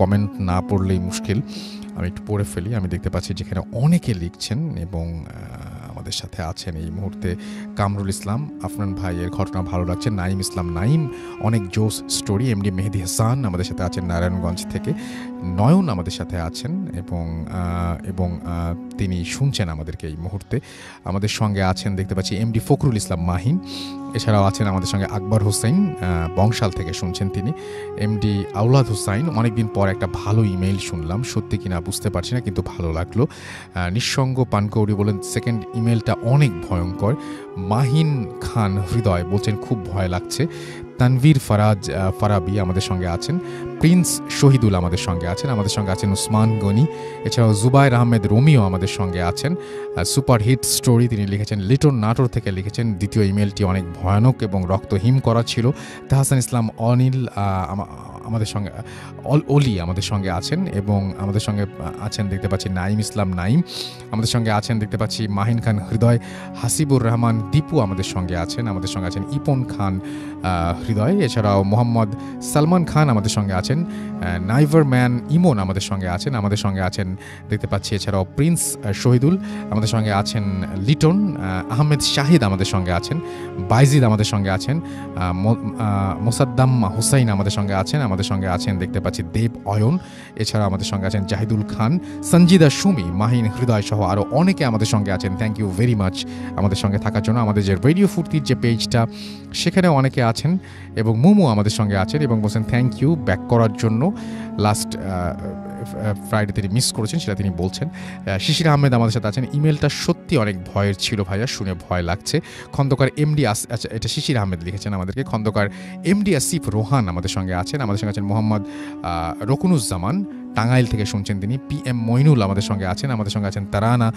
কমেন্ট না পড়লেই মুশকিল, আমি একটু পড়ে ফেলি। আমি দেখতে পাচ্ছি যেখানে অনেকে লিখছেন, এবং আমাদের সাথে আছেন এই মুহূর্তে কামরুল ইসলাম, আফনান ভাইয়ের ঘটনা ভালো লাগছে। নাইম ইসলাম নাইম, অনেক জোস স্টোরি। এমডি মেহেদি হাসান আমাদের সাথে আছেন নারায়ণগঞ্জ থেকে। নয়ন আমাদের সাথে আছেন, এবং তিনি শুনছেন আমাদেরকে এই মুহূর্তে। আমাদের সঙ্গে আছেন দেখতে পাচ্ছি এমডি ফখরুল ইসলাম মাহিন। এছাড়াও আছেন আমাদের সঙ্গে আকবর হোসেন, বংশাল থেকে শুনছেন তিনি। এমডি আউলাদ হুসাইন, অনেকদিন পর একটা ভালো ইমেইল শুনলাম, সত্যি কিনা বুঝতে পারছি না কিন্তু ভালো লাগলো। নিঃসঙ্গ পানকৌড়ি বলেন সেকেন্ড ইমেলটা অনেক ভয়ঙ্কর। মাহিন খান হৃদয় বলছেন খুব ভয় লাগছে। তানভীর ফারাবি আমাদের সঙ্গে আছেন, প্রিন্স শহীদুল আমাদের সঙ্গে আছেন, আমাদের সঙ্গে আছেন উসমান গনি, এছাড়াও জুবাইর আহমেদ রোমিও আমাদের সঙ্গে আছেন। সুপার হিট স্টোরি তিনি লিখেছেন, লিটন নাটোর থেকে লিখেছেন। দ্বিতীয় ইমেলটি অনেক ভয়ানক এবং রক্তহীন করা ছিল। তাহসান ইসলাম অনিল আমাদের সঙ্গে অলি আমাদের সঙ্গে আছেন, এবং আমাদের সঙ্গে আছেন দেখতে পাচ্ছি নাইম ইসলাম নাইম, আমাদের সঙ্গে আছেন দেখতে পাচ্ছি মাহিন খান হৃদয়, হাসিবুর রহমান দীপু আমাদের সঙ্গে আছেন, আমাদের সঙ্গে আছেন ইপন খান হৃদয়, এছাড়াও মোহাম্মদ সালমান খান আমাদের সঙ্গে আছেন, নাইভার ম্যান ইমন আমাদের সঙ্গে আছেন, আমাদের সঙ্গে আছেন দেখতে পাচ্ছি এছাড়াও প্রিন্স শহীদুল, আমাদের সঙ্গে আছেন লিটন, আহমেদ শাহিদ আমাদের সঙ্গে আছেন, বাইজিদ আমাদের সঙ্গে আছেন, মোসাদ্দাম হুসাইন আমাদের সঙ্গে আছেন, আমাদের সঙ্গে আছেন দেখতে পাচ্ছি দেব অয়ন, এছাড়া আমাদের সঙ্গে আছেন জাহিদুল খান, সঞ্জিদা সুমি, মাহিন হৃদয় সহ আরও অনেকে আমাদের সঙ্গে আছেন। থ্যাংক ইউ ভেরি মাচ আমাদের সঙ্গে থাকার জন্য। আমাদের যে রেডিও ফুর্তির যে পেজটা সেখানে অনেকে আছেন, এবং মোমো আমাদের সঙ্গে আছেন এবং বলছেন থ্যাংক ইউ ব্যাক করার জন্য। লাস্ট ফ্রাইডে তিনি মিস করেছেন সেটা তিনি বলছেন। শিশির আহমেদ আমাদের সাথে আছেন। ইমেলটা সত্যি অনেক ভয়ের ছিল ভাইয়া, শুনে ভয় লাগছে। খন্দকার এমডি আচ্ছা এটা শিশির আহমেদ লিখেছেন আমাদেরকে। খন্দকার এমডি আসিফ রোহান আমাদের সঙ্গে আছেন, আমাদের সঙ্গে আছেন মোহাম্মদ রকুনুজ্জামান, টাঙ্গাইল থেকে শুনছেন তিনি। PM মইনুল আমাদের সঙ্গে আছেন, আমাদের সঙ্গে আছেন তারানা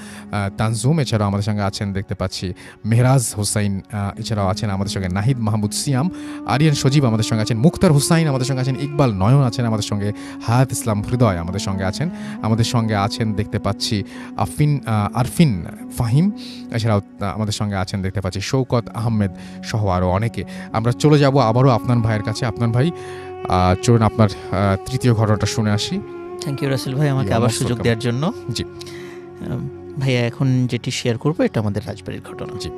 তানজুম, এছাড়াও আমাদের সঙ্গে আছেন দেখতে পাচ্ছি মেহরাজ হোসাইন, এছাড়াও আছেন আমাদের সঙ্গে নাহিদ মাহমুদ সিয়াম, আরিয়ান সজীব আমাদের সঙ্গে আছেন, মুক্তার হুসাইন আমাদের সঙ্গে আছেন, ইকবাল নয়ন আছেন আমাদের সঙ্গে, হায়াত ইসলাম হৃদয় আমাদের সঙ্গে আছেন, আমাদের সঙ্গে আছেন দেখতে পাচ্ছি আরফিন ফাহিম, এছাড়াও আমাদের সঙ্গে আছেন দেখতে পাচ্ছি শৌকত আহমেদ সহ আরও অনেকে। আমরা চলে যাব আবারও আপনার ভাইয়ের কাছে। আপনার ভাই, চলুন আপনার তৃতীয় ঘটনাটা শুনে আসি। থ্যাংক ইউ রাসেল ভাই আমাকে আবার সুযোগ দেওয়ার জন্য। জি ভাইয়া, এখন যেটি শেয়ার করবো এটা আমাদের রাজবাড়ির ঘটনা। জি,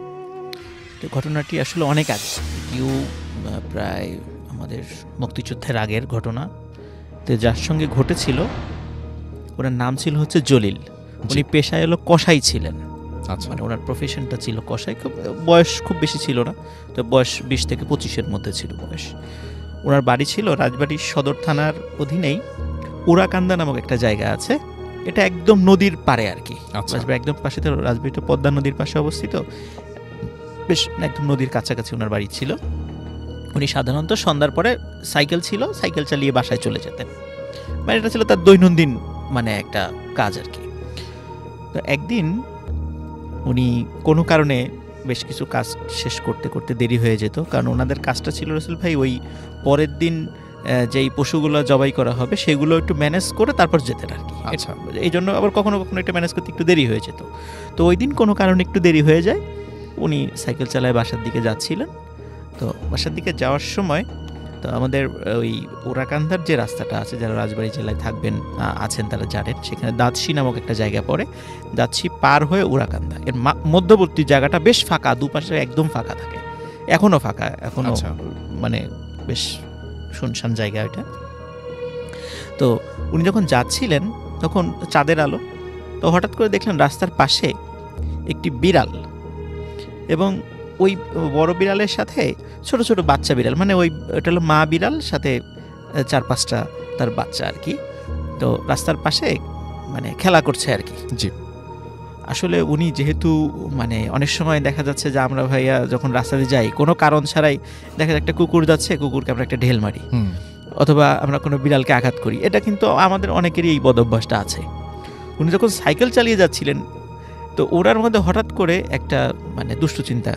তো ঘটনাটি আসলে অনেক আগে, প্রায় আমাদের মুক্তিযুদ্ধের আগের ঘটনা। তো যার সঙ্গে ঘটেছিল ওনার নাম ছিল হচ্ছে জলিল। উনি পেশায় এলো কসাই ছিলেন। আচ্ছা, মানে ওনার প্রফেশনটা ছিল কসাই। বয়স খুব বেশি ছিল না, তো বয়স 20 থেকে 25-এর মধ্যে ছিল বয়স। ওনার বাড়ি ছিল রাজবাড়ির সদর থানার অধীনেই উড়াকান্দা নামক একটা জায়গা আছে। এটা একদম নদীর পাড়ে আর কি, রাজবাড়ি একদম পাশে। তো রাজবাড়িটা পদ্মা নদীর পাশে অবস্থিত, বেশ একদম নদীর কাছাকাছি ওনার বাড়ি ছিল। উনি সাধারণত সন্ধ্যার পরে সাইকেল ছিল, সাইকেল চালিয়ে বাসায় চলে যেতেন। মানে এটা ছিল তার দৈনন্দিন মানে একটা কাজ আর কি। তো একদিন উনি কোনো কারণে বেশ কিছু কাজ শেষ করতে করতে দেরি হয়ে যেত, কারণ ওনাদের কাজটা ছিল রসুল ভাই ওই পরের দিন যেই পশুগুলো জবাই করা হবে সেগুলো একটু ম্যানেজ করে তারপর যেতেন আর কি। আচ্ছা, এই জন্য আবার কখনো কখনো এটা ম্যানেজ করতে একটু দেরি হয়ে যেত। তো ওই দিন কোনো কারণে একটু দেরি হয়ে যায়, উনি সাইকেল চালায় বাসার দিকে যাচ্ছিলেন। তো বাসার দিকে যাওয়ার সময় তো আমাদের ওই ওরাকান্দার যে রাস্তাটা আছে, যারা রাজবাড়ী জেলায় থাকবেন আছেন তারা জানেন, সেখানে দাঁতশি নামক একটা জায়গা পড়ে। দাঁতশি পার হয়ে ওরাকান্দা, এর মধ্যবর্তী জায়গাটা বেশ ফাঁকা, দুপাশে একদম ফাঁকা থাকে, এখনও ফাঁকা, এখনও মানে বেশ শুনশান জায়গা এটা। তো উনি যখন যাচ্ছিলেন তখন চাঁদের আলো, তো হঠাৎ করে দেখলেন রাস্তার পাশে একটি বিড়াল, এবং ওই বড় বিড়ালের সাথে ছোট ছোট বাচ্চা বিড়াল, মানে ওই এটা হলো মা বিড়াল, সাথে 4-5টা তার বাচ্চা আর কি। তো রাস্তার পাশে মানে খেলা করছে আর কি। জি, আসলে উনি যেহেতু মানে অনেক সময় দেখা যাচ্ছে যে আমরা ভাইয়া যখন রাস্তাতে যাই কোনো কারণ ছাড়াই, দেখা যায় একটা কুকুর যাচ্ছে, কুকুরকে আমরা একটা ঢেল মারি, অথবা আমরা কোনো বিড়ালকে আঘাত করি। এটা কিন্তু আমাদের অনেকেরই এই বদভ্যাসটা আছে। উনি যখন সাইকেল চালিয়ে যাচ্ছিলেন, তো ওনার মধ্যে হঠাৎ করে একটা মানে দুষ্টু চিন্তা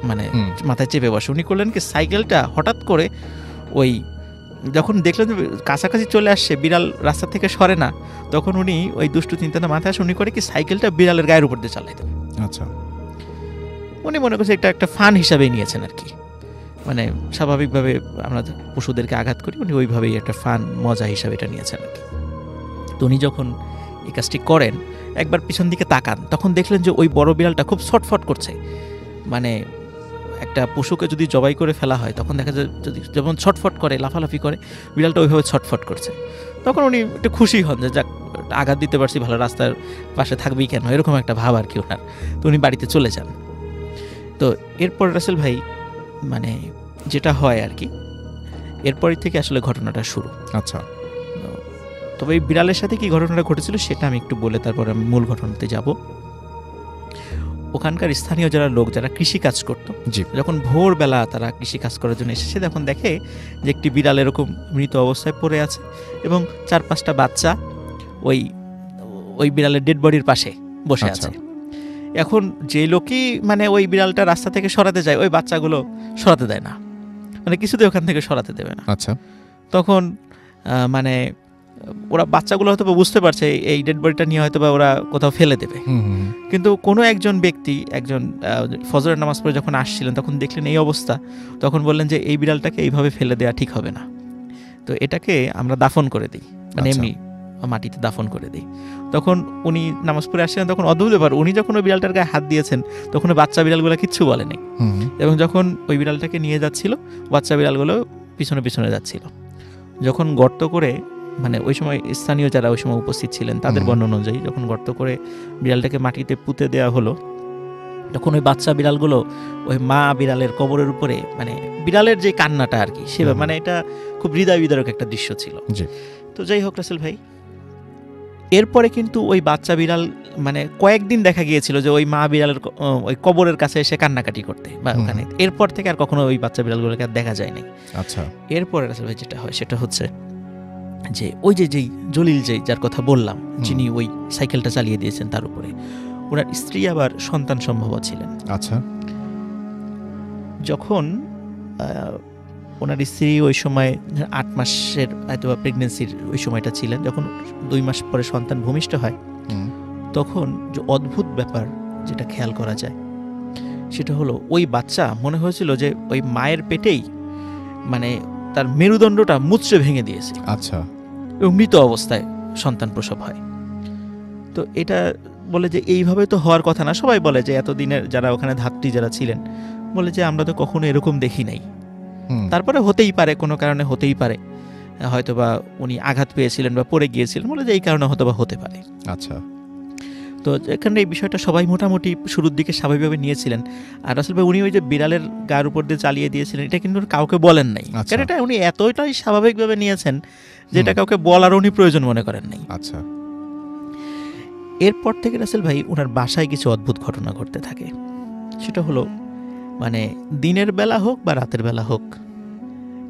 মানে মাথায় চেপে বসে। উনি করলেন কি, সাইকেলটা হঠাৎ করে ওই যখন দেখলেন যে কাছাকাছি চলে আসছে, বিড়াল রাস্তা থেকে সরে না, তখন উনি ওই দুষ্টু চিন্তাটা মাথায় আসে, উনি করে কি সাইকেলটা বিড়ালের গায়ের উপর দিয়ে চালাইতেন। আচ্ছা, উনি মনে করছে এটা একটা ফান হিসাবেই নিয়েছেন আর কি। মানে স্বাভাবিকভাবে আমরা পশুদেরকে আঘাত করি, উনি ওইভাবেই একটা ফান মজা হিসাবে এটা নিয়েছেন আর কি। তো উনি যখন এই কাজটি করেন, একবার পিছন দিকে তাকান, তখন দেখলেন যে ওই বড় বিড়ালটা খুব ছটফট করছে। মানে একটা পশুকে যদি জবাই করে ফেলা হয় তখন দেখা যায় যদি যেমন ছটফট করে, লাফালাফি করে, বিড়ালটা ওইভাবে ছটফট করছে। তখন উনি একটু খুশি হন যে যাক, আঘাত দিতে পারছি, ভালো, রাস্তার পাশে থাকবেই কেন, এরকম একটা ভাব আর কি ওনার। তো উনি বাড়িতে চলে যান। তো এরপর রাসেল ভাই মানে যেটা হয় আর কি, এরপরই থেকে আসলে ঘটনাটা শুরু। আচ্ছা, তবে এই বিড়ালের সাথে কি ঘটনাটা ঘটেছিল সেটা আমি একটু বলে তারপর আমি মূল ঘটনাতে যাব। ওখানকার স্থানীয় যারা লোক যারা কৃষি কাজ করতো, জি। যখন ভোরবেলা তারা কৃষি কাজ করার জন্য এসেছে, তখন দেখে যে একটি বিড়াল এরকম মৃত অবস্থায় পড়ে আছে এবং 4-5টা বাচ্চা ওই বিড়ালের ডেড বডির পাশে বসে আচ্ছা। আছে। এখন যে লোকই মানে ওই বিড়ালটা রাস্তা থেকে সরাতে যায়, ওই বাচ্চাগুলো সরাতে দেয় না, মানে কিছুতে ওখান থেকে সরাতে দেবে না। আচ্ছা। তখন মানে ওরা বাচ্চাগুলো হয়তো বা বুঝতে পারছে এই ডেড বডিটা নিয়ে হয়তো বা ওরা কোথাও ফেলে দেবে, কিন্তু কোনো একজন ব্যক্তি ফজরের নামাজ পড়ে যখন আসছিলেন তখন দেখলেন এই অবস্থা, তখন বললেন যে এই বিড়ালটাকে এইভাবে ফেলে দেওয়া ঠিক হবে না, তো এটাকে আমরা দাফন করে দিই, মানে আচ্ছা। এমনি মাটিতে দাফন করে দিই। তখন উনি নামাজ পড়ে আসছিলেন, তখন অদ্ভুত ব্যাপার, উনি যখন ওই বিড়ালটার গায়ে হাত দিয়েছেন তখন ওই বাচ্চা বিড়ালগুলো কিচ্ছু বলেনি, এবং যখন ওই বিড়ালটাকে নিয়ে যাচ্ছিল বাচ্চা বিড়ালগুলো পিছনে পিছনে যাচ্ছিল। যখন গর্ত করে, মানে ওই সময় স্থানীয় যারা ওই সময় উপস্থিত ছিলেন তাদের বর্ণনা অনুযায়ী যখন গর্ত করে বিড়ালটাকে মাটিতে পুঁতে দেওয়া হলো, তখন ওই বাচ্চা বিড়ালগুলো ওই মা বিড়ালের কবরের উপরে, মানে বিড়ালের যে কান্নাটা আর কি, সে মানে এটা খুব হৃদয় বিদারক একটা দৃশ্য ছিল। তো যাই হোক রাসেল ভাই, এরপরে কিন্তু ওই বাচ্চা বিড়াল মানে কয়েকদিন দেখা গিয়েছিল যে ওই মা বিড়ালের ওই কবরের কাছে এসে কান্নাকাটি করতে বা ওখানে, এরপর থেকে আর কখনো ওই বাচ্চা বিড়ালগুলোকে আর দেখা যায় নাই। আচ্ছা। এরপরে রাসেল ভাই যেটা হয় সেটা হচ্ছে যে ওই যেই জলিল যার কথা বললাম, যিনি ওই সাইকেলটা চালিয়ে দিয়েছেন, তার উপরে ওনার স্ত্রী আবার সন্তান সম্ভব ছিলেন। আচ্ছা। যখন ওনার স্ত্রী ওই সময় 8 মাসের হয়তো প্রেগনেন্সির ওই সময়টা ছিলেন, যখন 2 মাস পরে সন্তান ভূমিষ্ঠ হয়, তখন যে অদ্ভুত ব্যাপার যেটা খেয়াল করা যায় সেটা হলো ওই বাচ্চা মনে হয়েছিল যে ওই মায়ের পেটেই মানে তার মেরুদণ্ডটা মুচড়ে ভেঙে দিয়েছে। আচ্ছা। এবং মৃত অবস্থায় সন্তান প্রসব হয়। তো এটা বলে যে এইভাবে তো হওয়ার কথা না, সবাই বলে যে এতদিনের যারা ওখানে ধাত্রী যারা ছিলেন বলে যে আমরা তো কখনো এরকম দেখি নাই, তারপরে হতেই পারে, কোনো কারণে হতেই পারে, হয়তোবা উনি আঘাত পেয়েছিলেন বা পড়ে গিয়েছিলেন, বলে যে এই কারণে হয়তোবা হতে পারে। আচ্ছা। তো এখানে এই বিষয়টা সবাই মোটামুটি শুরুর দিকে স্বাভাবিকভাবে নিয়েছিলেন। আর আসলে উনি ওই যে বিড়ালের গায়ের উপর দিয়ে চালিয়ে দিয়েছিলেন এটা কিন্তু কাউকে বলেন নাই, কারণ এটা উনি এতটাই স্বাভাবিকভাবে নিয়েছেন যে এটা কাউকে বলার উনি প্রয়োজন মনে করেন নাই। আচ্ছা। এরপর থেকে রাসেল ভাই ওনার বাসায় কিছু অদ্ভুত ঘটনা ঘটতে থাকে। সেটা হলো মানে দিনের বেলা হোক বা রাতের বেলা হোক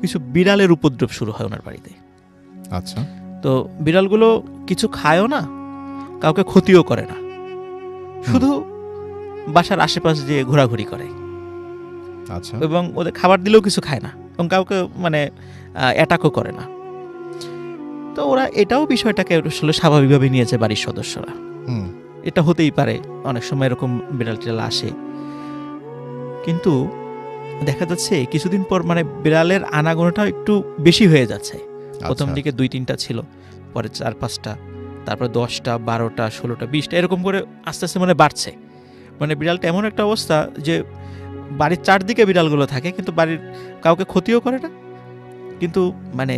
কিছু বিড়ালের উপদ্রব শুরু হয় ওনার বাড়িতে। আচ্ছা। তো বিড়ালগুলো কিছু খায়ও না, কাউকে ক্ষতিও করে না, শুধু বাসার আশেপাশে যে ঘোরাঘুরি করে। আচ্ছা। এবং ওদের খাবার দিলেও কিছু খায় না এবং কাউকে মানে অ্যাটাকও করে না। তো ওরা এটাও বিষয়টাকে আসলে স্বাভাবিকভাবে নিয়েছে বাড়ির সদস্যরা, এটা হতেই পারে, অনেক সময় এরকম বিড়াল টিড়াল আসে। কিন্তু দেখা যাচ্ছে কিছুদিন পর মানে বিড়ালের আনাগোনাটাও একটু বেশি হয়ে যাচ্ছে। প্রথম দিকে 2-3টা ছিল, পরে 4-5টা, তারপর 10টা, 12টা, 16টা, 20টা, এরকম করে আস্তে আস্তে মানে বাড়ছে। মানে বিড়ালটা এমন একটা অবস্থা যে বাড়ির চারদিকে বিড়ালগুলো থাকে কিন্তু বাড়ির কাউকে ক্ষতিও করে না, কিন্তু মানে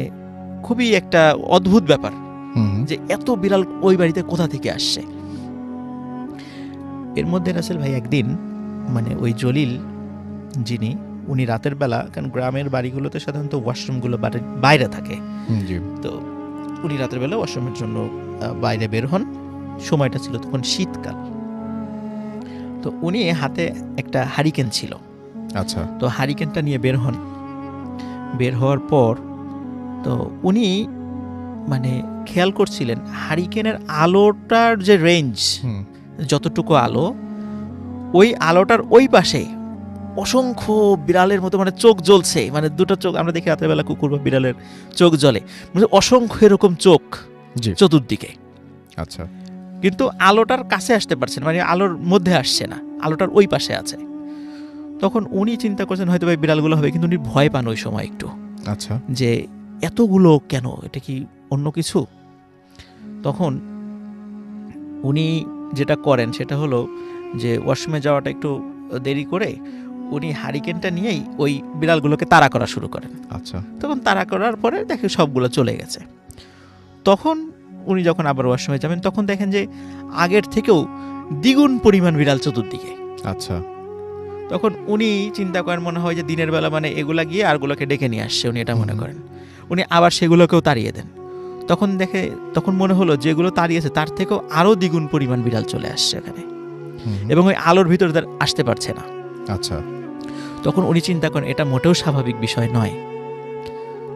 খুবই একটা অদ্ভুত ব্যাপার যে এত বিড়াল ওই বাড়িতে কোথা থেকে আসছে। এর মধ্যে রাসেল ভাই একদিন মানে ওই জলিল যিনি, উনি রাতের বেলা, কারণ গ্রামের বাড়িগুলোতে সাধারণত ওয়াশরুমগুলো বাইরে থাকে, তো উনি রাতের বেলা ওয়াশরুমের জন্য বাইরে বের হন। সময়টা ছিল তখন শীতকাল। তো উনি হাতে একটা হারিকেন ছিল। আচ্ছা। তো হারিকেনটা নিয়ে বের হন। বের হওয়ার পর তো উনি মানে খেয়াল করছিলেন হারিকেনের আলোটার যে রেঞ্জ, যতটুকু আলো, ওই আলোটার ওই পাশে অসংখ্য বিড়ালের মতো মানে চোখ জ্বলছে, মানে দুটো চোখ, আমরা দেখি রাতের বেলা কুকুর বা বিড়ালের চোখ জ্বলে, মানে অসংখ্য এরকম চোখ চতুর্দিকে। আচ্ছা। কিন্তু আলোটার কাছে আসতে পারছে না, মানে আলোর মধ্যে আসছে না, আলোটার ওই পাশে আছে। তখন উনি চিন্তা করছেন হয়তো ভাই বিড়ালগুলো হবে, কিন্তু উনি ভয় পান ওই সময় একটু। আচ্ছা। যে এতগুলো কেন, এটা কি অন্য কিছু? তখন উনি যেটা করেন সেটা হলো যে ওয়াশরুমে যাওয়াটা একটু দেরি করে উনি হারিকেনটা নিয়েই ওই বিড়ালগুলোকে তাড়া করা শুরু করেন। আচ্ছা। তখন তাড়া করার পরে দেখে সবগুলো চলে গেছে। তখন উনি যখন আবার ওয়াশরুমে যাবেন তখন দেখেন যে আগের থেকেও দ্বিগুণ পরিমাণ বিড়াল চতুর্দিকে। আচ্ছা। তখন উনি চিন্তা করেন মনে হয় যে দিনের বেলা মানে এগুলা গিয়ে আরগুলোকে ডেকে নিয়ে আসছে, উনি এটা মনে করেন। উনি আবার সেগুলোকেও তাড়িয়ে দেন। তখন মনে হলো যেগুলো তাড়িয়েছে তার থেকেও আরও দ্বিগুণ পরিমাণ বিড়াল চলে আসছে এখানে। এবং ওই আলোর ভিতরে তার আসতে পারছে না। আচ্ছা, তখন উনি চিন্তা করেন এটা মোটেও স্বাভাবিক বিষয় নয়।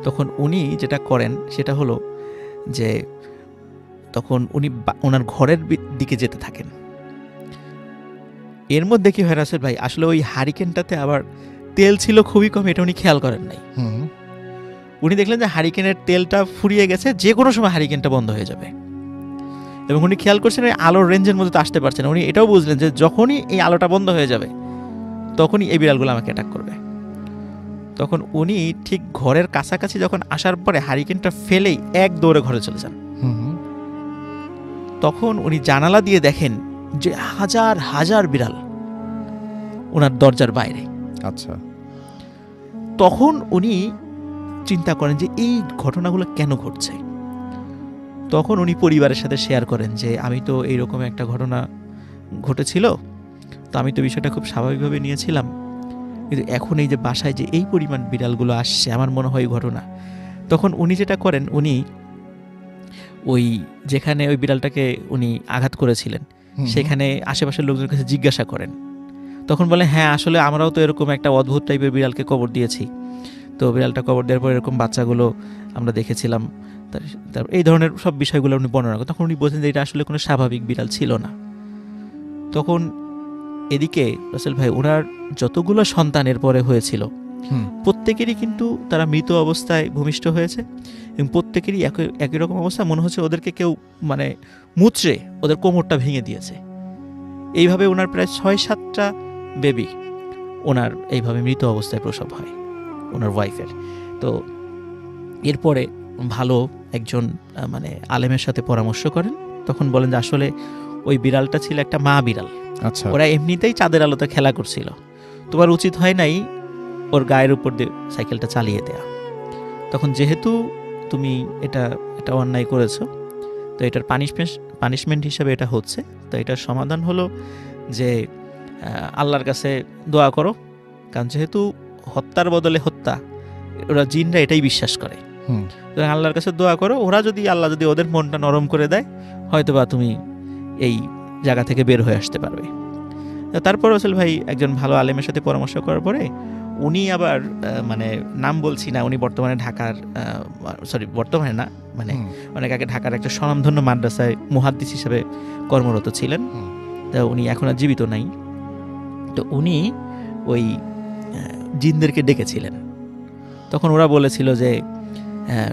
তখন উনি যেটা করেন সেটা হলো যে তখন উনি ওনার ঘরের দিকে যেতে থাকেন। এর মধ্যে কি হয় রাসেল ভাই, আসলে ওই হারিকেনটাতে আবার তেল ছিল খুবই কম, এটা উনি খেয়াল করেন নাই। উনি দেখলেন যে হারিকেনের তেলটা ফুরিয়ে গেছে, যে কোনো সময় হারিকেনটা বন্ধ হয়ে যাবে। এবং উনি খেয়াল করছেন এই আলোর রেঞ্জের মধ্যে তো আসতে পারছেন। উনি এটাও বুঝলেন যে যখনই এই আলোটা বন্ধ হয়ে যাবে তখনই এই বিড়ালগুলো আমাকে অ্যাটাক করবে। তখন উনি ঠিক ঘরের কাছাকাছি যখন আসার পরে হারিকেনটা ফেলেই এক দৌড়ে ঘরে চলে যান। তখন উনি জানালা দিয়ে দেখেন যে হাজার হাজার বিড়াল ওনার দরজার বাইরে। আচ্ছা, তখন উনি চিন্তা করেন যে এই ঘটনাগুলো কেন ঘটছে। তখন উনি পরিবারের সাথে শেয়ার করেন যে আমি তো এইরকম একটা ঘটনা ঘটেছিল, তো আমি তো বিষয়টা খুব স্বাভাবিকভাবে নিয়েছিলাম, কিন্তু এখন এই যে বাসায় যে এই পরিমাণ বিড়ালগুলো আসছে আমার মনে হয় ঘটনা। তখন উনি যেটা করেন, উনি ওই যেখানে ওই বিড়ালটাকে উনি আঘাত করেছিলেন সেখানে আশেপাশের লোকজনের কাছে জিজ্ঞাসা করেন। তখন বলে হ্যাঁ আসলে আমরাও তো এরকম একটা অদ্ভুত টাইপের বিড়ালকে কবর দিয়েছি, তো বিড়ালটা কবর দেওয়ার পর এরকম বাচ্চাগুলো আমরা দেখেছিলাম। তারপর এই ধরনের সব বিষয়গুলো উনি বর্ণনা করেন। তখন উনি বলছেন যে এটা আসলে কোনো স্বাভাবিক বিড়াল ছিল না। তখন এদিকে রাসেল ভাই ওনার যতগুলো সন্তানের পরে হয়েছিল প্রত্যেকেরই কিন্তু তারা মৃত অবস্থায় ভূমিষ্ঠ হয়েছে এবং প্রত্যেকেরই একই রকম অবস্থা। মনে হচ্ছে ওদেরকে কেউ মানে মুচড়ে ওদের কোমরটা ভেঙে দিয়েছে। এইভাবে ওনার প্রায় 6-7টা বেবি ওনার এইভাবে মৃত অবস্থায় প্রসব হয় ওনার ওয়াইফের। তো এরপরে ভালো একজন মানে আলেমের সাথে পরামর্শ করেন। তখন বলেন যে আসলে ওই বিড়ালটা ছিল একটা মা বিড়াল। আচ্ছা, ওরা এমনিতেই চাঁদের আলোতে খেলা করছিল, তোমার উচিত হয় নাই ওর গায়ের উপর দিয়ে সাইকেলটা চালিয়ে দেয়া। তখন যেহেতু তুমি এটা অন্যায় করেছো, তো এটার পানিশমেন্ট হিসেবে এটা হচ্ছে, তো এটার সমাধান হলো যে আল্লাহর কাছে দোয়া করো, কারণ যেহেতু হত্যার বদলে হত্যা, ওরা জিনরা এটাই বিশ্বাস করে। তো আল্লাহর কাছে দোয়া করো, ওরা যদি আল্লাহ যদি ওদের মনটা নরম করে দেয় হয়তোবা তুমি এই জায়গা থেকে বের হয়ে আসতে পারবে। তারপর রাসেল ভাই একজন ভালো আলেমের সাথে পরামর্শ করার পরে উনি আবার মানে নাম বলছি না, উনি বর্তমানে ঢাকার বর্তমানে না মানে অনেক আগে ঢাকার একটা স্বনামধন্য মাদ্রাসায় মুহাদ্দিস হিসেবে কর্মরত ছিলেন। তা উনি এখন আর জীবিত নাই। তো উনি ওই জিনদেরকে ডেকেছিলেন। তখন ওরা বলেছিল যে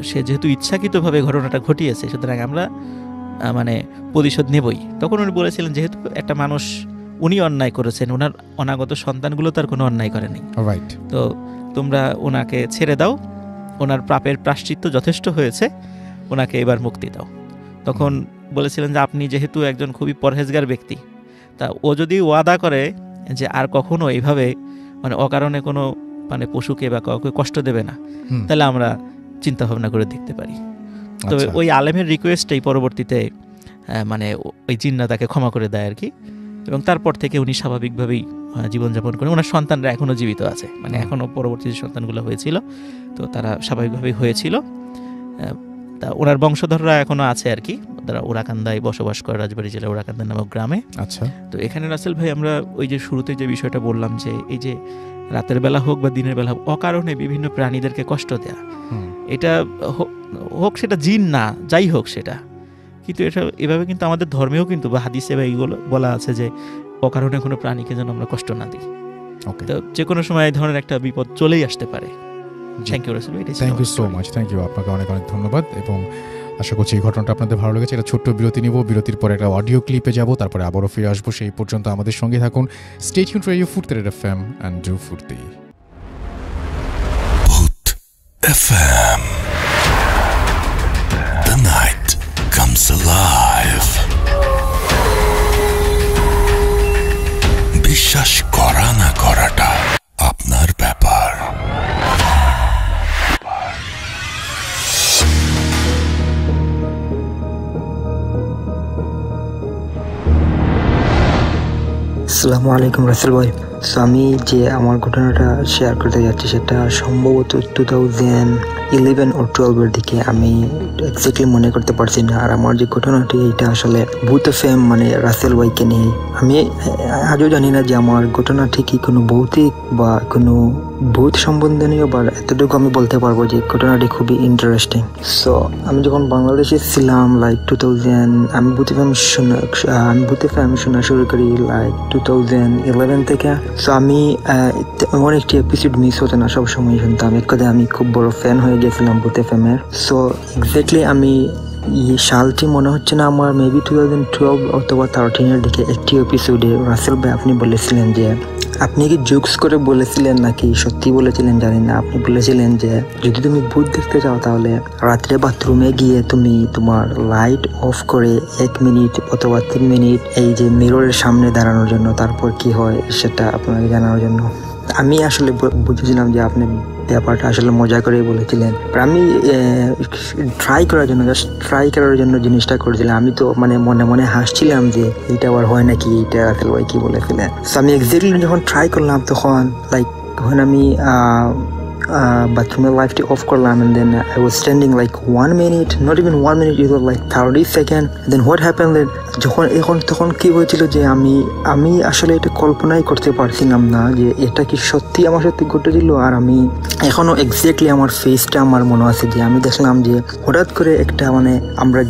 সে যেহেতু ইচ্ছাকৃতভাবে ঘটনাটা ঘটিয়েছে সুতরাং আমরা মানে প্রতিশোধ নেবই। তখন উনি বলেছিলেন যেহেতু একটা মানুষ উনি অন্যায় করেছেন, ওনার অনাগত সন্তানগুলো তার কোনো অন্যায় করেনি, তো তোমরা ওনাকে ছেড়ে দাও, ওনার পাপের প্রায়শ্চিত্ত যথেষ্ট হয়েছে, ওনাকে এবার মুক্তি দাও। তখন বলেছিলেন যে আপনি যেহেতু একজন খুবই পরহেজগার ব্যক্তি, তা ও যদি ওয়াদা করে যে আর কখনো এইভাবে মানে অকারণে কোনো মানে পশুকে বা কাউকে কষ্ট দেবে না, তাহলে আমরা চিন্তা ভাবনা করে দেখতে পারি। তবে ওই আলেমের রিকোয়েস্টেই পরবর্তীতে মানে ওই জিন্না তাকে ক্ষমা করে দেয় আর কি। এবং তারপর থেকে উনি স্বাভাবিকভাবেই জীবনযাপন করেন। ওনার সন্তানরা এখনও জীবিত আছে, মানে এখনও পরবর্তী যে সন্তানগুলো হয়েছিল তো তারা স্বাভাবিকভাবেই হয়েছিল। তা ওনার বংশধররা এখনও আছে আর কি, তারা ওরাকান্দায় বসবাস করে, রাজবাড়ী জেলা ওরাকান্দা নামক গ্রামে। আচ্ছা, তো এখানে রাসেল ভাই আমরা ওই যে শুরুতে যে বিষয়টা বললাম যে এই যে রাতের বেলা হোক বা দিনের বেলা হোক অকারণে বিভিন্ন প্রাণীদেরকে কষ্ট দেয়া, এটা হোক সেটা জিন না যাই হোক সেটা, কিন্তু এটা এভাবে কিন্তু আমাদের ধর্মেও কিন্তু বা হাদিসে বা এইগুলো বলা আছে যে অকারণে কোনো প্রাণীকে যেন আমরা কষ্ট না দিই। তো যে কোনো সময় এই ধরনের একটা বিপদ চলেই আসতে পারে। থ্যাংক ইউ রাসেল ভাই, thank you so much, thank you, আপনাকে অনেক অনেক ধন্যবাদ। এবং আশা করছি এই ঘটনাটা আপনাদের ভালো লেগেছে। একটা ছোট্ট বিরতি নিব, বিরতির পরে একটা অডিও ক্লিপে যাব, তারপরে আবারও ফিরে আসবো। সেই পর্যন্ত আমাদের সঙ্গে থাকুন। Stay tuned to radio Foorti FM and do ফুর্তি FM. The night comes alive. বিশ্বাস করা না করাটা আপনার ব্যাপার। আসসালামু আলাইকুম রাসেল ভাই। সো আমি যে আমার ঘটনাটা শেয়ার করতে যাচ্ছি সেটা সম্ভবত 2011 or 12 দিকে, আমি এক্স্যাক্টলি মনে করতে পারছি না। আর আমার যে ঘটনাটি এটা আসলে ভূত এফএম মানে রাসেল ভাইকে নিয়ে। আমি আজও জানি না যে আমার ঘটনাটি কি কোনো ভৌতিক বা কোনো ভূত সম্বন্ধনীয়, বা এতটুকু আমি বলতে পারবো যে ঘটনাটি খুবই ইন্টারেস্টিং। সো আমি যখন বাংলাদেশে ছিলাম লাইক 2000, আমি ভূত এফএম শোনা শুরু করি লাইক 2011 থেকে। সো আমি এমন একটি এপিসোড মিস হতো না, সবসময় শুনতাম। এক কথায় আমি খুব বড় ফ্যান হয়ে গেছিলাম ভূত এফএম এর। সো এক্স্যাক্টলি আমি সালটি মনে হচ্ছে না আমার, মেবি 2012 অথবা 13 দিকে একটি এপিসোডে রাসেল ভাই আপনি বলেছিলেন যে, আপনি কি জোকস করে বলেছিলেন নাকি সত্যি বলেছিলেন জানি না, আপনি বলেছিলেন যে যদি তুমি ভূত দেখতে চাও তাহলে রাত্রে বাথরুমে গিয়ে তুমি তোমার লাইট অফ করে 1 মিনিট অথবা 3 মিনিট এই যে মিররের সামনে দাঁড়ানোর জন্য, তারপর কি হয় সেটা আপনাকে জানানোর জন্য। আমি আসলে বুঝেছিলাম যে আপনি ব্যাপারটা আসলে মজা করেই বলেছিলেন, আমি ট্রাই করার জন্য জিনিসটা করেছিলাম। আমি তো মানে মনে মনে হাসছিলাম যে এটা আবার হয় নাকি, এটা রাসেল ভাই কি বলেছিলেন। আমি এক্স্যাক্টলি যখন ট্রাই করলাম তখন লাইক যখন আমি বাথরুমের লাইটটি অফ করলাম, and then I was standing like 1 minute, not even 1 minute, it was like 30 seconds. Then what happened that তখন কি হয়েছিল যে আমি আসলে এটা কল্পনাই করতে পারছিলাম না যে এটা কি সত্যি আমার সাথে ঘটেছিল। আর আমি এখনো এক্স্যাক্টলি আমার ফেসটা আমার মনে আছে যে আমি দেখলাম যে হঠাৎ করে একটা মানে আমরা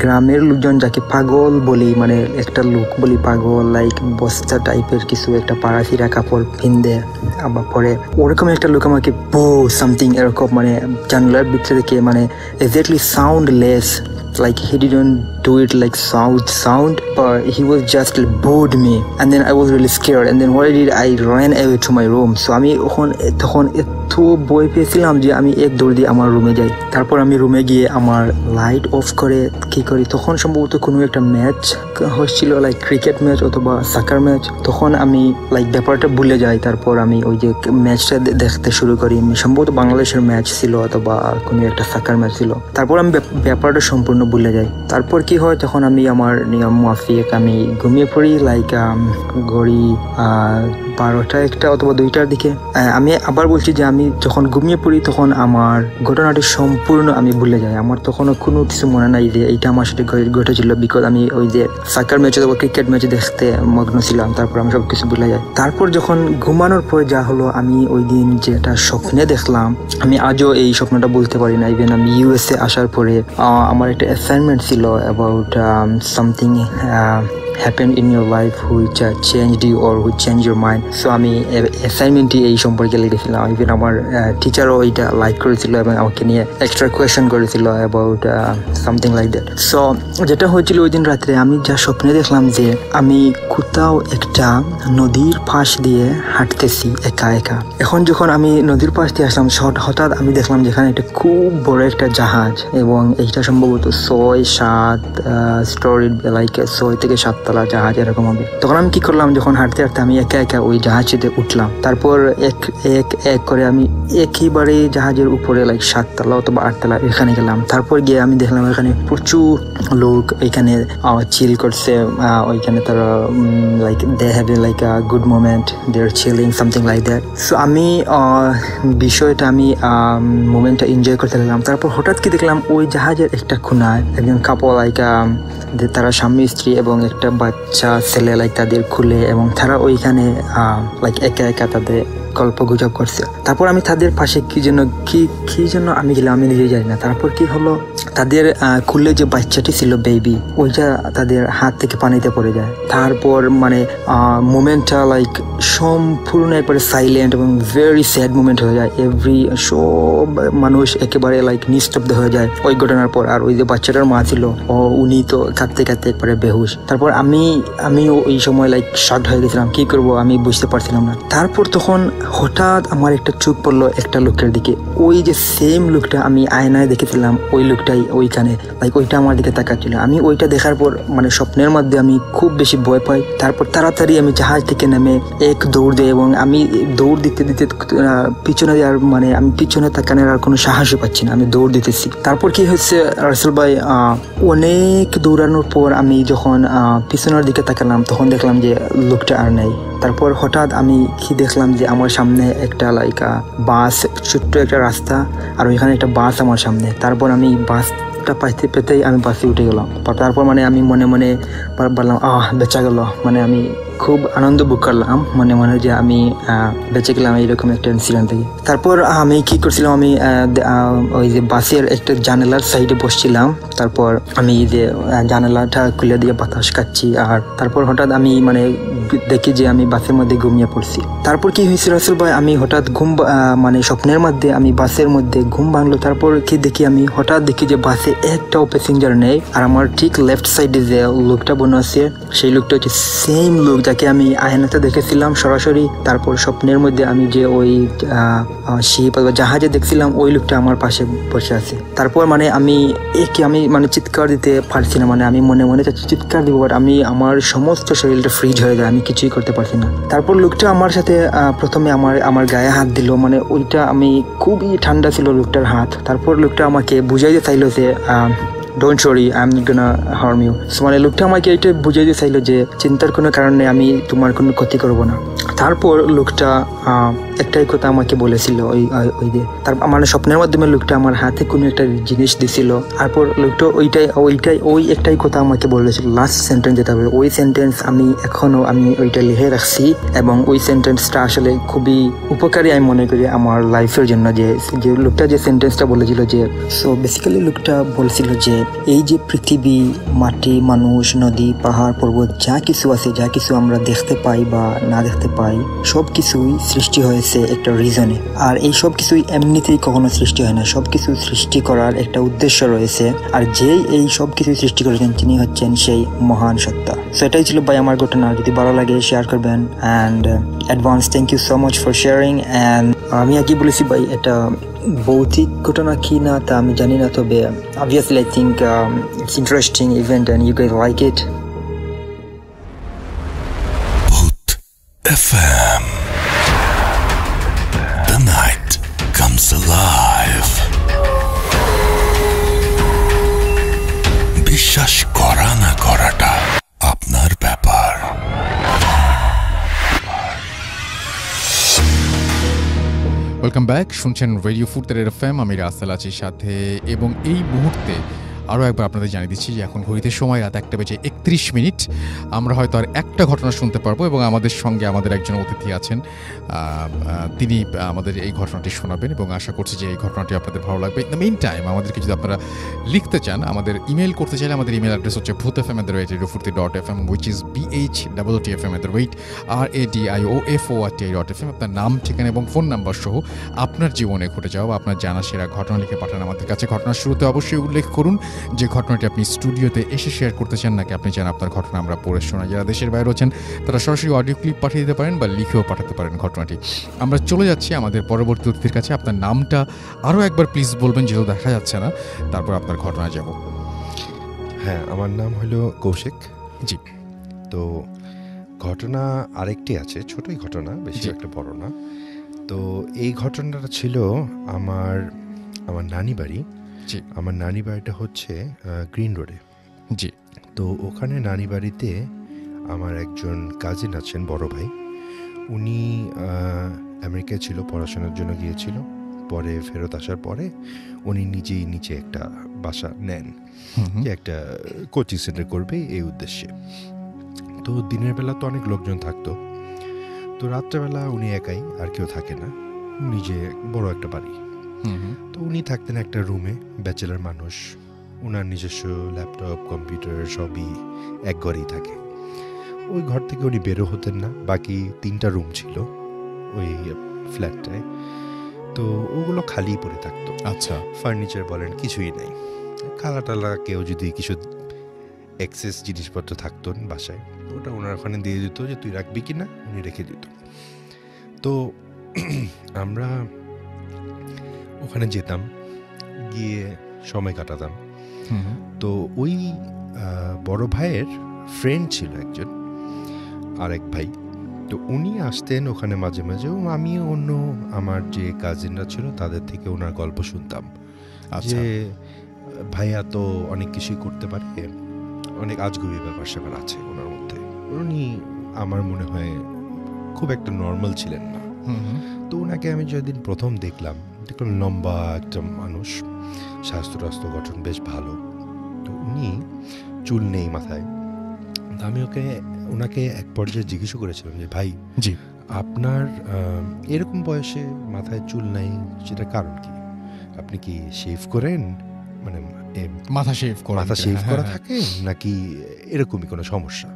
গ্রামের লোকজন যাকে পাগল বলি, মানে একটা লোক বলি পাগল, লাইক বস্তা টাইপের কিছু একটা পাড়াছিরা কাপড় পিনদে আবার পরে, ওরকম একটা লোক আমাকে বো সামথিং এরকম মানে জানলার ভিতরে থেকে মানে exactly soundless, like he didn't do it like sound, but he was just booed me, and then I was really scared, and then what I did, I ran away to my room. So আমি তখন এত ভয় পেয়েছিলাম যে আমি এক দৌড় দিয়ে আমার রুমে যাই। তারপর আমি রুমে গিয়ে আমার লাইট অফ করে কি করি, তখন সম্ভবত কোনো একটা ম্যাচ হচ্ছিল, লাইক ক্রিকেট ম্যাচ অথবা সাকার ম্যাচ। তখন আমি লাইক ব্যাপারটা ভুলে যাই। তারপর আমি ওই যে ম্যাচটা দেখতে শুরু করি, সম্ভবত বাংলাদেশের ম্যাচ ছিল অথবা কোনো একটা সাকার ম্যাচ ছিল। তারপর আমি ব্যাপারটা সম্পূর্ণ ভুলে যাই। তারপর কি হয়, তখন আমি আমার নিয়ম মাফিক আমি ঘুমিয়ে পড়ি লাইক ঘড়ি 12টা 1টা অথবা 2টার দিকে। আমি আবার বলছি যে আমি যখন ঘুমিয়ে পড়ি তখন আমার ঘটনাটি সম্পূর্ণ আমি ভুলে যাই। আমার তখনও কোনো কিছু মনে নাই যে এইটা আমার সাথে ঘটেছিল, বিকজ আমি ওই যে সাকার ম্যাচ অথবা ক্রিকেট ম্যাচ দেখতে মগ্ন ছিলাম। তারপর আমি সব কিছু ভুলে যাই। তারপর যখন ঘুমানোর পর যা হলো, আমি ওই দিন যেটা স্বপ্নে দেখলাম, আমি আজও এই স্বপ্নটা বলতে পারি না। ইভেন আমি ইউএসএ আসার পরে আমার একটা অ্যাসাইনমেন্ট ছিল about something happened in your life which changed you or which changed your mind. So আমি অ্যাসাইনমেন্টটি এই সম্পর্কে লিখেছিলাম। ইভেন আমার টিচারও এটা লাইক করেছিল এবং আমাকে নিয়ে এক্সট্রা কোয়েশ্চেন করেছিল about something like that. So যেটা হয়েছিল ওই দিন রাত্রে, আমি যা স্বপ্নে দেখলাম যে আমি কোথাও একটা নদীর পাশ দিয়ে হাঁটতেছি একা একা। এখন যখন আমি নদীর পাশ দিয়ে আসলাম, হঠাৎ আমি দেখলাম যেখানে একটা খুব বড় একটা জাহাজ, এবং এইটা সম্ভবত 6-7 স্টোরি, লাইক 6 থেকে 7 তলা জাহাজ এরকম হবে। তখন আমি কি করলাম, যখন হাঁটতে হাঁটতে আমি একা একা ওই জাহাজটিতে উঠলাম। তারপর এক করে আমি একেবারে জাহাজের উপরে লাইক 7 তলা অথবা 8 তলা এখানে গেলাম। তারপর গিয়ে আমি দেখলাম এখানে প্রচুর লোক এখানে চিল করছে। ওইখানে তারা like they have like a good moment, they are chilling something like that. So আমি বিষয়টা আমি মোমেন্টটা এনজয় করতে লাগলাম। তারপর হঠাৎ কি দেখলাম, ওই জাহাজের একটা কোনায় একজন কাপল লাইক তারা স্বামী স্ত্রী এবং একটা বাচ্চা ছেলে লাইক তাদের খুলে, এবং তারা ওইখানে লাইক একা একা তাদের গল্প গুজব করছে। তারপর আমি তাদের পাশে কি জন্য আমি গেলাম, আমি নিজে জানি না। তারপর কি হলো, তাদের খুলে যে বাচ্চাটি ছিল বেবি, ওইটা তাদের হাত থেকে পানিতে পড়ে যায়। তারপর মানে মোমেন্টটা লাইক সম্পূর্ণ একবারে সাইলেন্ট এবং ভেরি স্যাড মোমেন্ট হয়ে যায়। সব মানুষ একেবারে লাইক নিস্তব্ধ হয়ে যায় ওই ঘটনার পর। আর ওই যে বাচ্চাটার মা ছিল, উনি তো কাঁদতে কাঁদতে একবারে বেহুশ। তারপর আমিও ওই সময় লাইক শকড হয়ে গেছিলাম, কি করব আমি বুঝতে পারছিলাম না। তারপর তখন হঠাৎ আমার একটা চোখ পড়লো একটা লোকের দিকে। ওই যে সেম লোকটা আমি আয়নায় দেখেছিলাম, ওই লোকটাই ওইখানে লাইক ওইটা আমার দিকে তাকাচ্ছিল। আমি ওইটা দেখার পর মানে স্বপ্নের মধ্যে আমি খুব বেশি ভয় পাই। তারপর তাড়াতাড়ি আমি জাহাজ থেকে নেমে এক দৌড় দিই, এবং আমি দৌড় দিতে দিতে পিছনে আর মানে আমি পিছনে তাকানোর আর কোনো সাহসই পাচ্ছি না, আমি দৌড় দিতেছি। তারপর কি হচ্ছে রাসেল ভাই, অনেক দৌড়ানোর পর আমি যখন পিছনের দিকে তাকালাম, তখন দেখলাম যে লোকটা আর নেই। তারপর হঠাৎ আমি কি দেখলাম যে আমার সামনে একটা বাস, ছোট্ট একটা রাস্তা, আর ওইখানে একটা বাস আমার সামনে। তারপর আমি বাসটা পেতেই আমি বাসে উঠে গেলাম। তারপর মানে আমি মনে মনে বললাম বেঁচে গেল, মানে আমি খুব আনন্দ বুক করলাম মনে মনে যে আমি বেঁচে গেলাম এইরকম একটা ইনসিডেন্ট থেকে। তারপর আমি কি করছিলাম, আমি ওই যে বাসের একটা জানালার সাইডে বসছিলাম। তারপর আমি যে জানালাটা খুলে দিয়ে বাতাস খাচ্ছি, আর তারপর হঠাৎ আমি মানে দেখি যে আমি বাসের মধ্যে ঘুমিয়ে পড়ছি। তারপর কি হয়েছিল রাসেল ভাই, আমি হঠাৎ মানে স্বপ্নের মধ্যে আমি বাসের মধ্যে ঘুম ভাঙলো। তারপর কি দেখি, আমি হঠাৎ দেখি যে বাসে একটাও প্যাসেঞ্জার নেই, আর আমার ঠিক লেফট সাইডে যে লোকটা বনে আছে সেই লোকটা হচ্ছে সেম লোক যাকে আমি আয়নাতে দেখেছিলাম সরাসরি। তারপর স্বপ্নের মধ্যে আমি যে ওই শিপ বা জাহাজে দেখছিলাম ওই লোকটা আমার পাশে বসে আছে। তারপর মানে আমি মানে চিৎকার দিতে পারছি না, মানে আমি মনে মনে চিৎকার দিব, বাট আমার সমস্ত শরীরটা ফ্রিজ হয়ে যায়, আমি কিছুই করতে পারছি না। তারপর লোকটা আমার সাথে প্রথমে আমার গায়ে হাত দিল, মানে ওইটা আমি খুবই ঠান্ডা ছিল লোকটার হাত। তারপর লোকটা আমাকে বুঝাইতে চাইলো যে don't worry, I am not gonna harm you. মানে লোকটা আমাকে এটা বুঝাইতে চাইলো যে চিন্তার কোনো কারণে আমি তোমার কোনো ক্ষতি করবো না। তারপর লোকটা একটাই কথা আমাকে বলেছিল, তার মানে স্বপ্নের মাধ্যমে লোকটা আমার হাতে কোনো একটা জিনিস দিছিল। তারপর লোকটা ওই একটাই কথা আমাকে বলেছিল, লাস্ট সেন্টেন্স যেটা হবে, ওই সেন্টেন্স আমি এখনো ওইটা লিখে রাখছি, এবং ওই সেন্টেন্সটা আসলে খুবই উপকারী আমি মনে করি আমার লাইফের জন্য। যে লোকটা যে সেন্টেন্সটা বলেছিল যে, সো বেসিক্যালি লোকটা বলছিল যে এই যে পৃথিবী, মাটি, মানুষ, নদী, পাহাড়, পর্বত, যা কিছু আছে, যা কিছু আমরা দেখতে পাই বা না দেখতে পাই, সব কিছুই সৃষ্টি হয়েছে একটা রিজনে। আর এই সব কিছুই এমনিতেই কখনো সৃষ্টি হয় না, সব কিছু সৃষ্টি করার একটা উদ্দেশ্য রয়েছে, আর যেই এই সব কিছু সৃষ্টি করেছেন তিনি হচ্ছেন সেই মহান সত্তা। সো এটাই ছিল ভাই আমার ঘটনা। যদি ভালো লাগে শেয়ার করবেন, and advance thank you so much for sharing. And আমি আগে বলেছি ভাই এটা ভৌতিক ঘটনা কি না তা আমি জানি না, তবে obviously I think it's interesting event and you guys like it. Bhoot FM. The night comes alive. বিশ্বাস করা না করাটা আপনার ব্যাপার। ওয়েলকাম ব্যাক, শুনছেন রেডিও ফুটের এফএম, আমি রাসেল আছি সাথে। এবং এই মুহূর্তে আরও একবার আপনাদের জানিয়ে দিচ্ছি যে এখন ঘড়িতে সময় রাত 1:31। আমরা হয়তো আর একটা ঘটনা শুনতে পারবো, এবং আমাদের সঙ্গে আমাদের একজন অতিথি আছেন, তিনি আমাদের এই ঘটনাটি শোনাবেন, এবং আশা করছি যে এই ঘটনাটি আপনাদের ভালো লাগবে। ইন দ্য মেইন টাইম আমাদেরকে যদি আপনারা লিখতে চান, আমাদের ইমেল করতে চাইলে আমাদের ইমেল অ্যাড্রেস হচ্ছে bhootfm@radiofurti.fm, which is bhttfm@radioforti.fm। আপনার নাম, ঠিকানা এবং ফোন নাম্বার সহ আপনার জীবনে ঘটে যাওয়া আপনার জানা সেরা ঘটনা লিখে পাঠান আমাদের কাছে। ঘটনার শুরুতে অবশ্যই উল্লেখ করুন যে ঘটনাটি আপনি স্টুডিওতে এসে শেয়ার করতে চান, নাকি আপনি চান আপনার ঘটনা আমরা পড়ে শোনাই। যারা দেশের বাইরে আছেন তারা সরাসরি অডিও ক্লিপ পাঠিয়ে দিতে পারেন বা লিখেও পাঠাতে পারেন ঘটনাটি। আমরা চলে যাচ্ছি আমাদের পরবর্তী অতিথির কাছে। আপনার নামটা আরও একবার প্লিজ বলবেন, যেহেতু দেখা যাচ্ছে না, তারপর আপনার ঘটনায় যাব। হ্যাঁ, আমার নাম হলো কৌশিক। জি। তো ঘটনা আরেকটি আছে, ছোটই ঘটনা, বেশি একটা বড় না। তো এই ঘটনাটা ছিল আমার নানি বাড়ি। জি। আমার নানি বাড়িটা হচ্ছে গ্রিন রোডে। জি। তো ওখানে নানি বাড়িতে আমার একজন কাজিন আছেন, বড় ভাই। উনি আমেরিকায় ছিল, পড়াশোনার জন্য গিয়েছিল। পরে ফেরত আসার পরে উনি নিজেই নিচে একটা বাসা নেন, যে একটা কোচিং সেন্টার করবে এই উদ্দেশ্যে। তো দিনের বেলা তো অনেক লোকজন থাকতো, তো রাত্রেবেলা উনি একাই, আর কেউ থাকে না, নিজে বড় একটা বাড়ি। তো উনি থাকতেন একটা রুমে, ব্যাচেলার মানুষ, ওনার নিজস্ব ল্যাপটপ, কম্পিউটার সবই এক ঘরেই থাকে। ওই ঘর থেকে উনি বেরো হতেন না। বাকি 3টা রুম ছিল ওই ফ্ল্যাটটায়, তো ওগুলো খালি পড়ে থাকতো। আচ্ছা। ফার্নিচার বলেন কিছুই নাই। খালা টালা কেউ যদি কিছু এক্সেস জিনিসপত্র থাকতো বাসায়, ওটা ওনার ওখানে দিয়ে দিত যে তুই রাখবি কি না, উনি রেখে দিত। তো আমরা ওখানে যেতাম, গিয়ে সময় কাটাতাম। তো ওই বড় ভাইয়ের ফ্রেন্ড ছিল একজন, আরেক ভাই। তো উনি আসতেন ওখানে মাঝে মাঝে। আমি অন্য আমার যে কাজিনরা ছিল তাদের থেকে ওনার গল্প শুনতাম, যে ভাইয়া তো অনেক কিছুই করতে পারে, অনেক আজগুবি ব্যাপার স্যাপার আছে ওনার মধ্যে। উনি আমার মনে হয় খুব একটা নর্মাল ছিলেন না। তো ওনাকে আমি যেদিন প্রথম দেখলাম লম্বা একটা মানুষ, স্বাস্থ্য রাস্ত্র গঠন বেশ ভালো। তো উনি চুল নেই মাথায়। আমি ওনাকে এক পর্যায়ে জিজ্ঞেস করেছিলাম যে ভাই, জি, আপনার এরকম বয়সে মাথায় চুল নাই, সেটা কারণ কি? আপনি কি শেভ করেন, মানে মাথা শেভ করা থাকে নাকি এরকমই কোনো সমস্যা?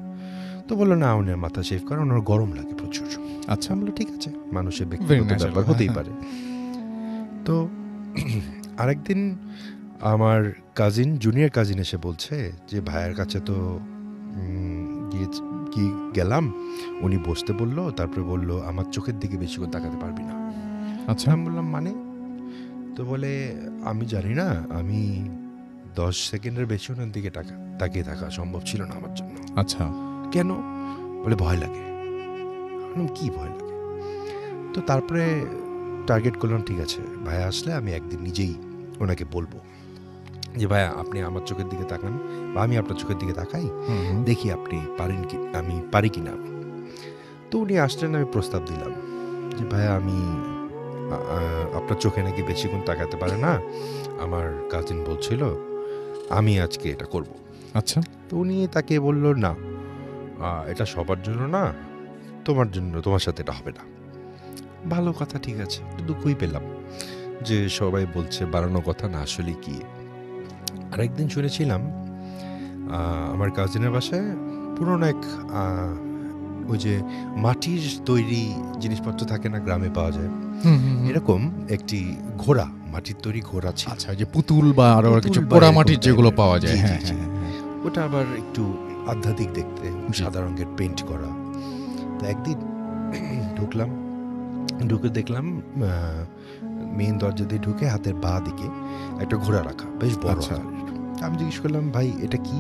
তো বললো না, ওনার মাথা শেভ করে, ওনার গরম লাগে প্রচুর। আচ্ছা, বললো ঠিক আছে, মানুষের ব্যক্তিগত ব্যাপার হতেই পারে। তো আরেকদিন আমার জুনিয়র কাজিন এসে বলছে যে ভাইয়ের কাছে তো গেলাম, উনি বসতে বললো, তারপরে বললো আমার চোখের দিকে বেশিক্ষণ তাকাতে পারবি না। আচ্ছা, আমি বললাম মানে? তো বলে আমি জানি না, আমি 10 সেকেন্ডের বেশি ওনার দিকে তাকিয়ে থাকা সম্ভব ছিল না আমার জন্য। আচ্ছা, কেন? বলে ভয় লাগে। কি ভয় লাগে? তো তারপরে টার্গেট করলাম, ঠিক আছে ভাইয়া আসলে আমি একদিন নিজেই ওনাকে বলবো যে ভাইয়া আপনি আমার চোখের দিকে তাকান বা আমি আপনার চোখের দিকে তাকাই, দেখি আপনি পারেন কি, আমি পারি কিনা। তো উনি আসলেন, আমি প্রস্তাব দিলাম যে ভাইয়া আমি আপনার চোখে নাকি বেশিক্ষণ তাকাতে পারে না, আমার কাজিন বলছিল আমি আজকে এটা করব। আচ্ছা। তো উনি তাকে বলল না, এটা সবার জন্য না, তোমার জন্য, তোমার সাথে এটা হবে না। ভালো কথা, ঠিক আছে। একটু দুঃখই পেলাম যে সবাই বলছে বাড়ানো কথা না, আসলে কি। আরেকদিন শুনেছিলাম আমার কাজিনের বাসায় পুরনো এক ওই যে মাটির তৈরি জিনিসপত্র থাকে না, গ্রামে পাওয়া যায়, এরকম একটি ঘোড়া, মাটির তৈরি ঘোড়া ছিল। আচ্ছা, যে পুতুল বা আরো কিছু পোড়া মাটির যেগুলো পাওয়া যায়, হ্যাঁ, ওটা আবার একটু আধ্যাত্মিক দেখতে, সাদা রঙের পেইন্ট করা। তো একদিন ঢুকে দেখলাম মেইন দরজা দিয়ে ঢুকে হাতের বাঁ দিকে একটা ঘোড়া রাখা, বেশ বড়। আমি জিজ্ঞেস করলাম ভাই এটা কি?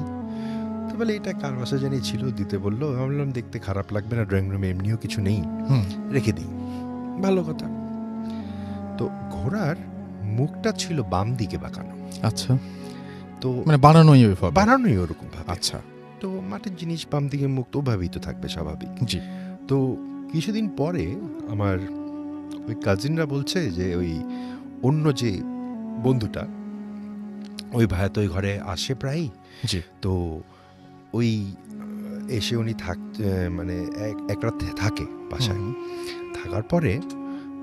তো বলে এটা কার বাসা জানি ছিল, দিতে বললো। আমি বললাম দেখতে খারাপ লাগবে না, ড্রয়িং রুমে এমনিও কিছু নেই, রেখে দিই। ভালো কথা। তো ঘোড়ার মুখটা ছিল বাম দিকে বাঁকানো। আচ্ছা, তো মানে বানানোই ওরকম ভাবে। আচ্ছা। তো মাটির জিনিস বাম দিকে মুখ তো ওভাবেই তো থাকবে, স্বাভাবিক। জি। তো কিছুদিন পরে আমার ওই কাজিনরা বলছে যে ওই অন্য যে বন্ধুটা, ওই ভাইয়া তো ওই ঘরে আসে প্রায়ই। জি। তো ওই এসে উনি মানে এক রাত থাকে বাসায়। থাকার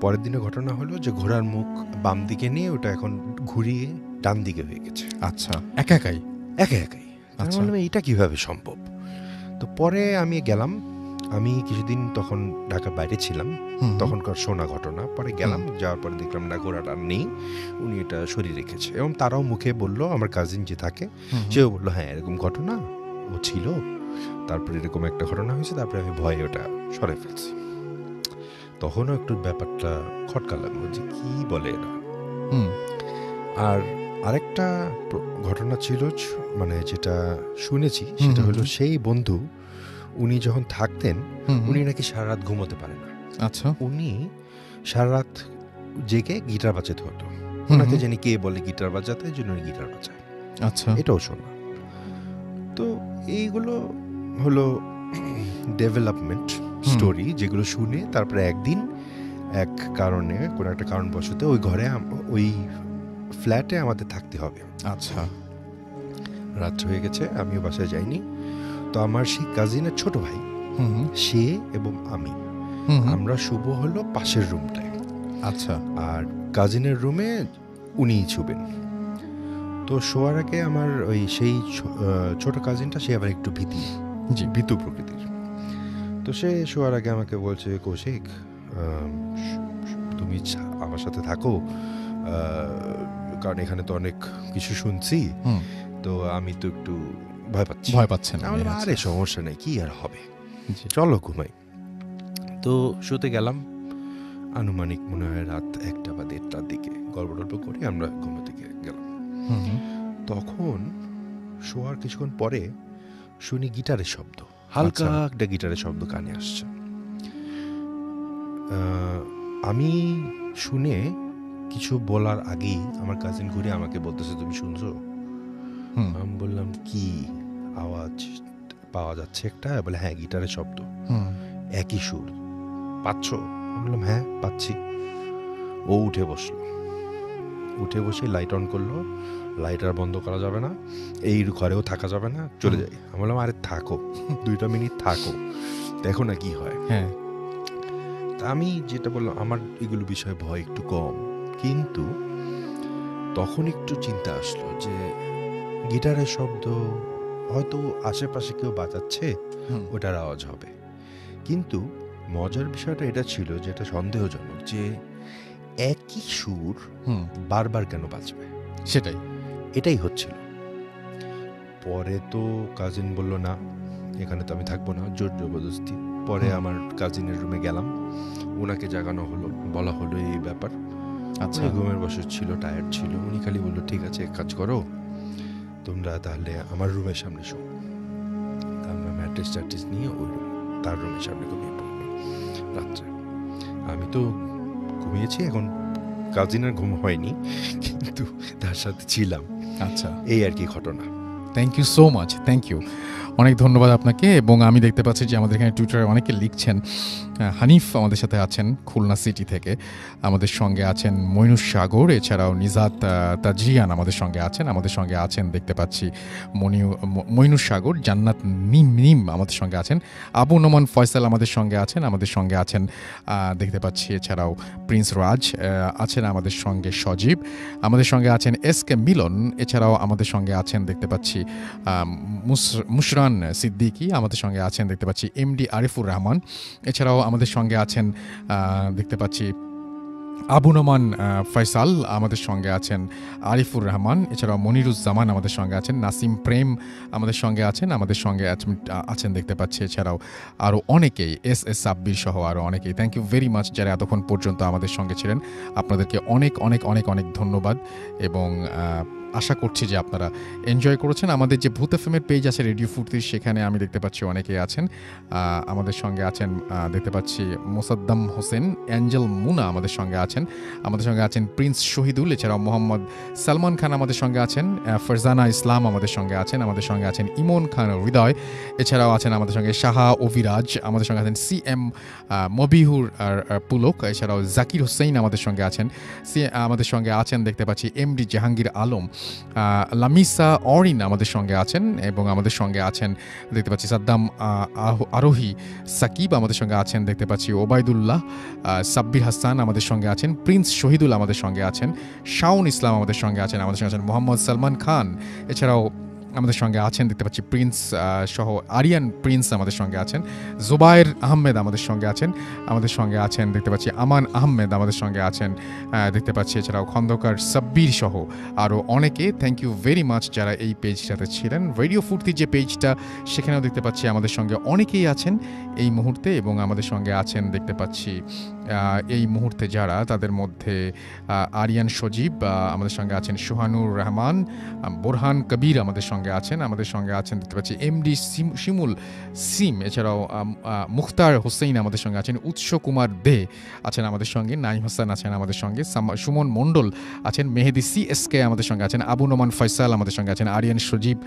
পরের দিনে ঘটনা হলো যে ঘোড়ার মুখ বাম দিকে নিয়ে ওটা এখন ঘুরিয়ে ডান দিকে হয়ে গেছে। আচ্ছা, একাই। আমি বললাম এইটা কিভাবে সম্ভব? তো পরে আমি গেলাম, আমি কিছুদিন তখন ঢাকার বাইরে ছিলাম, তখনকার শোনা ঘটনা। পরে গেলাম, যাওয়ার পরে দেখলাম না, ঘোড়াটা নেই, উনি এটা সরিয়ে রেখেছে। এবং তারাও মুখে বললো, আমার কাজিন যে থাকে সেও বললো হ্যাঁ এরকম ঘটনা ও ছিল, তারপরে এরকম একটা ঘটনা হয়েছে, তারপরে আমি ভয়ে ওটা সরে ফেলছি। তখনও একটু ব্যাপারটা খটকা লাগলো যে কি বলে এরা। আর আরেকটা ঘটনা ছিল, মানে যেটা শুনেছি সেটা হলো সেই বন্ধু, উনি যখন থাকতেন উনি নাকি সারা রাত ঘুমোতে পারে না। আচ্ছা। উনি সারা রাত জেগে গিটার বাজাতে হতো। ওনাকে জানি কে বলে গিটার বাজাতে, এই জন্য গিটার বাজায়। আচ্ছা, এটাও শোনা। তো এইগুলো হলো ডেভেলপমেন্ট স্টোরি, যেগুলো শুনে তারপরে একদিন এক কারণে, কোনো একটা কারণবশত ওই ঘরে, ওই ফ্ল্যাটে আমাদের থাকতে হবে। আচ্ছা। রাত হয়ে গেছে, আমিও বাসায় যাইনি। তো আমার সেই কাজিনের ছোট ভাই, সে এবং আমরা শুভ হলো পাশের রুমটায়। আচ্ছা। আর কাজিনের রুমে উনিই শুবেন। তো শোয়ার আগে আমার ওই সেই ছোট কাজিনটা, সে আবার একটু ভীতু প্রকৃতির। তো সে শোয়ার আগে আমাকে বলছে, কৌশিক তুমি আমার সাথে থাকো, কারণ এখানে তো অনেক কিছু শুনছি, তো আমি তো একটু ভয় পাচ্ছেন। আরে সমস্যা নেই, কি আর হবে, চলো ঘুমাই। তো শুতে গেলাম, আনুমানিক মনে হয় রাত 1টা বা 1:30টার দিকে গল্প করে আমরা ঘুমাতে গেলাম। তখন শোয়ার কিছুক্ষণ পরে শুনি গিটারের শব্দ, হালকা একটা গিটারের শব্দ কানে আসছে। আমি শুনে কিছু বলার আগেই আমার কাজিন ঘুরে আমাকে বলতেছে, তুমি শুনছো? আমি বললাম কি আওয়াজ পাওয়া যাচ্ছে একটা? বলে হ্যাঁ, গিটারের শব্দ, একই সুর, পাচ্ছ? আমি বললাম হ্যাঁ পাচ্ছি। ও উঠে বসলো, উঠে বসে লাইট অন করলো, লাইট আর বন্ধ করা যাবে না, এই ঘরেও থাকা যাবে না, চলে যাই। আমি বললাম আরে থাকো, 2টা মিনিট থাকো, দেখো না কি হয়। হ্যাঁ, তা আমি যেটা বললাম, আমার এগুলো বিষয়ে ভয় একটু কম, কিন্তু তখন একটু চিন্তা আসলো যে গিটারের শব্দ হয়তো আশেপাশে কেউ বাজাচ্ছে, ওটার আওয়াজ হবে। কিন্তু মজার বিষয়টা এটা ছিল, যেটা সন্দেহজনক, যে একই সুর বারবার কেন বাজবে, সেটাই এটাই হচ্ছিল। পরে তো কাজিন বলল না এখানে তো আমি থাকবো না, জোর জবরদস্তি। পরে আমার কাজিনের রুমে গেলাম, ওনাকে জাগানো হলো, বলা হলো এই ব্যাপার। আচ্ছা, ঘুমের বসে ছিল, টায়ার্ড ছিল। উনি খালি বললো ঠিক আছে এক কাজ করো, তোমরা তাহলে আমার রুমের সামনে শো। আমরা ম্যাট্রেস ট্যাট্রেস নিয়ে ওই তার রুমের সামনে ঘুমিয়ে পড়লাম রাত্রে। আমি তো ঘুমিয়েছি, এখন কাজিনের ঘুম হয়নি, কিন্তু তার সাথে ছিলাম। আচ্ছা, এই আর কি ঘটনা। Thank you so much, thank you, অনেক ধন্যবাদ আপনাকে। এবং আমি দেখতে পাচ্ছি যে আমাদের এখানে টুইটারে অনেকে লিখছেন। হানিফ আমাদের সাথে আছেন খুলনা সিটি থেকে, আমাদের সঙ্গে আছেন মইনুস সাগর, এছাড়াও নিজাত তাজরিয়ান আমাদের সঙ্গে আছেন। আমাদের সঙ্গে আছেন দেখতে পাচ্ছি মইনুস সাগর, জান্নাত নিম আমাদের সঙ্গে আছেন, আবু নোমান ফয়সাল আমাদের সঙ্গে আছেন। আমাদের সঙ্গে আছেন দেখতে পাচ্ছি এছাড়াও প্রিন্স রাজ আছেন আমাদের সঙ্গে, সজীব আমাদের সঙ্গে আছেন, এস কে মিলন, এছাড়াও আমাদের সঙ্গে আছেন দেখতে পাচ্ছি মুশরান সিদ্দিকী আমাদের সঙ্গে আছেন দেখতে পাচ্ছি, এমডি আরিফুর রহমান, এছাড়াও আমাদের সঙ্গে আছেন দেখতে পাচ্ছি আবু নোমান ফয়সাল আমাদের সঙ্গে আছেন, আরিফুর রহমান, এছাড়াও মনিরুজ্জামান আমাদের সঙ্গে আছেন, নাসিম প্রেম আমাদের সঙ্গে আছেন, আমাদের সঙ্গে আছেন দেখতে পাচ্ছি এছাড়াও আরও অনেকেই, এস সাব্বির সহ আরও অনেকেই। থ্যাংক ইউ ভেরি মাচ যারা এতক্ষণ পর্যন্ত আমাদের সঙ্গে ছিলেন, আপনাদেরকে অনেক অনেক অনেক অনেক ধন্যবাদ। এবং আশা করছি যে আপনারা এনজয় করেছেন। আমাদের যে ভূত এফএমের পেজ আছে রেডিও ফুর্তির, সেখানে আমি দেখতে পাচ্ছি অনেকেই আছেন। আমাদের সঙ্গে আছেন দেখতে পাচ্ছি মোসাদ্দাম হোসেন, অ্যাঞ্জেল মুনা আমাদের সঙ্গে আছেন, আমাদের সঙ্গে আছেন প্রিন্স শহীদুল, এছাড়াও মোহাম্মদ সালমান খান আমাদের সঙ্গে আছেন, ফারজানা ইসলাম আমাদের সঙ্গে আছেন, আমাদের সঙ্গে আছেন ইমন খান হৃদয়, এছাড়াও আছেন আমাদের সঙ্গে শাহা অভিরাজ, আমাদের সঙ্গে আছেন সিএম মবিহুর পুলক, এছাড়াও জাকির হোসেন আমাদের সঙ্গে আছেন, আমাদের সঙ্গে আছেন দেখতে পাচ্ছি এমডি জাহাঙ্গীর আলম, লামিসা অরিন আমাদের সঙ্গে আছেন, এবং আমাদের সঙ্গে আছেন দেখতে পাচ্ছি সাদ্দাম আরোহী সাকিব আমাদের সঙ্গে আছেন দেখতে পাচ্ছি, ওবায়দুল্লাহ সাব্বির হাসান আমাদের সঙ্গে আছেন, প্রিন্স শহীদুল আমাদের সঙ্গে আছেন, শাওন ইসলাম আমাদের সঙ্গে আছেন, আমাদের সঙ্গে আছেন মোহাম্মদ সালমান খান, এছাড়াও আমাদের সঙ্গে আছেন দেখতে পাচ্ছি প্রিন্স সহ আরিয়ান প্রিন্স আমাদের সঙ্গে আছেন, জুবায়ের আহমেদ আমাদের সঙ্গে আছেন, আমাদের সঙ্গে আছেন দেখতে পাচ্ছি আমান আহমেদ আমাদের সঙ্গে আছেন দেখতে পাচ্ছি, এছাড়াও খন্দকার সাব্বির সহ আরও অনেকে। থ্যাংক ইউ ভেরি মাচ যারা এই পেজটাতে ছিলেন। রেডিও ফুর্তির যে পেজটা, সেখানেও দেখতে পাচ্ছি আমাদের সঙ্গে অনেকেই আছেন এই মুহূর্তে, এবং আমাদের সঙ্গে আছেন দেখতে পাচ্ছি এই মুহূর্তে যারা, তাদের মধ্যে আরিয়ান সজীব আমাদের সঙ্গে আছেন, সোহানুর রহমান, বোরহান কবির আমাদের সঙ্গে আছেন, আমাদের সঙ্গে আছেন দেখতে পাচ্ছি এমডি শিমুল সিম, এছাড়াও মুখতার হোসেন আমাদের সঙ্গে আছেন, উৎস কুমার দে আছেন আমাদের সঙ্গে, নাইম হাসান আছেন আমাদের সঙ্গে, সুমন মণ্ডল আছেন, মেহেদি CSK আমাদের সঙ্গে আছেন, আবু নোমান ফয়সাল আমাদের সঙ্গে আছেন, আরিয়ান সজীব,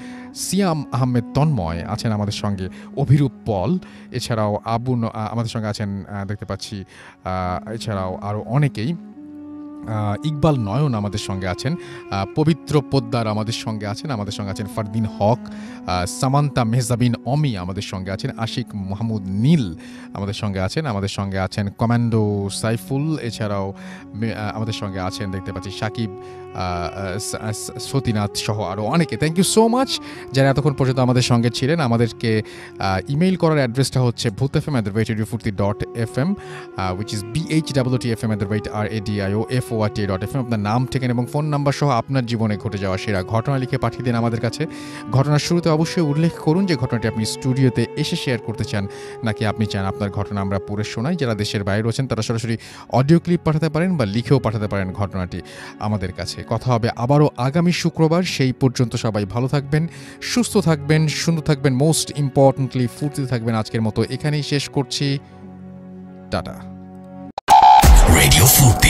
সিয়াম আহমেদ তন্ময় আছেন আমাদের সঙ্গে, অভিরূপ পল, এছাড়াও আমাদের সঙ্গে আছেন দেখতে পাচ্ছি, এছাড়াও আরও অনেকেই, ইকবাল নয়ন আমাদের সঙ্গে আছেন, পবিত্র পোদ্দার আমাদের সঙ্গে আছেন, আমাদের সঙ্গে আছেন ফারদিন হক, সামান্তা মেহজাবিন অমি আমাদের সঙ্গে আছেন, আশিক মাহমুদ নীল আমাদের সঙ্গে আছেন, আমাদের সঙ্গে আছেন কমান্ডো সাইফুল, এছাড়াও আমাদের সঙ্গে আছেন দেখতে পাচ্ছি সাকিব সতীনাথ সহ আরও অনেকে। থ্যাংক ইউ সো মাচ যারা এতক্ষণ পর্যন্ত আমাদের সঙ্গে ছিলেন। আমাদেরকে ইমেইল করার অ্যাড্রেসটা হচ্ছে bhuthfm@radiofurti.fm, which is bhwtfm@radiofort.fm। আপনার নাম, ঠিকানা এবং ফোন নাম্বার সহ আপনার জীবনে ঘটে যাওয়া সেরা ঘটনা লিখে পাঠিয়ে দিন আমাদের কাছে। ঘটনার শুরুতে অবশ্যই উল্লেখ করুন যে ঘটনাটি আপনি স্টুডিওতে এসে শেয়ার করতে চান, নাকি আপনি চান আপনার ঘটনা আমরা পড়ে শোনাই। যারা দেশের বাইরে রয়েছেন তারা সরাসরি অডিও ক্লিপ পাঠাতে পারেন বা লিখেও পাঠাতে পারেন ঘটনাটি আমাদের কাছে। কথা হবে আবারও আগামী শুক্রবার। সেই পর্যন্ত সবাই ভালো থাকবেন, সুস্থ থাকবেন, সুন্দর থাকবেন, মোস্ট ইম্পর্টেন্টলি ফুর্তিতে থাকবেন। আজকের মতো এখানেই শেষ করছি, টাটা। রেডিও ফুর্তি।